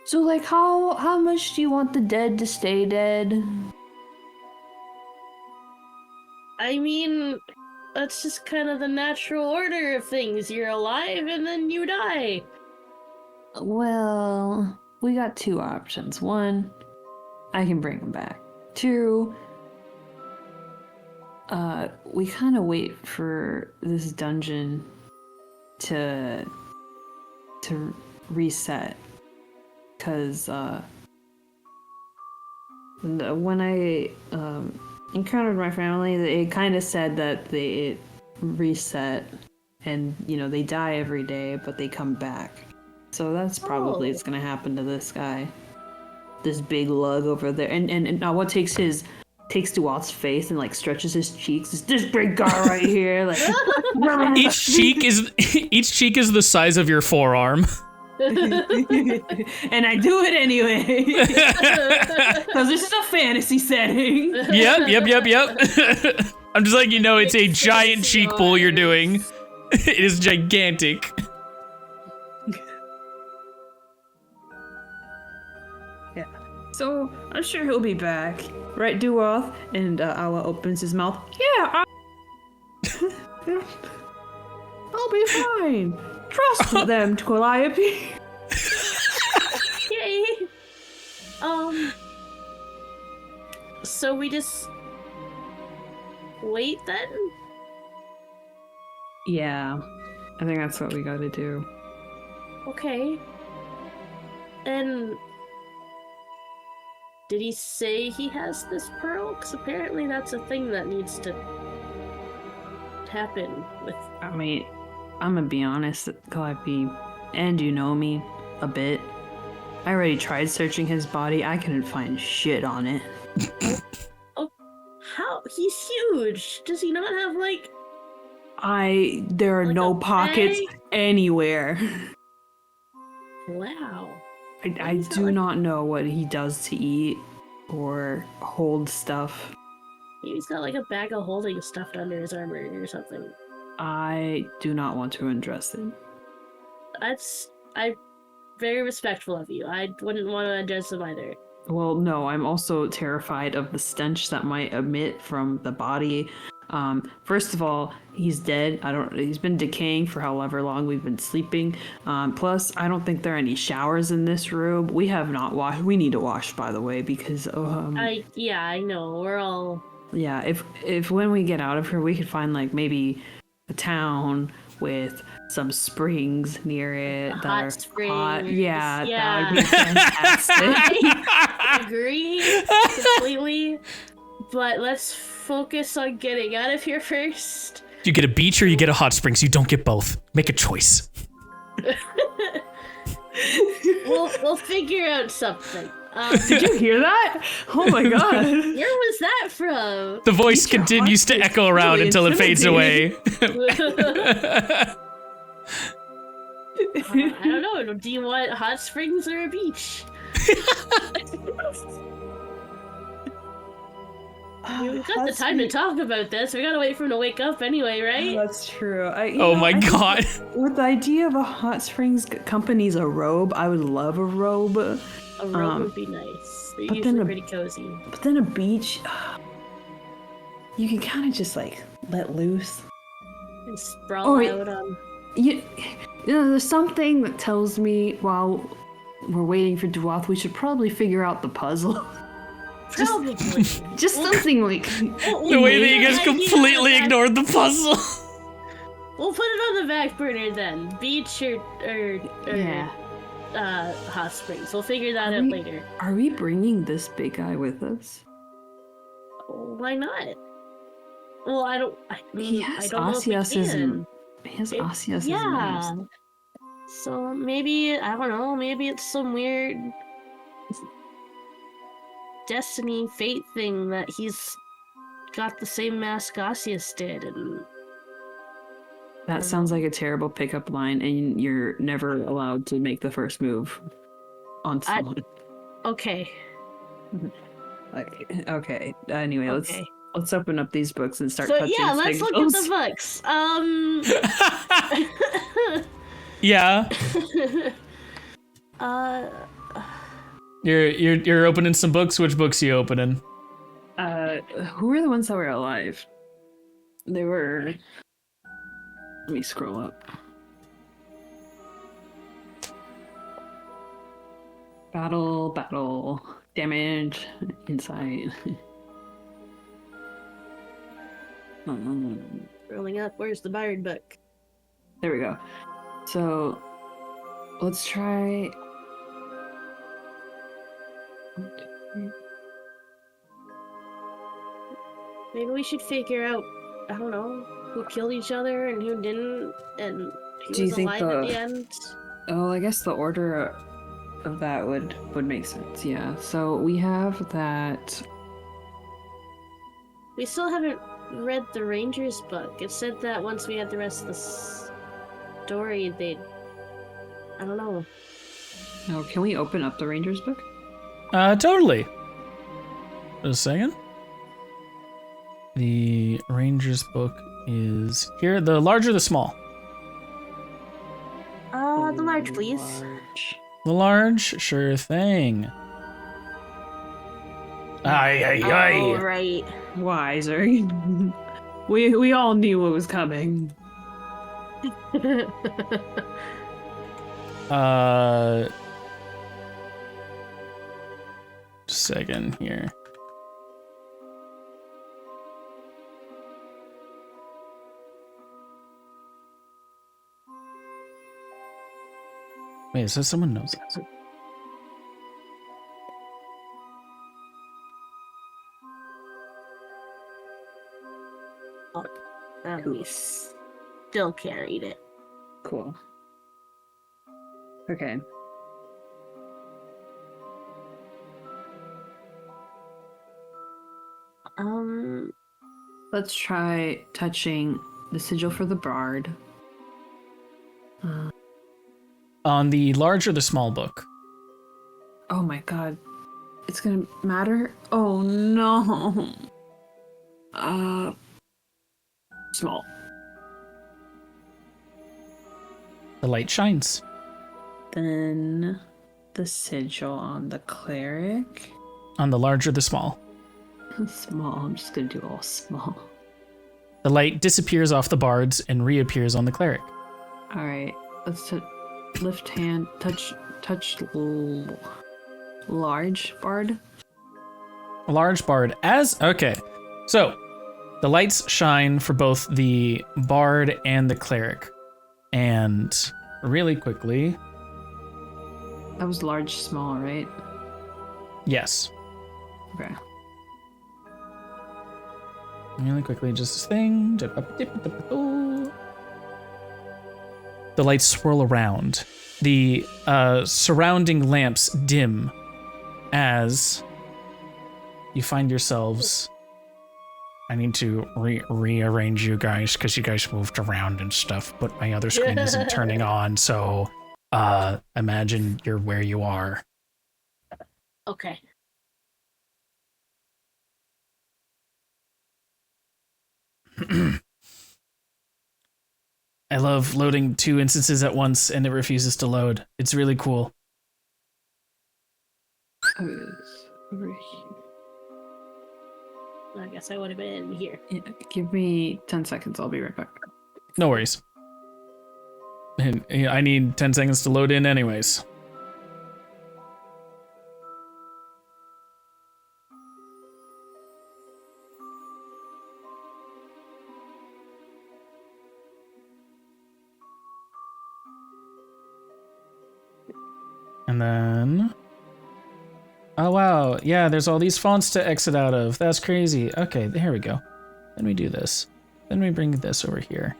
Speaker 2: So, like, how much do you want the dead to stay dead?
Speaker 3: I mean, that's just kind of the natural order of things. You're alive and then you die.
Speaker 2: Well, we got two options. One, I can bring him back. Two, we kind of wait for this dungeon to reset. Because when I encountered my family, it kind of said that it reset and, you know, they die every day, but they come back. So that's probably what's going to happen to this guy. This big lug over there. And now what takes Duat's face and, like, stretches his cheeks is this big guy right here. Like,
Speaker 1: Each cheek is the size of your forearm.
Speaker 2: and I do it anyway. Because this is a fantasy setting.
Speaker 1: Yep. I'm just letting you know it's a giant cheek pull you're doing. It is gigantic.
Speaker 2: Yeah. So I'm sure he'll be back. Right, Duath? And Awa opens his mouth. Yeah, I'll be fine. Trust them, Calliope.
Speaker 3: Yay! So we just wait then?
Speaker 2: Yeah, I think that's what we gotta do.
Speaker 3: Okay. And did he say he has this pearl? Because apparently that's a thing that needs to happen with...
Speaker 2: I mean, I'm gonna be honest, Calliope, and you know me a bit. I already tried searching his body. I couldn't find shit on it.
Speaker 3: Oh, how? He's huge. Does he not have, like...
Speaker 2: There are
Speaker 3: Like
Speaker 2: no
Speaker 3: a
Speaker 2: pockets
Speaker 3: bag?
Speaker 2: anywhere.
Speaker 3: Wow.
Speaker 2: I
Speaker 3: He's got,
Speaker 2: do
Speaker 3: like-
Speaker 2: not know what he does to eat or hold stuff.
Speaker 3: Maybe he's got, like, a bag of holding stuffed under his armor or something.
Speaker 2: I do not want to undress him.
Speaker 3: I'm very respectful of you. I wouldn't want to undress him either.
Speaker 2: Well, no, I'm also terrified of the stench that might emit from the body. First of all, he's dead. He's been decaying for however long we've been sleeping. Plus, I don't think there are any showers in this room. We have not washed. We need to wash, by the way, because
Speaker 3: I know. We're all...
Speaker 2: yeah, if when we get out of here, we could find, like, maybe a town with some springs near it that
Speaker 3: Hot
Speaker 2: are
Speaker 3: springs.
Speaker 2: hot. Yeah,
Speaker 3: Yeah.
Speaker 2: that would be fantastic.
Speaker 3: I agree completely. But let's focus on getting out of here first.
Speaker 1: You get a beach or you get a hot springs. You don't get both. Make a choice.
Speaker 3: We'll figure out something.
Speaker 2: Did you hear that? Oh my god.
Speaker 3: Where was that from?
Speaker 1: The voice
Speaker 2: Beach or
Speaker 1: continues
Speaker 2: hot
Speaker 1: to
Speaker 2: springs?
Speaker 1: echo around
Speaker 2: Really
Speaker 1: until it fades away.
Speaker 3: I don't know. Do you want hot springs or a beach? We've got the time to talk about this. We gotta wait for him to wake up anyway, right?
Speaker 2: That's true.
Speaker 1: Oh my god.
Speaker 2: With the idea of a hot springs company's a robe, I would love a robe.
Speaker 3: A robe would be nice. They're
Speaker 2: but
Speaker 3: usually
Speaker 2: then
Speaker 3: pretty cozy.
Speaker 2: But then a beach, you can kind of just, like, let loose.
Speaker 3: And sprawl
Speaker 2: Or-
Speaker 3: out on...
Speaker 2: You know, there's something that tells me while we're waiting for Duath, we should probably figure out the puzzle.
Speaker 3: Probably.
Speaker 2: Just something like...
Speaker 1: The way that you guys completely ignored the puzzle.
Speaker 3: We'll put it on the back burner then. Beach or
Speaker 2: Yeah.
Speaker 3: hot springs. We'll figure that out later.
Speaker 2: Are we bringing this big guy with us?
Speaker 3: Why not? Well, I don't.
Speaker 2: He has
Speaker 3: I don't know if we
Speaker 2: Asiasism.
Speaker 3: can.
Speaker 2: He has
Speaker 3: It-
Speaker 2: Asiasism.
Speaker 3: Yeah. So maybe I don't know. Maybe it's some weird destiny, fate thing that he's got the same mask Osius did, and
Speaker 2: That sounds like a terrible pickup line, and you're never allowed to make the first move on someone.
Speaker 3: okay.
Speaker 2: Okay. Anyway,
Speaker 3: Okay.
Speaker 2: let's open up these books and start
Speaker 3: So
Speaker 2: touching
Speaker 3: yeah, let's look at the
Speaker 2: signals.
Speaker 3: books.
Speaker 1: Yeah. You're opening some books. Which books are you opening?
Speaker 2: Who were the ones that were alive? They were. Let me scroll up. Battle, damage, insight.
Speaker 3: Rolling up. Where's the Bard book?
Speaker 2: There we go. So, let's try.
Speaker 3: Maybe we should figure out. I don't know who killed each other and who didn't, and who
Speaker 2: Do you
Speaker 3: was
Speaker 2: think
Speaker 3: alive at the end.
Speaker 2: Oh, I guess the order of that would make sense. Yeah. So we have that.
Speaker 3: We still haven't read the Rangers book. It said that once we had the rest of the story, they'd. I don't know.
Speaker 2: Oh, can we open up the Rangers book?
Speaker 1: Totally. Just a second. The Rangers book is here. The large or the small?
Speaker 3: The large, please.
Speaker 2: Large.
Speaker 1: The large? Sure thing. Aye, aye, aye.
Speaker 3: Oh, right.
Speaker 2: Wiser. we all knew what was coming.
Speaker 1: Second here. Wait, so someone knows this.
Speaker 3: We still can't read it.
Speaker 2: Cool. Okay. Let's try touching the sigil for the bard.
Speaker 1: On the large or the small book?
Speaker 2: Oh my god. It's gonna matter? Oh no. Small.
Speaker 1: The light shines.
Speaker 2: Then the sigil on the cleric.
Speaker 1: On the large or the small?
Speaker 2: Small. I'm just gonna do all small.
Speaker 1: The light disappears off the bards and reappears on the cleric.
Speaker 2: All right. Let's lift hand. Touch. Large bard.
Speaker 1: A large bard okay. So the lights shine for both the bard and the cleric. And really quickly.
Speaker 2: That was large, small, right?
Speaker 1: Yes.
Speaker 2: Okay.
Speaker 1: Really quickly, just this thing. The lights swirl around. The surrounding lamps dim as you find yourselves. I need to rearrange you guys because you guys moved around and stuff, but my other screen isn't turning on, so imagine you're where you are.
Speaker 3: Okay.
Speaker 1: I love loading 2 instances at once and it refuses to load. It's really cool.
Speaker 2: Over here.
Speaker 3: I guess I would have been here.
Speaker 2: Yeah, give me 10 seconds. I'll be right back.
Speaker 1: No worries. And I need 10 seconds to load in anyways. And then... Oh, wow. Yeah, there's all these fonts to exit out of. That's crazy. Okay, here we go. Then we do this. Then we bring this over here.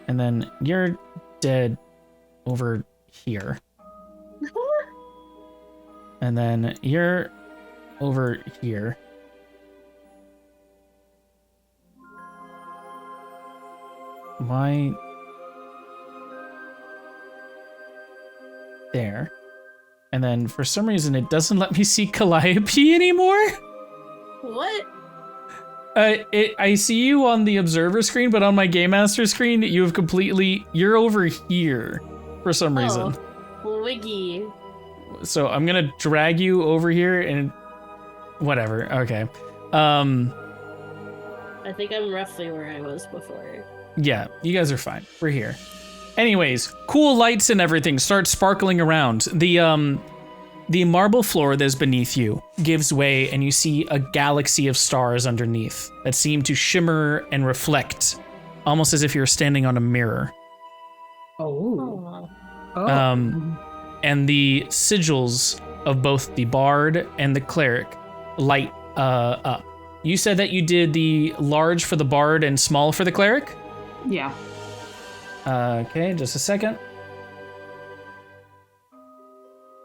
Speaker 1: And then you're dead over here. And then you're over here. Why? There. And then for some reason it doesn't let me see Calliope anymore.
Speaker 3: What?
Speaker 1: I see you on the observer screen, but on my Game Master screen, you're over here for some reason.
Speaker 3: Wiggy.
Speaker 1: So I'm gonna drag you over here and whatever. Okay.
Speaker 3: I think I'm roughly where I was before.
Speaker 1: Yeah, you guys are fine. We're here. Anyways, cool lights and everything start sparkling around. The marble floor that's beneath you gives way, and you see a galaxy of stars underneath that seem to shimmer and reflect, almost as if you're standing on a mirror.
Speaker 2: Oh.
Speaker 1: And the sigils of both the bard and the cleric light up. You said that you did the large for the bard and small for the cleric?
Speaker 2: Yeah.
Speaker 1: Okay, just a second.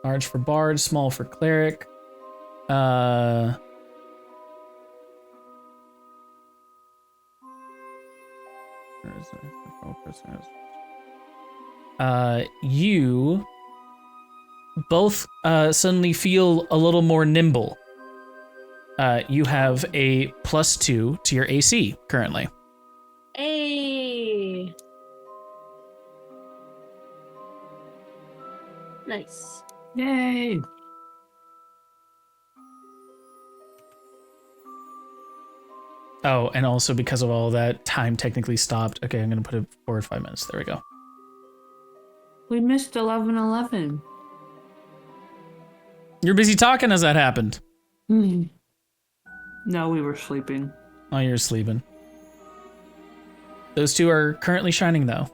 Speaker 1: Large for bard, small for cleric. You both suddenly feel a little more nimble. You have a +2 to your AC currently.
Speaker 3: Hey. Nice.
Speaker 2: Yay.
Speaker 1: Oh, and also because of all that, time technically stopped. Okay, I'm gonna put it forward 5 minutes. There we go.
Speaker 2: We missed 11:11.
Speaker 1: You're busy talking as that happened.
Speaker 2: No, we were sleeping.
Speaker 1: Oh, you're sleeping. Those two are currently shining, though.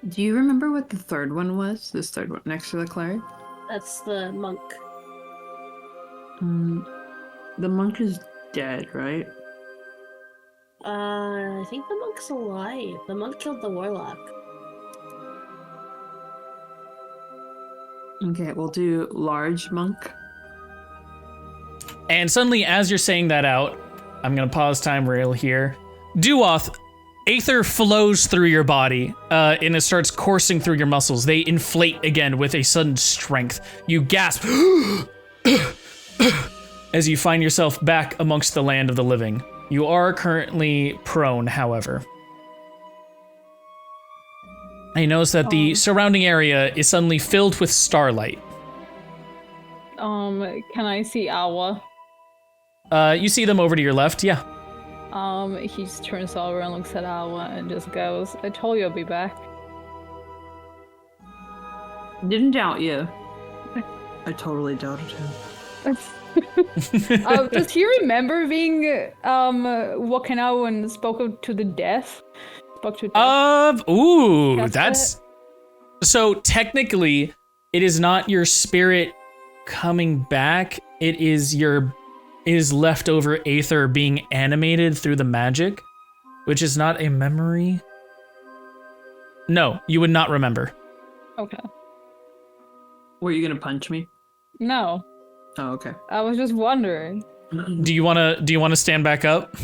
Speaker 2: Do you remember what the third one was? This third one next to the cleric?
Speaker 3: That's the monk.
Speaker 2: The monk is dead, right?
Speaker 3: I think the monk's alive. The monk killed the warlock.
Speaker 2: Okay, we'll do large monk.
Speaker 1: And suddenly, as you're saying that out, I'm gonna pause time real here. Duoth, aether flows through your body, and it starts coursing through your muscles. They inflate again with a sudden strength. You gasp as you find yourself back amongst the land of the living. You are currently prone, however. I notice that the surrounding area is suddenly filled with starlight.
Speaker 4: Can I see Awa?
Speaker 1: You see them over to your left, yeah.
Speaker 4: He just turns over and looks at Awa and just goes, I told you I'd be back.
Speaker 2: Didn't doubt you. I totally doubted him.
Speaker 4: Does he remember being walking out and spoke to the death?
Speaker 1: That's so technically it is not your spirit coming back. It is leftover aether being animated through the magic, which is not a memory. No, you would not remember.
Speaker 4: Okay.
Speaker 2: Were you gonna punch me?
Speaker 4: No.
Speaker 2: Oh, okay.
Speaker 4: I was just wondering.
Speaker 1: Do you wanna stand back up?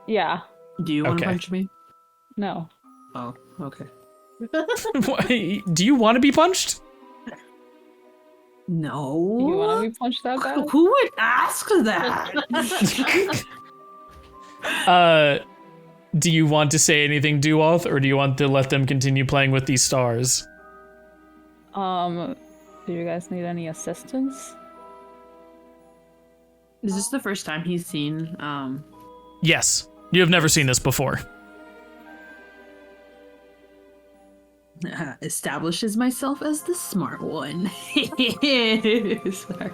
Speaker 4: Yeah.
Speaker 2: Do you want to
Speaker 1: Okay.
Speaker 2: punch me?
Speaker 4: No.
Speaker 2: Oh, okay.
Speaker 1: Do you want to be punched?
Speaker 2: No.
Speaker 4: Do you want to be punched that bad?
Speaker 2: Who would ask that?
Speaker 1: Do you want to say anything, Duoth, or do you want to let them continue playing with these stars?
Speaker 4: Do you guys need any assistance?
Speaker 2: Is this the first time he's seen,
Speaker 1: Yes. You have never seen this before.
Speaker 2: establishes myself as the smart one? Sorry.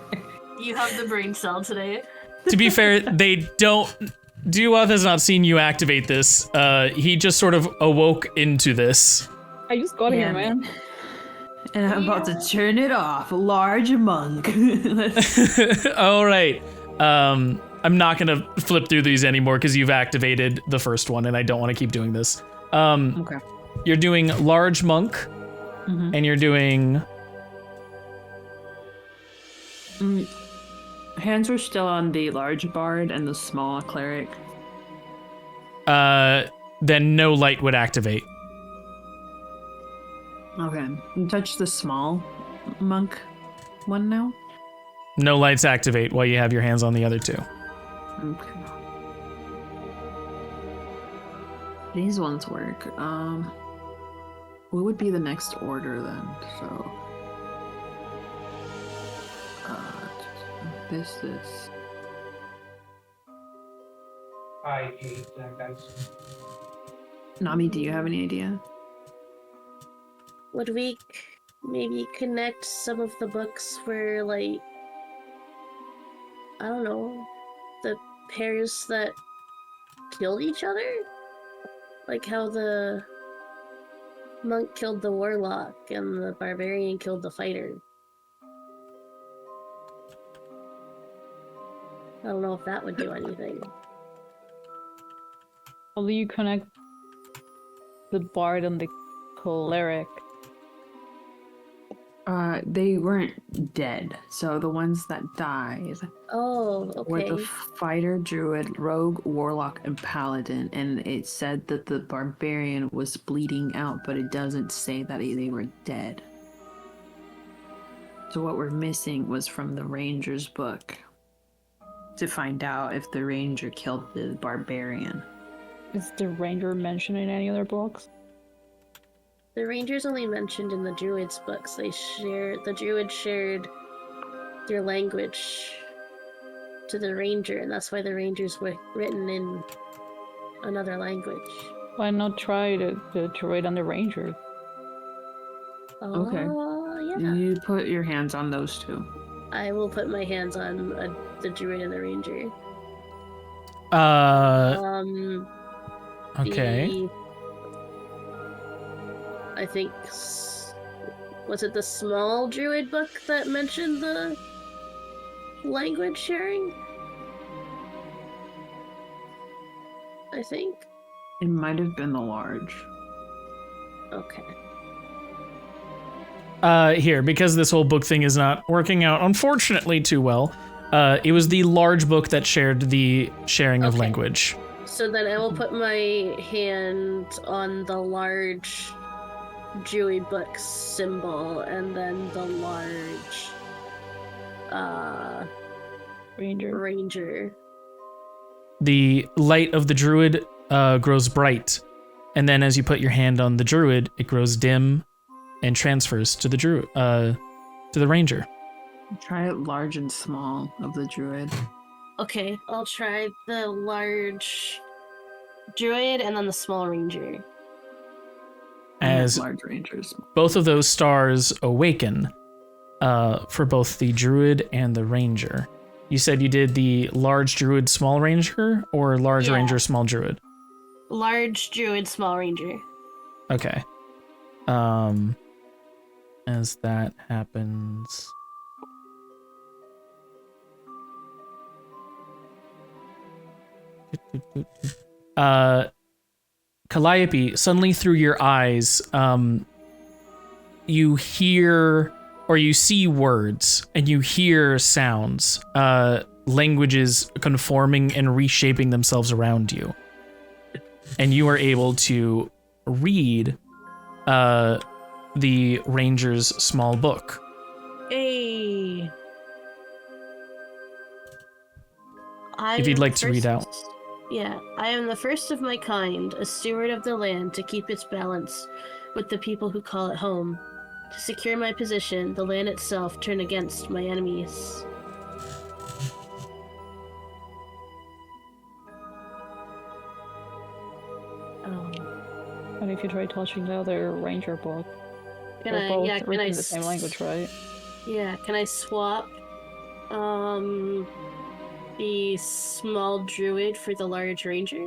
Speaker 3: You have the brain cell today.
Speaker 1: To be fair, they don't Duoth has not seen you activate this. He just sort of awoke into this.
Speaker 4: I just got here, man.
Speaker 2: And I'm about to turn it off. Large monk.
Speaker 1: All right. I'm not gonna flip through these anymore because you've activated the first one, and I don't want to keep doing this.
Speaker 2: Okay.
Speaker 1: You're doing large monk, and you're doing.
Speaker 2: Hands are still on the large bard and the small cleric.
Speaker 1: Then no light would activate.
Speaker 2: Okay. Touch the small monk one now.
Speaker 1: No lights activate while you have your hands on the other two.
Speaker 2: Okay. These ones work. What would be the next order then? So, this is.
Speaker 5: I hate that guy's.
Speaker 2: Nami, do you have any idea?
Speaker 3: Would we maybe connect some of the books where, like, I don't know, the pairs that killed each other? Like how the monk killed the warlock and the barbarian killed the fighter. I don't know if that would do anything.
Speaker 4: How do you connect the bard and the cleric?
Speaker 2: They weren't dead. So the ones that died
Speaker 3: Oh,
Speaker 2: were
Speaker 3: okay.
Speaker 2: the fighter, druid, rogue, warlock, and paladin. And it said that the barbarian was bleeding out, but it doesn't say that they were dead. So what we're missing was from the ranger's book to find out if the ranger killed the barbarian.
Speaker 4: Is the ranger mentioned in any other books?
Speaker 3: The rangers only mentioned in the druids' books. The druid shared their language to the ranger, and that's why the rangers were written in another language.
Speaker 4: Why not try to trade on the ranger?
Speaker 2: Okay.
Speaker 3: Yeah.
Speaker 2: You put your hands on those two.
Speaker 3: I will put my hands on the druid and the ranger.
Speaker 1: Okay.
Speaker 3: I think, was it the small druid book that mentioned the language sharing? I think.
Speaker 2: It might have been the large.
Speaker 3: Okay.
Speaker 1: Here, because this whole book thing is not working out, unfortunately, too well, it was the large book that shared the sharing of language.
Speaker 3: So then I will put my hand on the large druid book symbol, and then the large ranger.
Speaker 1: The light of the druid grows bright, and then as you put your hand on the druid, it grows dim and transfers to the to the ranger.
Speaker 2: Try it large and small of the druid.
Speaker 3: Okay, I'll try the large druid and then the small ranger.
Speaker 1: As
Speaker 2: large rangers.
Speaker 1: Both of those stars awaken for both the druid and the ranger. You said you did the large druid, small ranger, or large ranger, small druid?
Speaker 3: Large druid, small ranger.
Speaker 1: Okay. As that happens... Calliope, suddenly through your eyes, you hear or you see words and you hear sounds, languages conforming and reshaping themselves around you. And you are able to read the ranger's small book.
Speaker 3: Hey.
Speaker 1: If you'd like to read out.
Speaker 3: Yeah, I am the first of my kind, a steward of the land to keep its balance with the people who call it home. To secure my position, the land itself turn against my enemies.
Speaker 4: And if you try touching the other ranger book,
Speaker 3: Can
Speaker 4: they're
Speaker 3: I?
Speaker 4: both
Speaker 3: Yeah, can
Speaker 4: written
Speaker 3: I?
Speaker 4: in the same language, right?
Speaker 3: Yeah, can I swap? the small druid for the large ranger?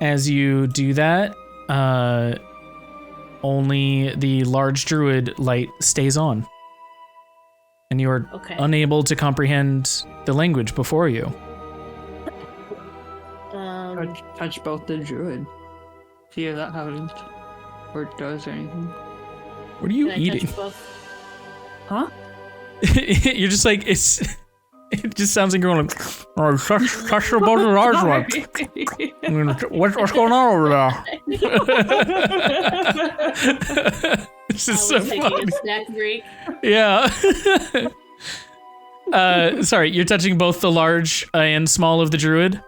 Speaker 1: As you do that, only the large druid light stays on. And you are
Speaker 3: Okay.
Speaker 1: unable to comprehend the language before you.
Speaker 2: Touch both the druid. See if that happens. Or does anything.
Speaker 1: What are you
Speaker 3: Can I
Speaker 1: eating?
Speaker 3: touch both?
Speaker 2: Huh?
Speaker 1: You're just like, it just sounds like you're going like, oh, touch the both of the large ones. What's going on over there? This is so
Speaker 3: taking
Speaker 1: funny.
Speaker 3: a snack break.
Speaker 1: Yeah. Sorry, you're touching both the large and small of the druid?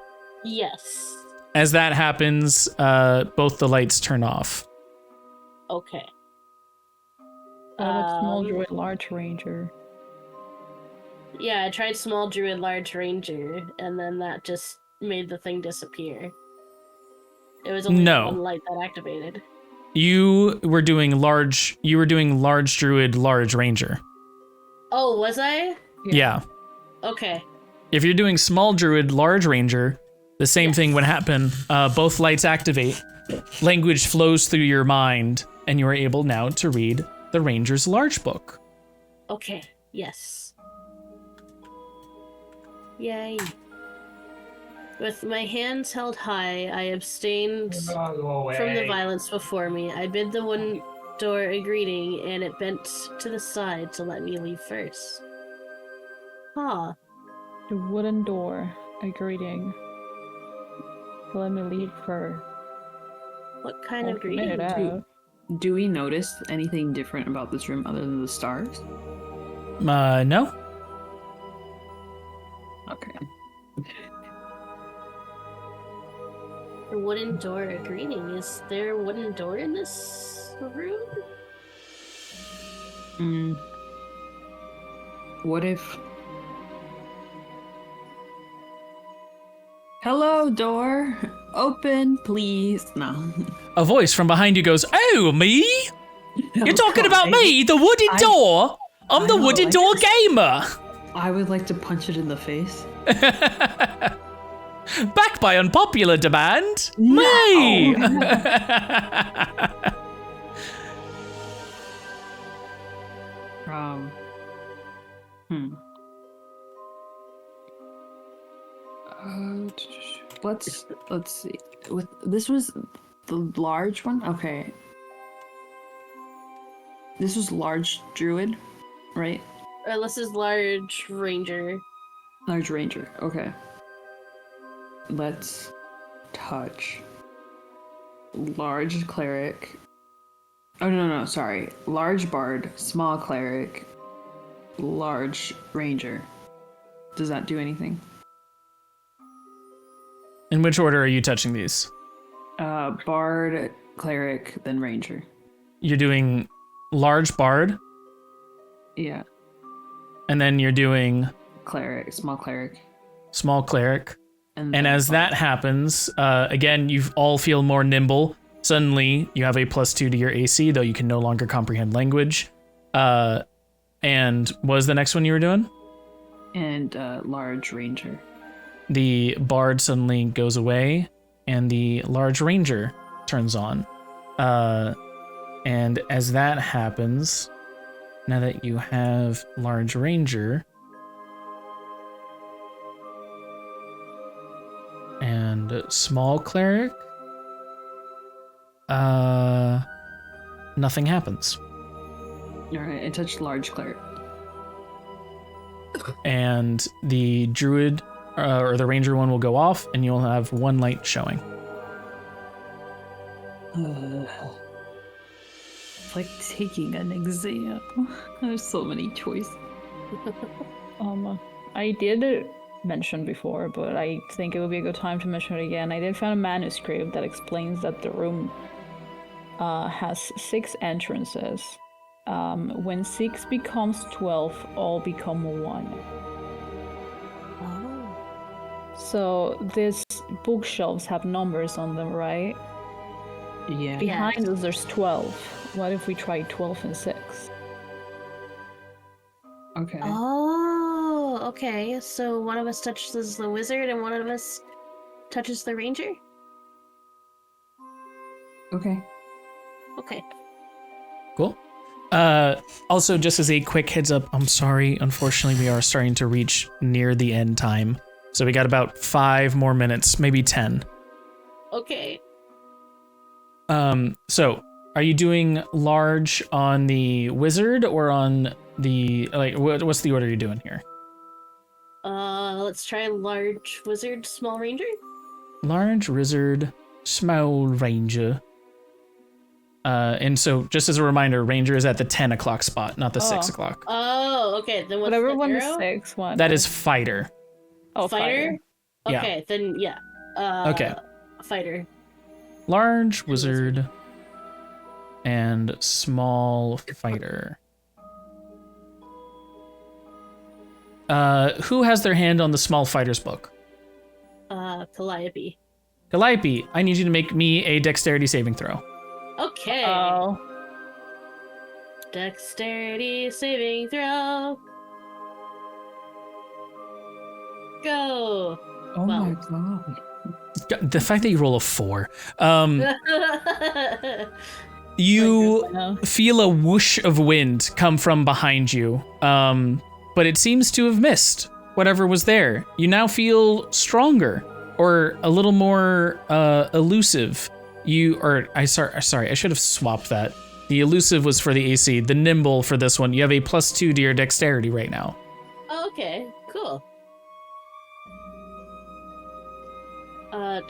Speaker 3: Yes.
Speaker 1: As that happens, both the lights turn off.
Speaker 3: Okay.
Speaker 4: What about small
Speaker 3: Um,
Speaker 4: druid, large ranger?
Speaker 3: Yeah, I tried small druid, large ranger, and then that just made the thing disappear. It was only
Speaker 1: No.
Speaker 3: one light that activated.
Speaker 1: You were doing large druid, large ranger.
Speaker 3: Oh, was I?
Speaker 1: Yeah.
Speaker 3: Okay.
Speaker 1: If you're doing small druid, large ranger, the same
Speaker 3: Yes.
Speaker 1: thing would happen. Both lights activate. Language flows through your mind, and you are able now to read the ranger's large book.
Speaker 3: Okay. Yes. Yay. With my hands held high, I abstained
Speaker 5: Go away.
Speaker 3: from the violence before me. I bid the wooden door a greeting, and it bent to the side to let me leave first. Huh.
Speaker 4: The wooden door, a greeting. Let me leave her.
Speaker 3: What kind
Speaker 4: I'll
Speaker 3: of
Speaker 4: figure
Speaker 3: greeting?
Speaker 4: it out.
Speaker 2: Do we notice anything different about this room other than the stars?
Speaker 1: No.
Speaker 2: Okay.
Speaker 3: A wooden door a greeting. Is there a wooden door in this room?
Speaker 2: What if... Hello, door. Open, please. No.
Speaker 1: A voice from behind you goes, "Oh, me? You're talking about me, the wooden door? I'm the
Speaker 2: know,
Speaker 1: wooden
Speaker 2: I
Speaker 1: door
Speaker 2: just-
Speaker 1: gamer."
Speaker 2: I would like to punch it in the face.
Speaker 1: Back by unpopular demand,
Speaker 2: No.
Speaker 1: me.
Speaker 2: Let's see. With this was the large one. Okay. This was large druid, right?
Speaker 3: This is large ranger.
Speaker 2: Large ranger. Okay. Let's touch large cleric. Oh no, sorry. Large bard, small cleric, large ranger. Does that do anything?
Speaker 1: In which order are you touching these?
Speaker 2: Bard, cleric, then ranger.
Speaker 1: You're doing large bard,
Speaker 2: Yeah.
Speaker 1: and then you're doing
Speaker 2: Cleric, small cleric.
Speaker 1: small cleric.
Speaker 2: And
Speaker 1: And
Speaker 2: then
Speaker 1: as
Speaker 2: bard.
Speaker 1: that happens, again, you all feel more nimble. Suddenly, you have a +2 to your AC, though you can no longer comprehend language. And what was the next one you were doing?
Speaker 2: And large ranger.
Speaker 1: The bard suddenly goes away, and the large ranger turns on. And as that happens, now that you have large ranger and small cleric, nothing happens.
Speaker 2: Alright, I touched large cleric.
Speaker 1: And the druid or the ranger one will go off, and you'll have one light showing.
Speaker 2: It's like taking an exam. There's so many choices.
Speaker 4: I did mention before, but I think it would be a good time to mention it again. I did find a manuscript that explains that the room has 6 entrances. When 6 becomes 12, all become 1.
Speaker 3: Oh.
Speaker 4: So these bookshelves have numbers on them, right?
Speaker 2: Yeah.
Speaker 4: Behind us, there's 12. What if we try 12 and 6?
Speaker 2: Okay.
Speaker 3: Oh, Okay. So one of us touches the wizard and one of us touches the ranger?
Speaker 2: Okay.
Speaker 3: Okay.
Speaker 1: Cool. Also, just as a quick heads up, I'm sorry. Unfortunately, we are starting to reach near the end time. So we got about 5 more minutes, maybe 10.
Speaker 3: Okay.
Speaker 1: So are you doing large on the wizard or on the, like, what's the order you're doing here?
Speaker 3: Let's try large wizard, small ranger.
Speaker 1: Large wizard, small ranger. And so just as a reminder, ranger is at the 10 o'clock spot, not the 6 o'clock.
Speaker 3: Oh, okay. Then what's
Speaker 4: Whatever
Speaker 3: the
Speaker 4: one
Speaker 3: arrow?
Speaker 4: is 6 one.
Speaker 1: That is fighter.
Speaker 4: Oh,
Speaker 3: Fighter?
Speaker 1: Yeah.
Speaker 3: Okay, then yeah.
Speaker 1: Okay.
Speaker 3: Fighter.
Speaker 1: Large wizard and small fighter. Who has their hand on the small fighter's book?
Speaker 3: Calliope.
Speaker 1: Calliope, I need you to make me a dexterity saving throw.
Speaker 3: Okay.
Speaker 4: Oh.
Speaker 3: Dexterity saving throw. Go.
Speaker 2: Oh
Speaker 3: Well.
Speaker 2: my god.
Speaker 1: The fact that you roll a 4. You feel a whoosh of wind come from behind you, but it seems to have missed whatever was there. You now feel stronger, or a little more elusive. Sorry, I should have swapped that. The elusive was for the AC, the nimble for this one. You have a +2 to your dexterity right now.
Speaker 3: Oh, okay, cool.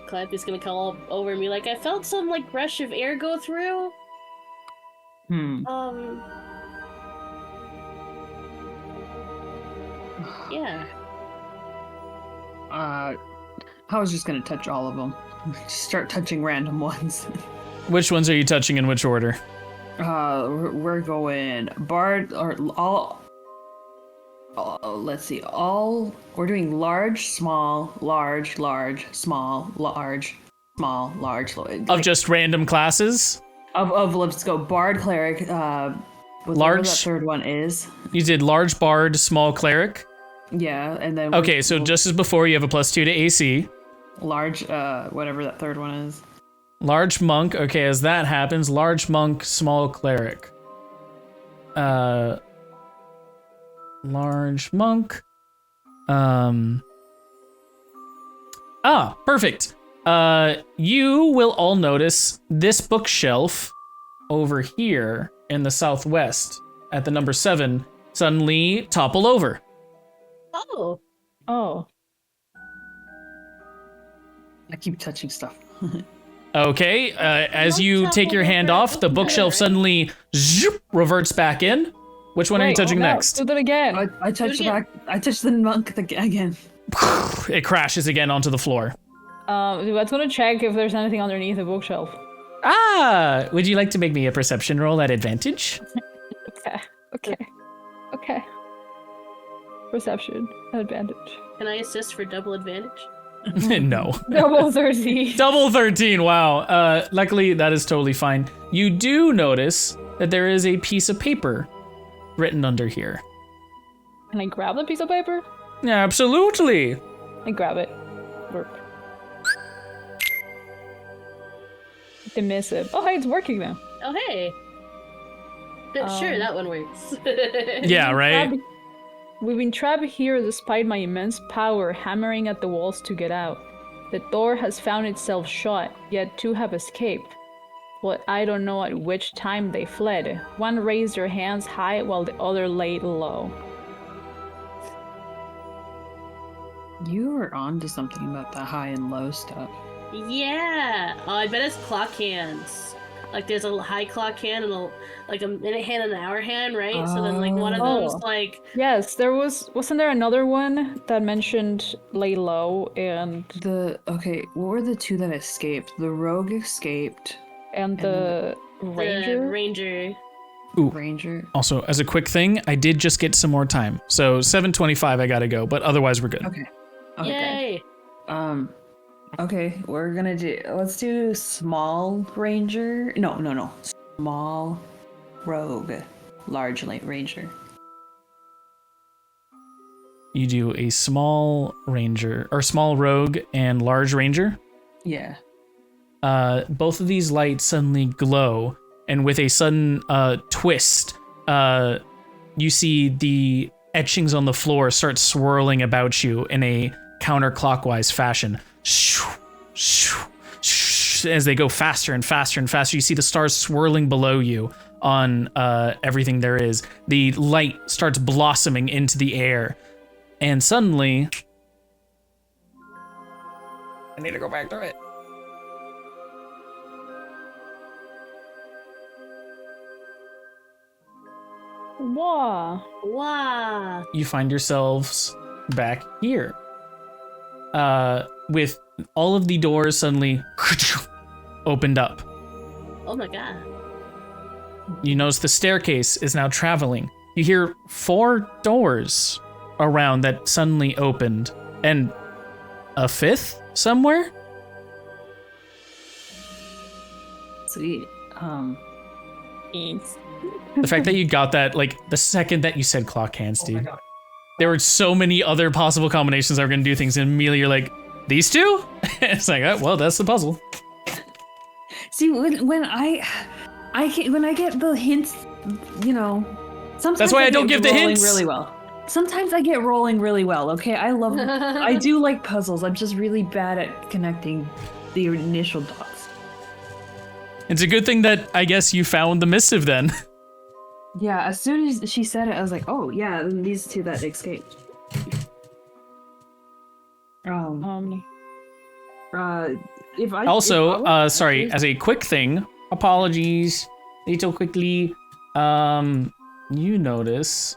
Speaker 3: Calliope's gonna call over me like, I felt some, like, rush of air go through. Yeah.
Speaker 2: I was just gonna touch all of them. Start touching random ones.
Speaker 1: Which ones are you touching in which order?
Speaker 2: We're going bard or all. Let's see. All we're doing large, small, large, large, small, large, small, large.
Speaker 1: Of just random classes?
Speaker 2: Of let's go bard, cleric. Whatever that third one is.
Speaker 1: You did large bard, small cleric.
Speaker 2: Yeah, and then
Speaker 1: Okay, so just as before, you have a +2 to AC.
Speaker 2: Large, whatever that third one is.
Speaker 1: Large monk. Okay, as that happens, large monk, small cleric. Large monk. Perfect. You will all notice this bookshelf over here in the southwest at the number 7 suddenly topple over.
Speaker 3: Oh.
Speaker 4: Oh.
Speaker 2: I keep touching stuff.
Speaker 1: Okay, as you take your hand off, the bookshelf suddenly zoop, reverts back in. Which one are you touching next?
Speaker 4: Do that again.
Speaker 2: I touched the back. I touched the monk again.
Speaker 1: It crashes again onto the floor.
Speaker 4: Let's gonna check if there's anything underneath the bookshelf.
Speaker 1: Would you like to make me a perception roll at advantage?
Speaker 4: Okay. Perception advantage.
Speaker 3: Can I assist for double advantage?
Speaker 1: No.
Speaker 4: Double 13.
Speaker 1: Double 13, wow. Luckily, that is totally fine. You do notice that there is a piece of paper written under here.
Speaker 4: Can I grab the piece of paper?
Speaker 1: Yeah, absolutely.
Speaker 4: I grab it. Work. The missive. Oh, hey, it's working now.
Speaker 3: Oh, hey. Sure, that one works.
Speaker 1: Yeah, right?
Speaker 4: We've been trapped here despite my immense power hammering at the walls to get out. The door has found itself shut, yet 2 have escaped. But I don't know at which time they fled. One raised their hands high while the other laid low.
Speaker 2: You were on to something about the high and low stuff.
Speaker 3: Yeah. Oh, I bet it's clock hands. Like there's a high clock hand and a minute hand and an hour hand, right? So then like one of them's like.
Speaker 4: Yes, wasn't there another one that mentioned lay low and
Speaker 2: what were the 2 that escaped? The rogue escaped.
Speaker 4: And the ranger?
Speaker 3: The ranger.
Speaker 1: Ooh.
Speaker 2: Ranger.
Speaker 1: Also, as a quick thing, I did just get some more time. So 7:25, I gotta go, but otherwise we're good.
Speaker 2: Okay.
Speaker 3: Yay.
Speaker 2: Okay, let's do small ranger. No. Small rogue, large ranger.
Speaker 1: You do a small ranger, or small rogue and large ranger.
Speaker 2: Yeah.
Speaker 1: Both of these lights suddenly glow, and with a sudden twist, you see the etchings on the floor start swirling about you in a counterclockwise fashion. As they go faster and faster and faster, you see the stars swirling below you on everything there is. The light starts blossoming into the air, and suddenly... I need to go back to it.
Speaker 4: Wow.
Speaker 3: Wow.
Speaker 1: You find yourselves back here. With all of the doors suddenly opened up.
Speaker 3: Oh my god.
Speaker 1: You notice the staircase is now traveling. You hear 4 doors around that suddenly opened, and a 5th somewhere?
Speaker 2: Sweet.
Speaker 4: Thanks.
Speaker 1: The fact that you got that, like, the second that you said clock hands,
Speaker 5: Oh my
Speaker 1: dude.
Speaker 5: god.
Speaker 1: There were so mmany other possible combinations that were going to do things, and immediately you're like, these two? It's like, oh, well, that's the puzzle.
Speaker 2: See, when I get the hints, you know, sometimes
Speaker 1: That's why I don't
Speaker 2: get
Speaker 1: give the
Speaker 2: rolling
Speaker 1: hints.
Speaker 2: really well. Sometimes I get rolling really well. Okay, I do like puzzles. I'm just really bad at connecting the initial dots.
Speaker 1: It's a good thing that I guess you found the missive then.
Speaker 2: Yeah, as soon as she said it, I was like, oh yeah, these two that escaped. If I
Speaker 1: Also, sorry, as a quick thing, apologies, little quickly, you notice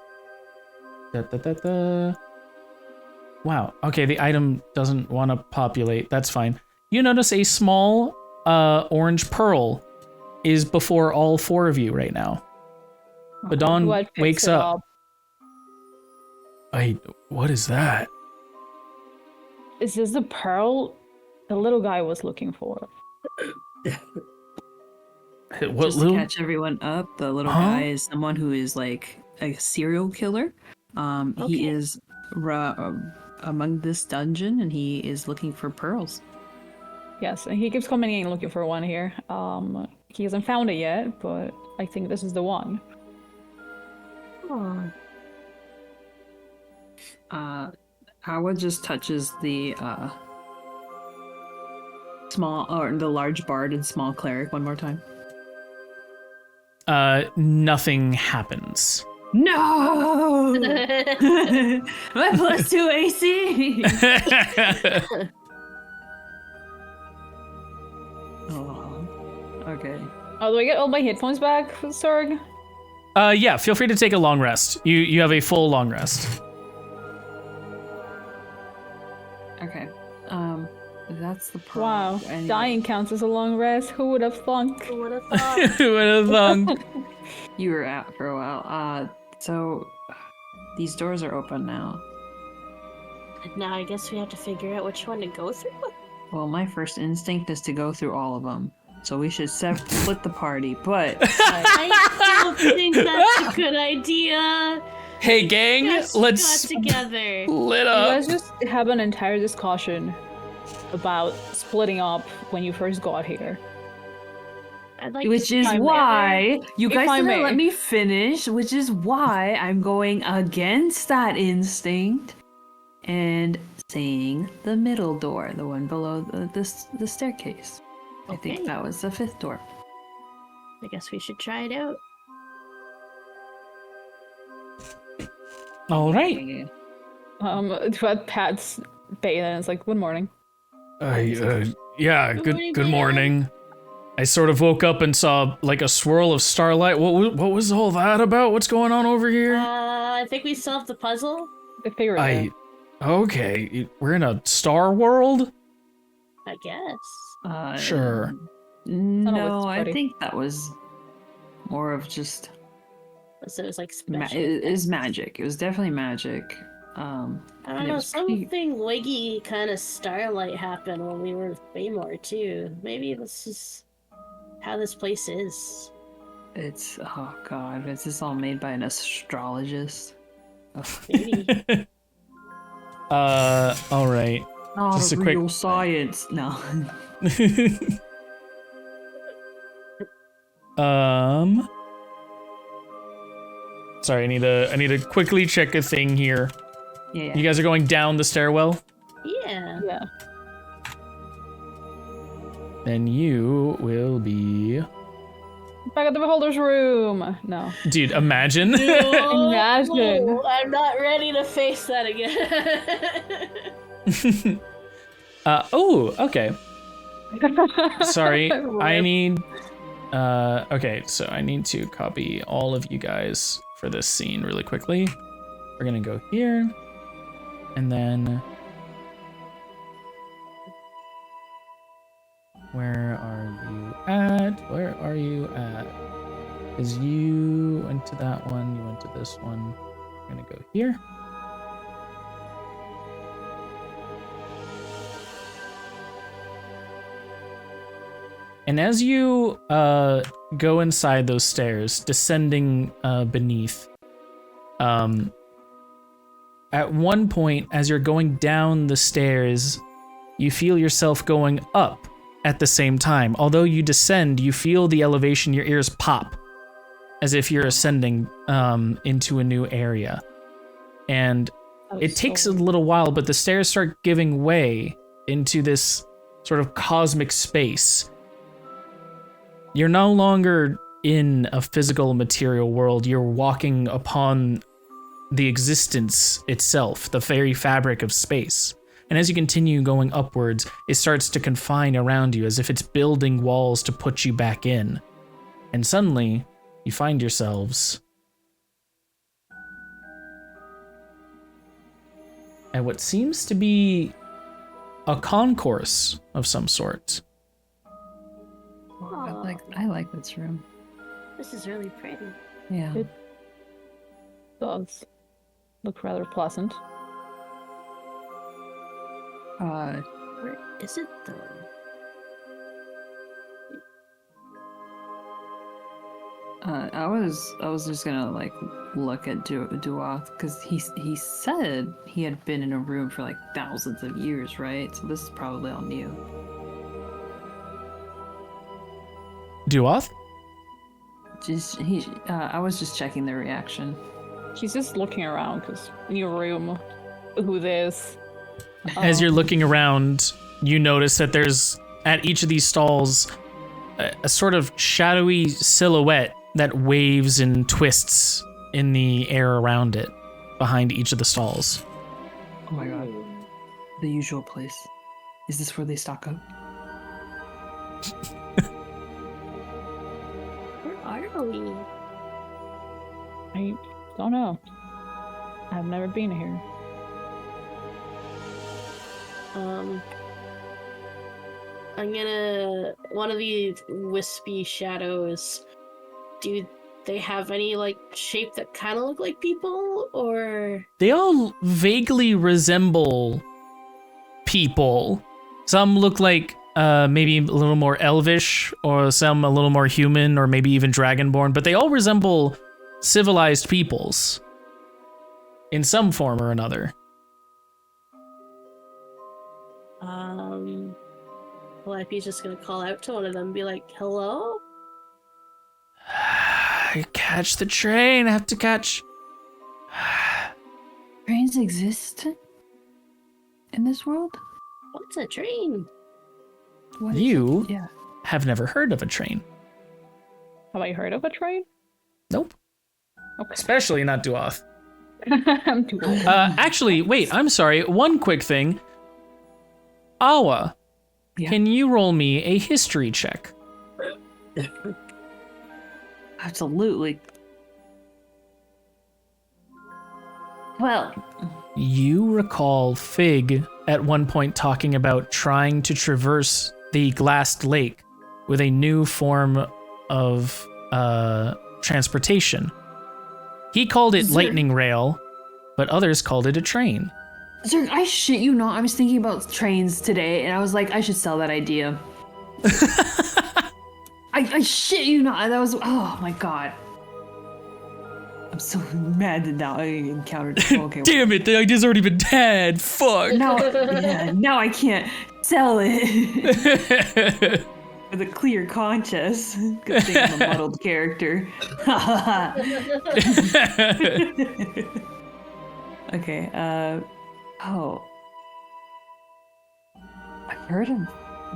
Speaker 1: wow, okay, the item doesn't want to populate, that's fine. You notice a small orange pearl is before all 4 of you right now. Badon
Speaker 4: What picks
Speaker 1: wakes
Speaker 4: it
Speaker 1: up. Wait, what is that?
Speaker 4: Is this the pearl the little guy was looking for?
Speaker 1: What
Speaker 2: just
Speaker 1: little?
Speaker 2: to catch everyone up, the little
Speaker 1: Huh?
Speaker 2: guy is someone who is like a serial killer.
Speaker 3: Okay.
Speaker 2: He is among this dungeon, and he is looking for pearls.
Speaker 4: Yes, and he keeps coming in looking for one here. He hasn't found it yet, but I think this is the one.
Speaker 2: Howard just touches the the large bard and small cleric one more time.
Speaker 1: Nothing happens.
Speaker 2: No! My +2 AC! Oh, okay.
Speaker 4: Oh, do I get all my hit points back, Zurg?
Speaker 1: Yeah, feel free to take a long rest. You have a full long rest.
Speaker 2: Okay. That's the pearl.
Speaker 4: Wow,
Speaker 2: Anyway.
Speaker 4: dying counts as a long rest. Who would have thunk?
Speaker 3: Who would have thought?
Speaker 1: Who would have thunk?
Speaker 2: You were out for a while. So these doors are open now.
Speaker 3: Now I guess we have to figure out which one to go through.
Speaker 2: Well, my first instinct is to go through all of them. So we should split the party, but
Speaker 3: I don't think that's a good idea.
Speaker 1: Hey gang,
Speaker 3: Just
Speaker 1: let's
Speaker 3: got together.
Speaker 1: split
Speaker 4: You
Speaker 1: up.
Speaker 4: guys just have an entire discussion about splitting up when you first got here.
Speaker 3: I'd like
Speaker 2: which
Speaker 3: to
Speaker 2: is
Speaker 4: I may.
Speaker 2: why you
Speaker 4: If
Speaker 2: guys
Speaker 4: I
Speaker 2: didn't
Speaker 4: may.
Speaker 2: let me finish, which is why I'm going against that instinct and saying the middle door, the one below the staircase. I
Speaker 3: Okay.
Speaker 2: think that was the 5th door.
Speaker 3: I guess we should try it out.
Speaker 1: All right.
Speaker 4: But Pat's bathe and it's like, good morning.
Speaker 1: Yeah.
Speaker 3: Good
Speaker 1: Good.
Speaker 3: morning,
Speaker 1: Good
Speaker 3: Peter.
Speaker 1: morning. I sort of woke up and saw like a swirl of starlight. What was all that about? What's going on over here?
Speaker 3: I think we solved the puzzle.
Speaker 4: I figured it.
Speaker 1: Okay. We're in a star world.
Speaker 3: I guess.
Speaker 1: Sure.
Speaker 2: No, I
Speaker 4: pretty.
Speaker 2: think that was more of just
Speaker 3: So it was like
Speaker 2: it
Speaker 3: special.
Speaker 2: is magic. It was definitely magic.
Speaker 3: I
Speaker 2: and
Speaker 3: don't
Speaker 2: it
Speaker 3: know.
Speaker 2: was pretty-
Speaker 3: Something wiggy kind of starlight happened when we were with Baymore too. Maybe this is how this place is.
Speaker 2: It's oh god, is this all made by an astrologist? Ugh.
Speaker 3: Maybe.
Speaker 1: All right.
Speaker 2: Not
Speaker 1: Just a
Speaker 2: real
Speaker 1: quick-
Speaker 2: science. No.
Speaker 1: Sorry, I need to quickly check a thing here.
Speaker 2: Yeah.
Speaker 1: You guys are going down the stairwell?
Speaker 3: Yeah.
Speaker 4: Yeah.
Speaker 1: Then you will be...
Speaker 4: Back at the beholder's room. No.
Speaker 1: Dude, imagine.
Speaker 4: Imagine.
Speaker 3: Oh, I'm not ready to face that again.
Speaker 1: Oh, okay. Sorry, I
Speaker 4: Rip.
Speaker 1: need... okay, so I need to copy all of you guys for this scene really quickly. We're gonna go here, and then... Where are you at? Where are you at? Because you went to that one, you went to this one. We're gonna go here. And as you go inside those stairs, descending beneath, at one point, as you're going down the stairs, you feel yourself going up at the same time. Although you descend, you feel the elevation, your ears pop, as if you're ascending into a new area. And it takes a little while, but the stairs start giving way into this sort of cosmic space. You're no longer in a physical material world. You're walking upon the existence itself, the very fabric of space. And as you continue going upwards, it starts to confine around you as if it's building walls to put you back in. And suddenly, you find yourselves at what seems to be a concourse of some sort.
Speaker 2: I like this room.
Speaker 3: This is really pretty.
Speaker 2: Yeah.
Speaker 4: It does look rather pleasant.
Speaker 3: Where is it though?
Speaker 2: I was just gonna like look at Duath because he said he had been in a room for like thousands of years, right? So this is probably all new.
Speaker 1: Duath?
Speaker 2: I was just checking their reaction.
Speaker 4: She's just looking around because new room, who this?
Speaker 1: As you're looking around, you notice that there's, at each of these stalls, a sort of shadowy silhouette that waves and twists in the air around it, behind each of the stalls.
Speaker 2: Oh my god. The usual place. Is this where they stock up?
Speaker 3: Where are we?
Speaker 4: I don't know. I've never been here.
Speaker 3: I'm gonna... One of these wispy shadows, do they have any, like, shape that kind of look like people, or...?
Speaker 1: They all vaguely resemble people. Some look like maybe a little more elvish, or some a little more human, or maybe even dragonborn, but they all resemble civilized peoples in some form or another.
Speaker 3: Well, IP's just gonna call out to one of them and be like, hello?
Speaker 1: Catch the train. I have to catch.
Speaker 2: Trains exist in this world?
Speaker 3: What's a train?
Speaker 2: What is
Speaker 1: You
Speaker 2: it? Yeah.
Speaker 1: have never heard of a train.
Speaker 4: Have I heard of a train?
Speaker 1: Nope.
Speaker 4: Okay.
Speaker 1: Especially not Duath.
Speaker 4: I'm too old.
Speaker 1: Actually, wait, I'm sorry. One quick thing. Awa,
Speaker 2: Yeah.
Speaker 1: can you roll me a history check?
Speaker 2: Absolutely. Well,
Speaker 1: You recall Fig at one point talking about trying to traverse the glassed lake with a new form of transportation. He called it
Speaker 2: Zurg.
Speaker 1: lightning rail, but others called it a train.
Speaker 2: Zurg, I shit you not. I was thinking about trains today, and I was like, I should sell that idea. I shit you not. That was, oh my god. I'm so mad that now I encountered. Okay.
Speaker 1: Damn it, the idea's already been had. Fuck.
Speaker 2: Now, yeah, now I can't sell it with a clear conscience. Good thing I'm a muddled character. Okay. Oh. I've heard of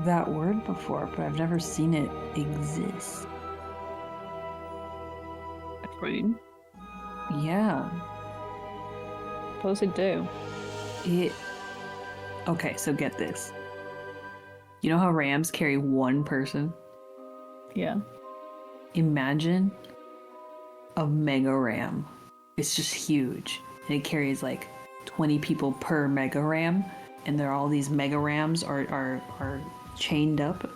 Speaker 2: that word before, but I've never seen it exist.
Speaker 4: Green.
Speaker 2: Yeah.
Speaker 4: What does it do?
Speaker 2: Okay, so get this. You know how rams carry one person?
Speaker 4: Yeah.
Speaker 2: Imagine a mega ram. It's just huge. And it carries like 20 people per mega ram. And there are all these mega rams are chained up.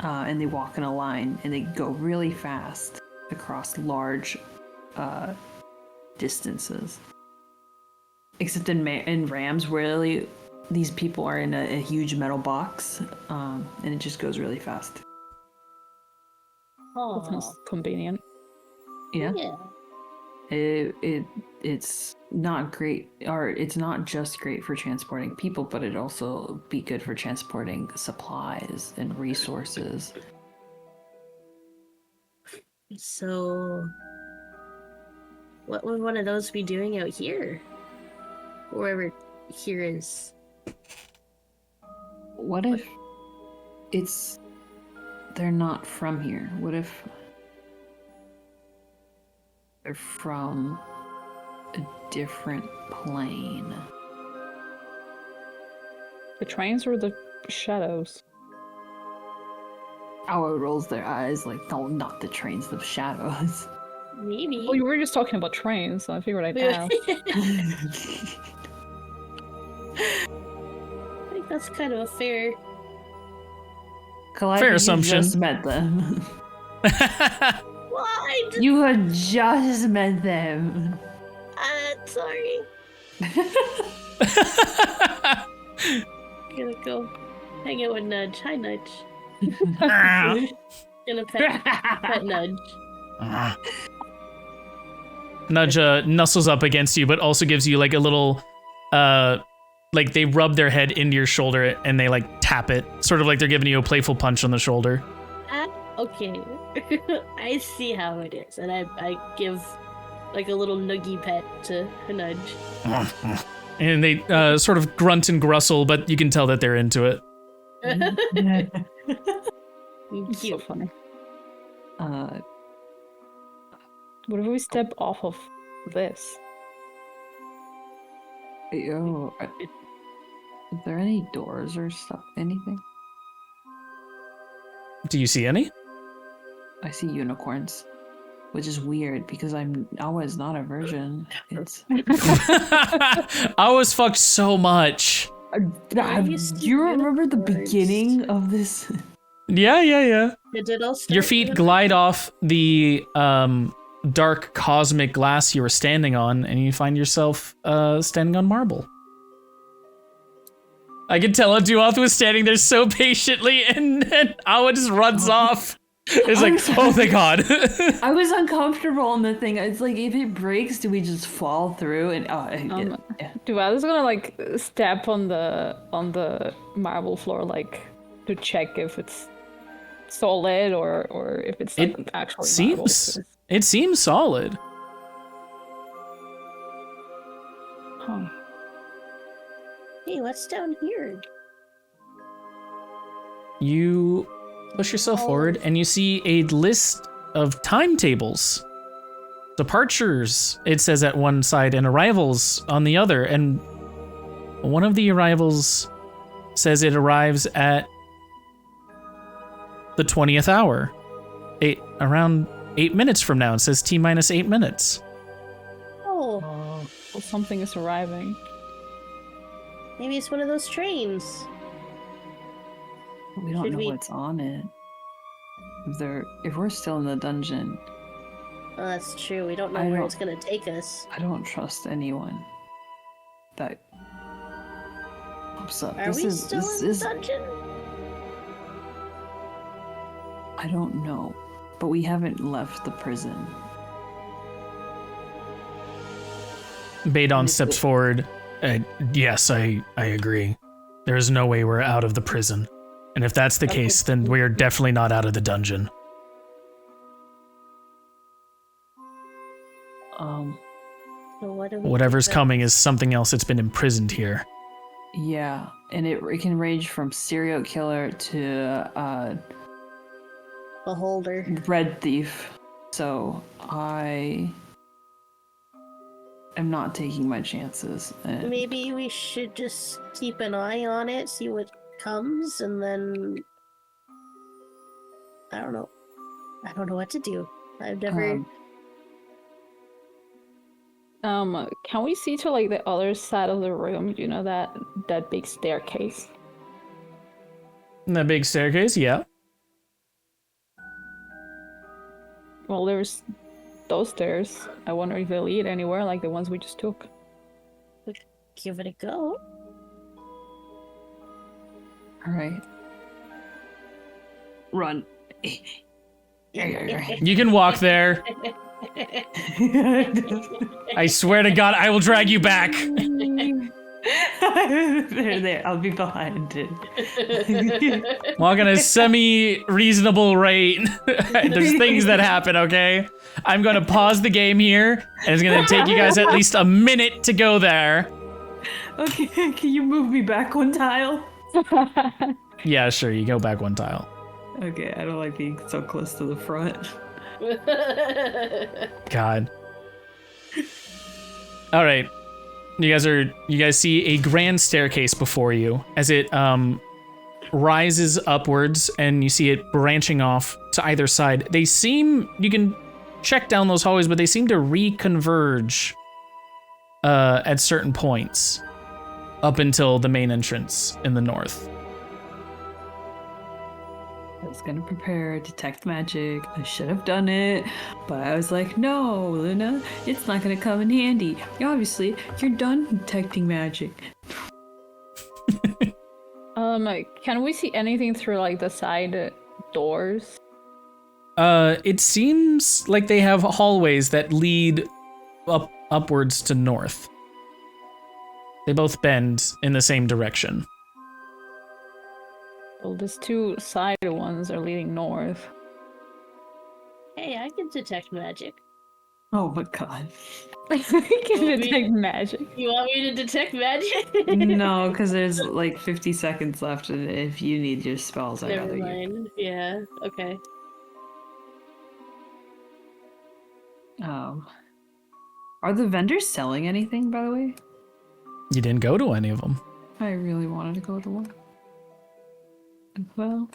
Speaker 2: And they walk in a line and they go really fast across large distances. Except in rams, really, these people are in a huge metal box, and it just goes really fast.
Speaker 4: That sounds convenient.
Speaker 2: Yeah.
Speaker 3: Yeah.
Speaker 2: It's not great, or it's not just great for transporting people, but it'd also be good for transporting supplies and resources.
Speaker 3: So, what would one of those be doing out here? Wherever here is.
Speaker 2: What if they're not from here? What if they're from a different plane?
Speaker 4: The trains or the shadows?
Speaker 2: Awa rolls their eyes like, no, not the trains, the shadows.
Speaker 3: Maybe.
Speaker 4: Well, you were just talking about trains, so I figured I'd ask.
Speaker 3: I think that's kind of a fair.
Speaker 2: Calliope,
Speaker 1: Fair assumption.
Speaker 2: You just met them.
Speaker 3: Why?
Speaker 2: You had just met them.
Speaker 3: Sorry. Gonna go hang out with Nudge. Hi, Nudge. Gonna pet Nudge.
Speaker 1: Nudge nuzzles up against you, but also gives you like a little, like they rub their head into your shoulder and they like tap it, sort of like they're giving you a playful punch on the shoulder.
Speaker 3: Okay. I see how it is, and I give like a little noogie pet to Nudge.
Speaker 1: And they sort of grunt and grustle, but you can tell that they're into it.
Speaker 4: It's so
Speaker 3: Cute.
Speaker 4: funny. What if we step off of this?
Speaker 2: Are there any doors or stuff? Anything?
Speaker 1: Do you see any?
Speaker 2: I see unicorns, which is weird because Awa is not a virgin. It's.
Speaker 1: I was fucked so much.
Speaker 2: Do you remember the beginning of this?
Speaker 1: Yeah.
Speaker 3: Did it all start
Speaker 1: Your feet
Speaker 3: with-
Speaker 1: glide off the dark cosmic glass you were standing on, and you find yourself standing on marble. I can tell Aduath was standing there so patiently, and Awa just runs off. It's like, oh, thank God.
Speaker 2: I was uncomfortable on the thing. It's like, if it breaks, do we just fall through? And yeah.
Speaker 4: Duval is gonna like step on the marble floor, like to check if it's solid or if it's like actually marble.
Speaker 1: It seems solid.
Speaker 4: Huh.
Speaker 3: Hey, what's down here?
Speaker 1: You push yourself forward and you see a list of timetables. Departures, it says at one side, and arrivals on the other. And one of the arrivals says it arrives at the 20th hour. Around 8 minutes from now. It says T-minus 8 minutes.
Speaker 3: Oh,
Speaker 4: Well, something is arriving.
Speaker 3: maybe it's one of those trains.
Speaker 2: We don't
Speaker 3: Should
Speaker 2: know
Speaker 3: we-
Speaker 2: what's on it. If we're still in the dungeon,
Speaker 3: Oh, that's true. We don't know
Speaker 2: I
Speaker 3: where
Speaker 2: don't-
Speaker 3: it's gonna take us.
Speaker 2: I don't trust anyone. That. What's up?
Speaker 3: Are we still in the dungeon?
Speaker 2: I don't know, but we haven't left the prison.
Speaker 1: Badon steps forward. Yes, I agree. There is no way we're out of the prison. And if that's the case, then we are definitely not out of the dungeon.
Speaker 3: So what do we
Speaker 1: Whatever's
Speaker 3: do?
Speaker 1: coming is something else that's been imprisoned here.
Speaker 2: Yeah, and it can range from serial killer to
Speaker 3: Beholder.
Speaker 2: red thief. So I am not taking my chances. And
Speaker 3: Maybe we should just keep an eye on it, see what comes, and then I don't know. I don't know what to do. I've never.
Speaker 4: Can we see to like the other side of the room? You know that big staircase?
Speaker 1: The big staircase, yeah.
Speaker 4: Well, there's those stairs. I wonder if they lead anywhere, like the ones we just took.
Speaker 3: Give it a go.
Speaker 2: all right, run.
Speaker 1: You can walk there. I swear to God, I will drag you back.
Speaker 2: there. I'll be behind it.
Speaker 1: Walk at a semi-reasonable rate. There's things that happen, okay? I'm gonna pause the game here, and it's gonna take you guys at least a minute to go there.
Speaker 2: Okay, can you move me back one tile?
Speaker 1: Yeah, sure, you go back one tile.
Speaker 2: Okay, I don't like being so close to the front.
Speaker 1: God. All right. You guys see a grand staircase before you as it rises upwards, and you see it branching off to either side. They seem, you can check down those hallways, but they seem to reconverge at certain points up until the main entrance in the north.
Speaker 2: I was gonna prepare detect magic. I should have done it, but I was like, no, Luna, it's not gonna come in handy. Obviously, you're done detecting magic.
Speaker 4: Can we see anything through like the side doors?
Speaker 1: It seems like they have hallways that lead upwards to north. They both bend in the same direction.
Speaker 4: Well, these two side ones are leading north.
Speaker 3: Hey, I can detect magic.
Speaker 2: Oh my god.
Speaker 4: I can detect magic.
Speaker 3: You want me to detect magic?
Speaker 2: No, because there's like 50 seconds left, and if you need your spells, I'd
Speaker 3: Never
Speaker 2: rather you.
Speaker 3: mind. Yeah, okay.
Speaker 2: Are the vendors selling anything, by the way?
Speaker 1: You didn't go to any of them.
Speaker 2: I really wanted to go to one. Well,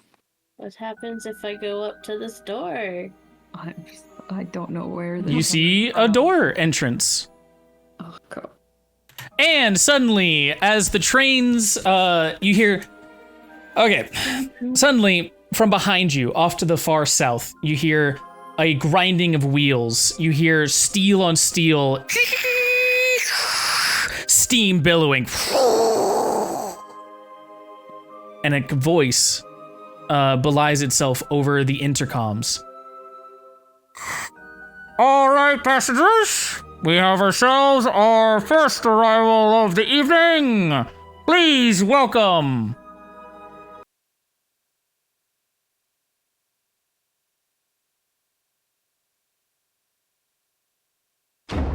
Speaker 3: What happens if I go up to this door?
Speaker 2: I don't know where they're
Speaker 1: You see
Speaker 2: coming
Speaker 1: a
Speaker 2: from.
Speaker 1: door entrance.
Speaker 2: Oh god.
Speaker 1: And suddenly, as the trains, you hear. Okay. Suddenly, from behind you, off to the far south, you hear a grinding of wheels. You hear steel on steel. Steam billowing. And a voice belies itself over the intercoms. All right, passengers. We have ourselves our first arrival of the evening. Please welcome.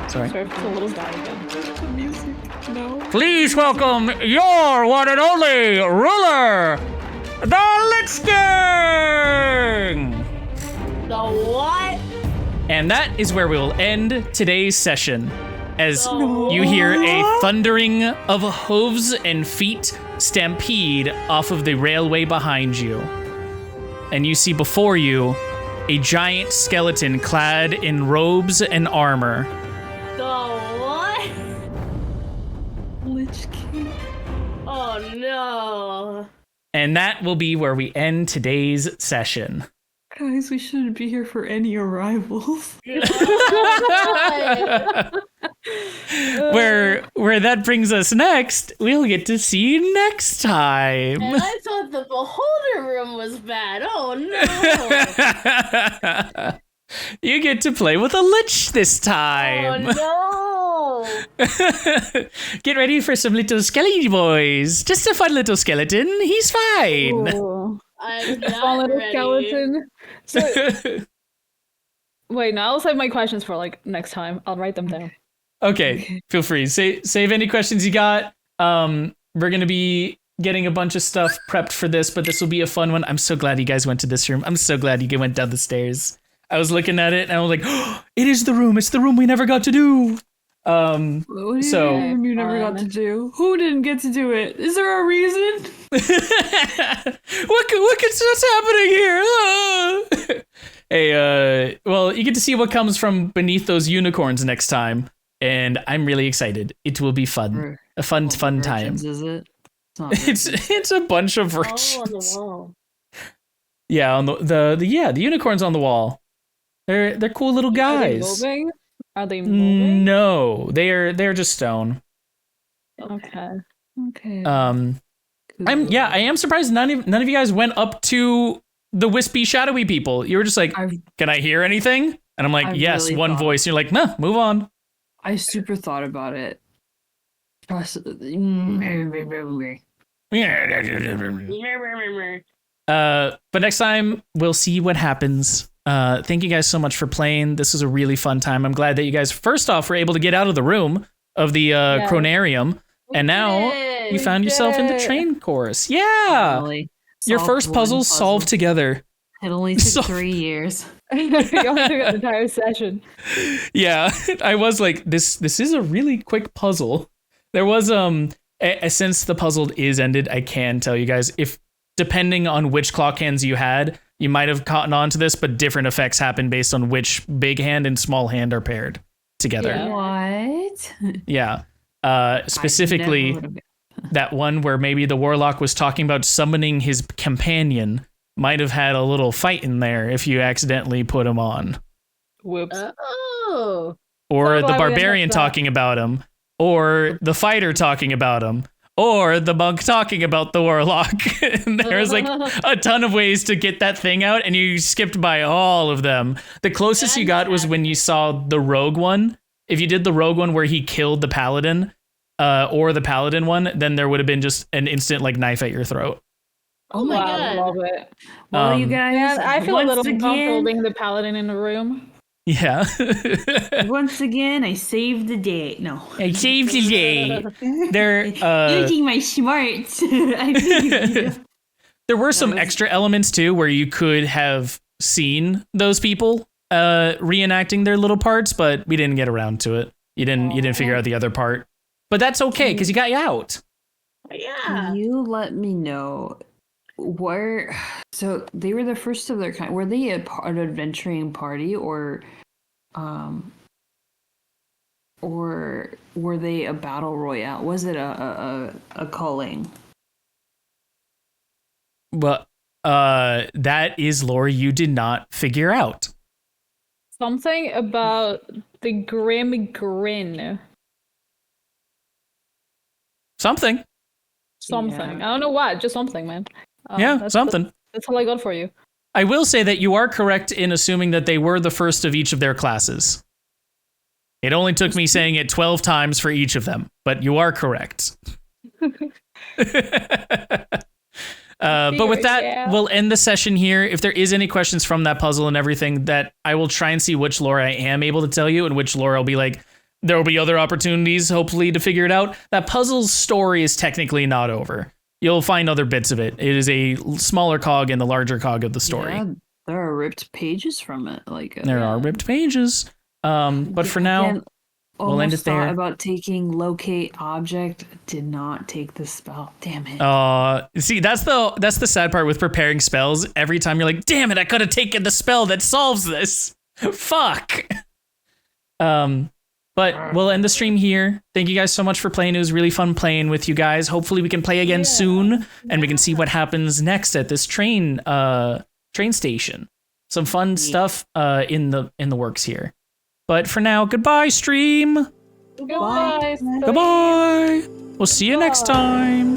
Speaker 1: Sorry.
Speaker 4: Sorry, it's a little guy again.
Speaker 2: Music. No.
Speaker 1: Please welcome your one and only ruler, the Lich King.
Speaker 3: The what?
Speaker 1: And that is where we will end today's session, as
Speaker 3: No.
Speaker 1: you hear a thundering of hooves and feet stampede off of the railway behind you. And you see before you a giant skeleton clad in robes and armor.
Speaker 3: The what?
Speaker 2: Lich King.
Speaker 3: Oh no.
Speaker 1: And that will be where we end today's session.
Speaker 2: Guys, we shouldn't be here for any arrivals.
Speaker 1: Where that brings us next, we'll get to see you next time.
Speaker 3: And I thought the beholder room was bad. Oh no.
Speaker 1: You get to play with a lich this
Speaker 3: Oh
Speaker 1: time.
Speaker 3: no.
Speaker 1: Get ready for some little skelly boys. Just a fun little skeleton. He's fine.
Speaker 4: Ooh.
Speaker 3: I'm
Speaker 4: Fun
Speaker 3: not
Speaker 4: little
Speaker 3: ready.
Speaker 4: skeleton. So, wait, now I'll save my questions for like next time. I'll write them down.
Speaker 1: Okay, feel free. Save any questions you got. We're gonna be getting a bunch of stuff prepped for this, but this will be a fun one. I'm so glad you guys went to this room. I'm so glad you went down the stairs. I was looking at it and I was like, oh, it is the room. It's the room we never got to do.
Speaker 2: What do you
Speaker 1: So-
Speaker 2: mean you never got to do? Who didn't get to do it? Is there a reason?
Speaker 1: What's happening here? Ah. Hey, well, you get to see what comes from beneath those unicorns next time, and I'm really excited. It will be fun. A fun time.
Speaker 2: Virgins, is it? Not
Speaker 1: It's a bunch of
Speaker 3: Oh, on
Speaker 1: virgins.
Speaker 3: the wall.
Speaker 1: Yeah, on the unicorns on the wall. They're cool little guys.
Speaker 4: Are they moving? Are they moving?
Speaker 1: No, they're just stone.
Speaker 4: Okay.
Speaker 2: Okay.
Speaker 1: I am surprised none of you guys went up to the wispy, shadowy people. You were just like, can I hear anything? And I'm like,
Speaker 2: I
Speaker 1: yes,
Speaker 2: really
Speaker 1: one
Speaker 2: thought-
Speaker 1: voice. You're like, nah, move on.
Speaker 2: I super thought about it.
Speaker 1: But next time we'll see what happens. Thank you guys so much for playing. This was a really fun time. I'm glad that you guys, first off, were able to get out of the room of the Chronarium, and now you found yourself in the train course. Yeah,
Speaker 2: Finally
Speaker 1: your
Speaker 2: solved
Speaker 1: first
Speaker 2: one
Speaker 1: puzzle solved together.
Speaker 2: It only took 3 years.
Speaker 4: You only took an entire session.
Speaker 1: Yeah, I was like, this is a really quick puzzle. There was since the puzzle is ended, I can tell you guys, if depending on which clock hands you had, you might have caught on to this, but different effects happen based on which big hand and small hand are paired together.
Speaker 4: Yeah.
Speaker 2: What?
Speaker 1: Yeah. Specifically, that one where maybe the warlock was talking about summoning his companion might have had a little fight in there if you accidentally put him on.
Speaker 4: Whoops.
Speaker 3: Oh.
Speaker 1: Or
Speaker 4: So
Speaker 1: the
Speaker 4: glad we
Speaker 1: barbarian
Speaker 4: missed that.
Speaker 1: talking about him. Or the fighter talking about him. Or the monk talking about the warlock. And there's like a ton of ways to get that thing out, and you skipped by all of them. The closest you got was when you saw the rogue one. If you did the rogue one where he killed the paladin, or the paladin one, then there would have been just an instant like knife at your throat.
Speaker 3: Oh my
Speaker 4: Wow,
Speaker 3: god.
Speaker 4: love it.
Speaker 2: Well, you
Speaker 1: Um,
Speaker 2: guys,
Speaker 4: And I feel a little
Speaker 2: once
Speaker 4: uncomfortable
Speaker 2: again,
Speaker 4: being the paladin in the room.
Speaker 1: Yeah.
Speaker 2: once again, I saved the day. No.
Speaker 1: I saved the day. There,
Speaker 2: Using my smarts. I saved you.
Speaker 1: there were some
Speaker 2: was-
Speaker 1: extra elements too where you could have seen those people reenacting their little parts, but we didn't get around to it. You didn't figure out the other part. But that's okay, because you got out.
Speaker 3: Yeah.
Speaker 2: Can you let me know where? So they were the first of their kind. Were they an adventuring party, or were they a battle royale? Was it a culling?
Speaker 1: Well, that is lore you did not figure out.
Speaker 4: Something about the grim grin.
Speaker 1: Something.
Speaker 4: Something.
Speaker 2: Yeah.
Speaker 4: I don't know what. Just something, man.
Speaker 1: Yeah, something.
Speaker 4: That's all I got for you.
Speaker 1: I will say that you are correct in assuming that they were the first of each of their classes. It only took me saying it 12 times for each of them, but you are correct. But with that,
Speaker 4: Yeah.
Speaker 1: we'll end the session here. If there is any questions from that puzzle and everything, that I will try and see which lore I am able to tell you and which lore I'll be like, there will be other opportunities, hopefully, to figure it out. That puzzle's story is technically not over. You'll find other bits of it. It is a smaller cog in the larger cog of the story.
Speaker 2: Yeah, there are ripped pages from it. Like
Speaker 1: There are ripped pages. But for now,
Speaker 2: Again,
Speaker 1: we'll end
Speaker 2: almost
Speaker 1: it there.
Speaker 2: thought about taking locate object. Did not take the spell. Damn it.
Speaker 1: see, that's the sad part with preparing spells. Every time you're like, damn it, I could have taken the spell that solves this. Fuck. But we'll end the stream here. Thank you guys so much for playing. It was really fun playing with you guys. Hopefully we can play again soon, and we can see what happens next at this train station. Some fun stuff in the works here. But for now, goodbye, stream.
Speaker 4: Goodbye.
Speaker 1: Goodbye. We'll see you next time.